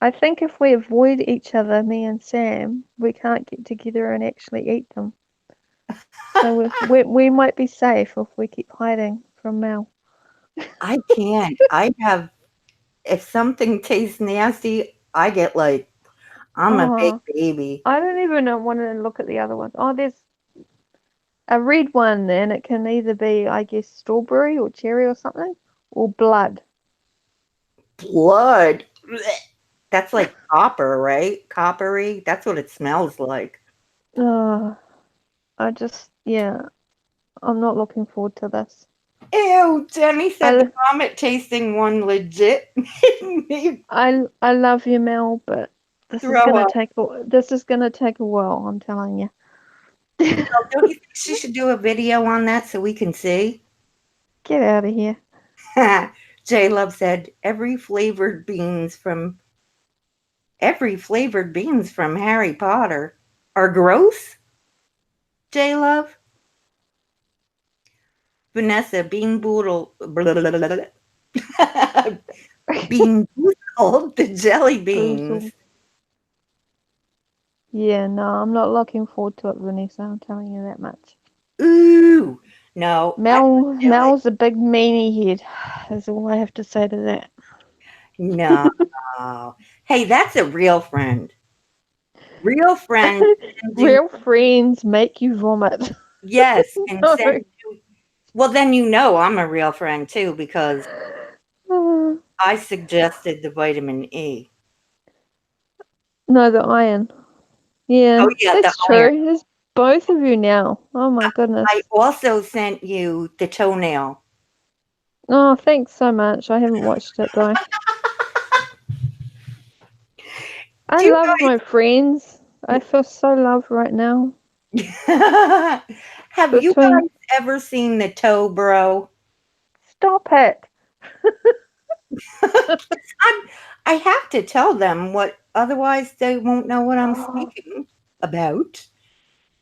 I think if we avoid each other, me and Sam, we can't get together and actually eat them. So we might be safe if we keep hiding from Mel. I can't. If something tastes nasty, I get like, I'm a big Oh, baby. I don't even want to look at the other ones. Oh, there's a red one, and it can either be, I guess, strawberry or cherry or something, or blood. Blood. Blech. That's like copper, right? Coppery. That's what it smells like. Oh, yeah, I'm not looking forward to this. Ew, Jenny said the I, vomit tasting one legit made me I love you, Mel, but throw up. this is gonna take a while. I'm telling you. Don't you think she should do a video on that so we can see? Get out of here. J Love said every flavored beans from Harry Potter are gross. J Love. Vanessa Bean Boodle Bean Boozled the jelly beans. Boozled. Yeah, no, I'm not looking forward to it, Vanessa. I'm telling you that much. Ooh, no, I would do it. Mel's a big meanie head. That's all I have to say to that. No. Hey, that's a real friend. Real friend sends you, Real friends make you vomit. yes, and No. send you. Well, then you know I'm a real friend too because I suggested the vitamin E. No, the iron. Yeah, Oh yeah, the that's iron. true. There's both of you now. Oh my goodness. I also sent you the toenail. Oh, thanks so much. I haven't watched it though. I Do you love my friends. I feel so loved right now. guys have you Between guys ever seen the toe bro? Stop it. I have to tell them what, otherwise they won't know what I'm Oh, speaking about.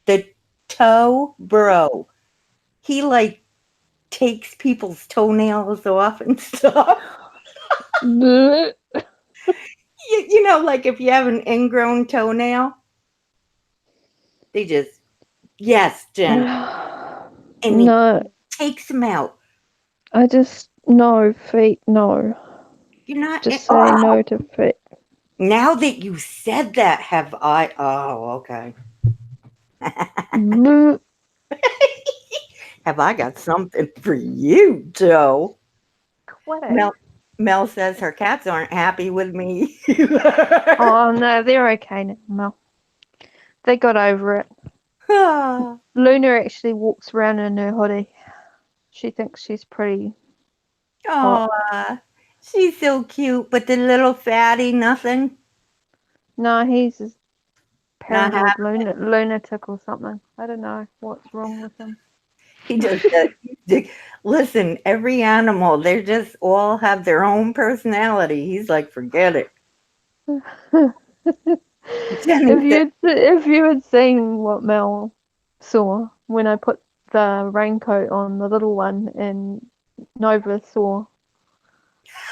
The toe bro. He like takes people's toenails off and stuff. bleh. You know, like if you have an ingrown toenail, they just, yes, Jen. And he No, takes them out. I just No, feet, no. You're not. Just say no to feet. Now that you said that, have I? Oh, okay. Mm, Have I got something for you, Joe? Quite. Mel says her cats aren't happy with me. Oh no, they're okay now, Mel. They got over it. Oh, Luna actually walks around in her hoodie. She thinks she's pretty hot. she's so cute, but the little fatty, nothing. No, he's a Not paranoid lunatic or something. I don't know what's wrong with him. He just listen, every animal, they just all have their own personality. He's like, forget it. Jenny said, If you had seen what Mel saw when I put the raincoat on the little one and Nova saw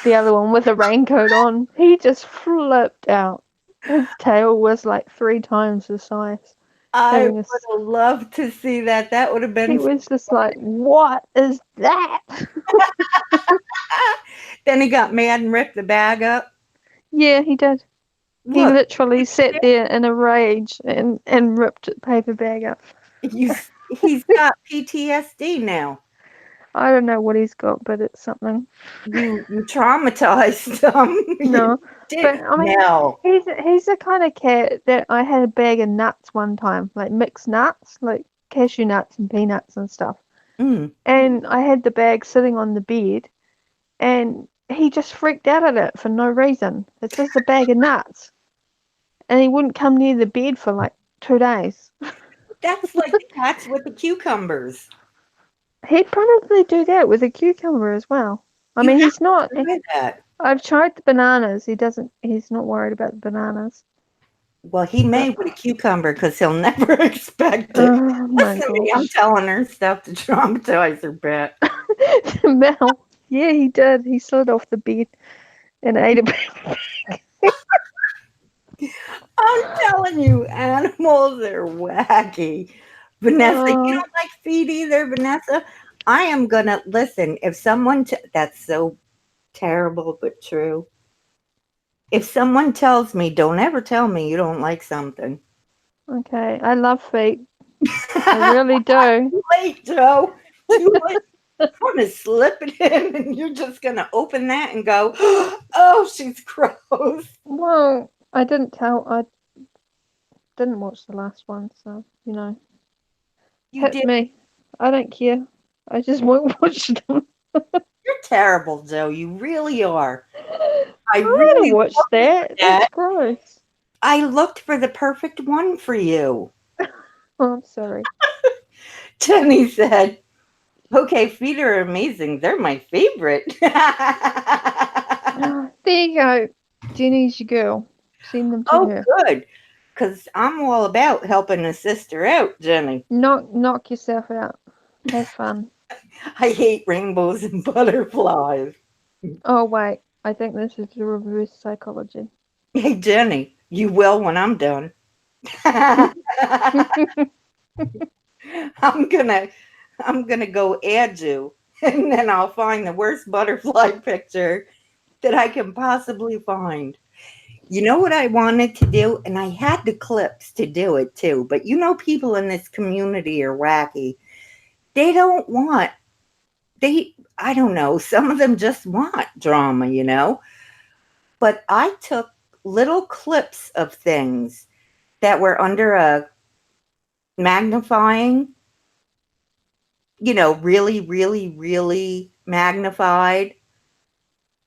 the other one with a raincoat on, he just flipped out. His tail was like 3 times the size. I Having would a, have loved to see that. That would have he been was just like, "What is that?" then he got mad and ripped the bag up. Yeah, he did. He Look, literally sat there in a rage and ripped the paper bag up. you, he's got PTSD now. I don't know what he's got, but it's something. You traumatized him. You No, did. but I mean, No. he's the kind of cat that I had a bag of nuts one time, like mixed nuts, like cashew nuts and peanuts and stuff. Mm. And I had the bag sitting on the bed, and he just freaked out at it for no reason. It's just a bag of nuts, and he wouldn't come near the bed for like 2 days. That's like the cats with the cucumbers. He'd probably do that with a cucumber as well. I You mean, have he's not. to try that. I've tried the bananas. He doesn't. He's not worried about the bananas. Well, he may But, with a cucumber because he'll never expect it. oh my Listen to me, I'm gosh. telling her stuff to traumatize her pet. Mel. Yeah, he did. He slid off the bed and ate a bit. I'm telling you, animals are wacky. Vanessa, you Oh, don't like feet either, Vanessa? I am gonna listen. If someone, that's so terrible but true. If someone tells me, don't ever tell me you don't like something. okay. I love feet. I really do. Too late, Joe. Too late. I'm gonna slip it in, and you're just gonna open that and go, "Oh, she's gross." Well, I didn't tell. I didn't watch the last one, so You hit did. me. I don't care. I just won't watch them. You're terrible, Joe. You really are. I I want to really watch that. That's that. gross. I looked for the perfect one for you. Oh, I'm sorry. Jenny said, "Okay, feet are amazing. They're my favorite." There you go. Jenny's your girl. Send them to Oh, her. good. Because I'm all about helping a sister out, Jenny. Knock yourself out. Have fun. I hate rainbows and butterflies. Oh wait, I think this is the reverse psychology. Hey, Jenny, you will when I'm done. I'm gonna I'm gonna go add you, and then I'll find the worst butterfly picture that I can possibly find. You know what I wanted to do? And I had the clips to do it too, but people in this community are wacky. They don't want, I don't know, some of them just want drama. But I took little clips of things that were under a magnifying, really, really, really magnified.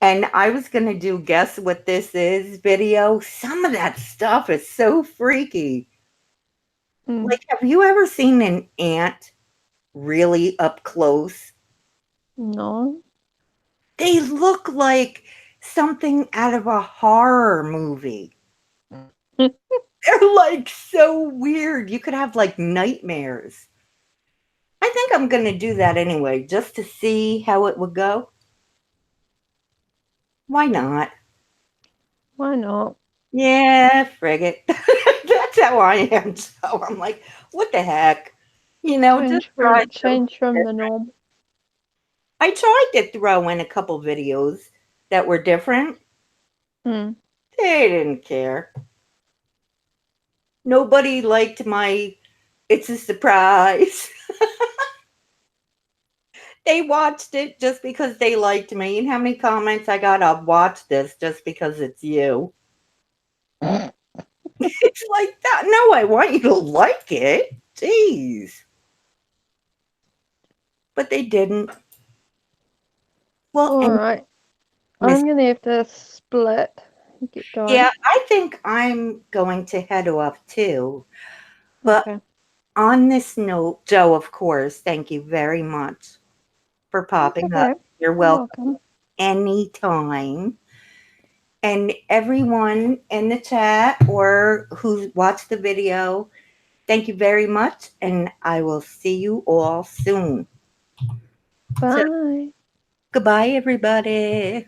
And I was going to do guess what this is video. Some of that stuff is so freaky. Mm, Like, have you ever seen an ant really up close? no. They look like something out of a horror movie. They're like so weird. You could have like nightmares. I think I'm going to do that anyway, just to see how it would go. Why not? Why not? Yeah, frig it. That's how I am. So I'm like, what the heck? Just try something Change from the different. norm. I tried to throw in a couple videos that were different. Mm. They didn't care. Nobody liked my "it's a surprise." They watched it just because they liked me. And how many comments I got? I'll watch this just because it's you. It's like that. No, I want you to like it. Jeez. But they didn't. Well, All and right. Miss, I'm gonna have to split. Get going. yeah, I think I'm going to head off too. But Okay. on this note, Joe, of course, thank you very much for That's popping up. okay. You're You're welcome welcome. anytime. And everyone in the chat or who watched the video, thank you very much. And I will see you all soon. So, Bye. goodbye, everybody.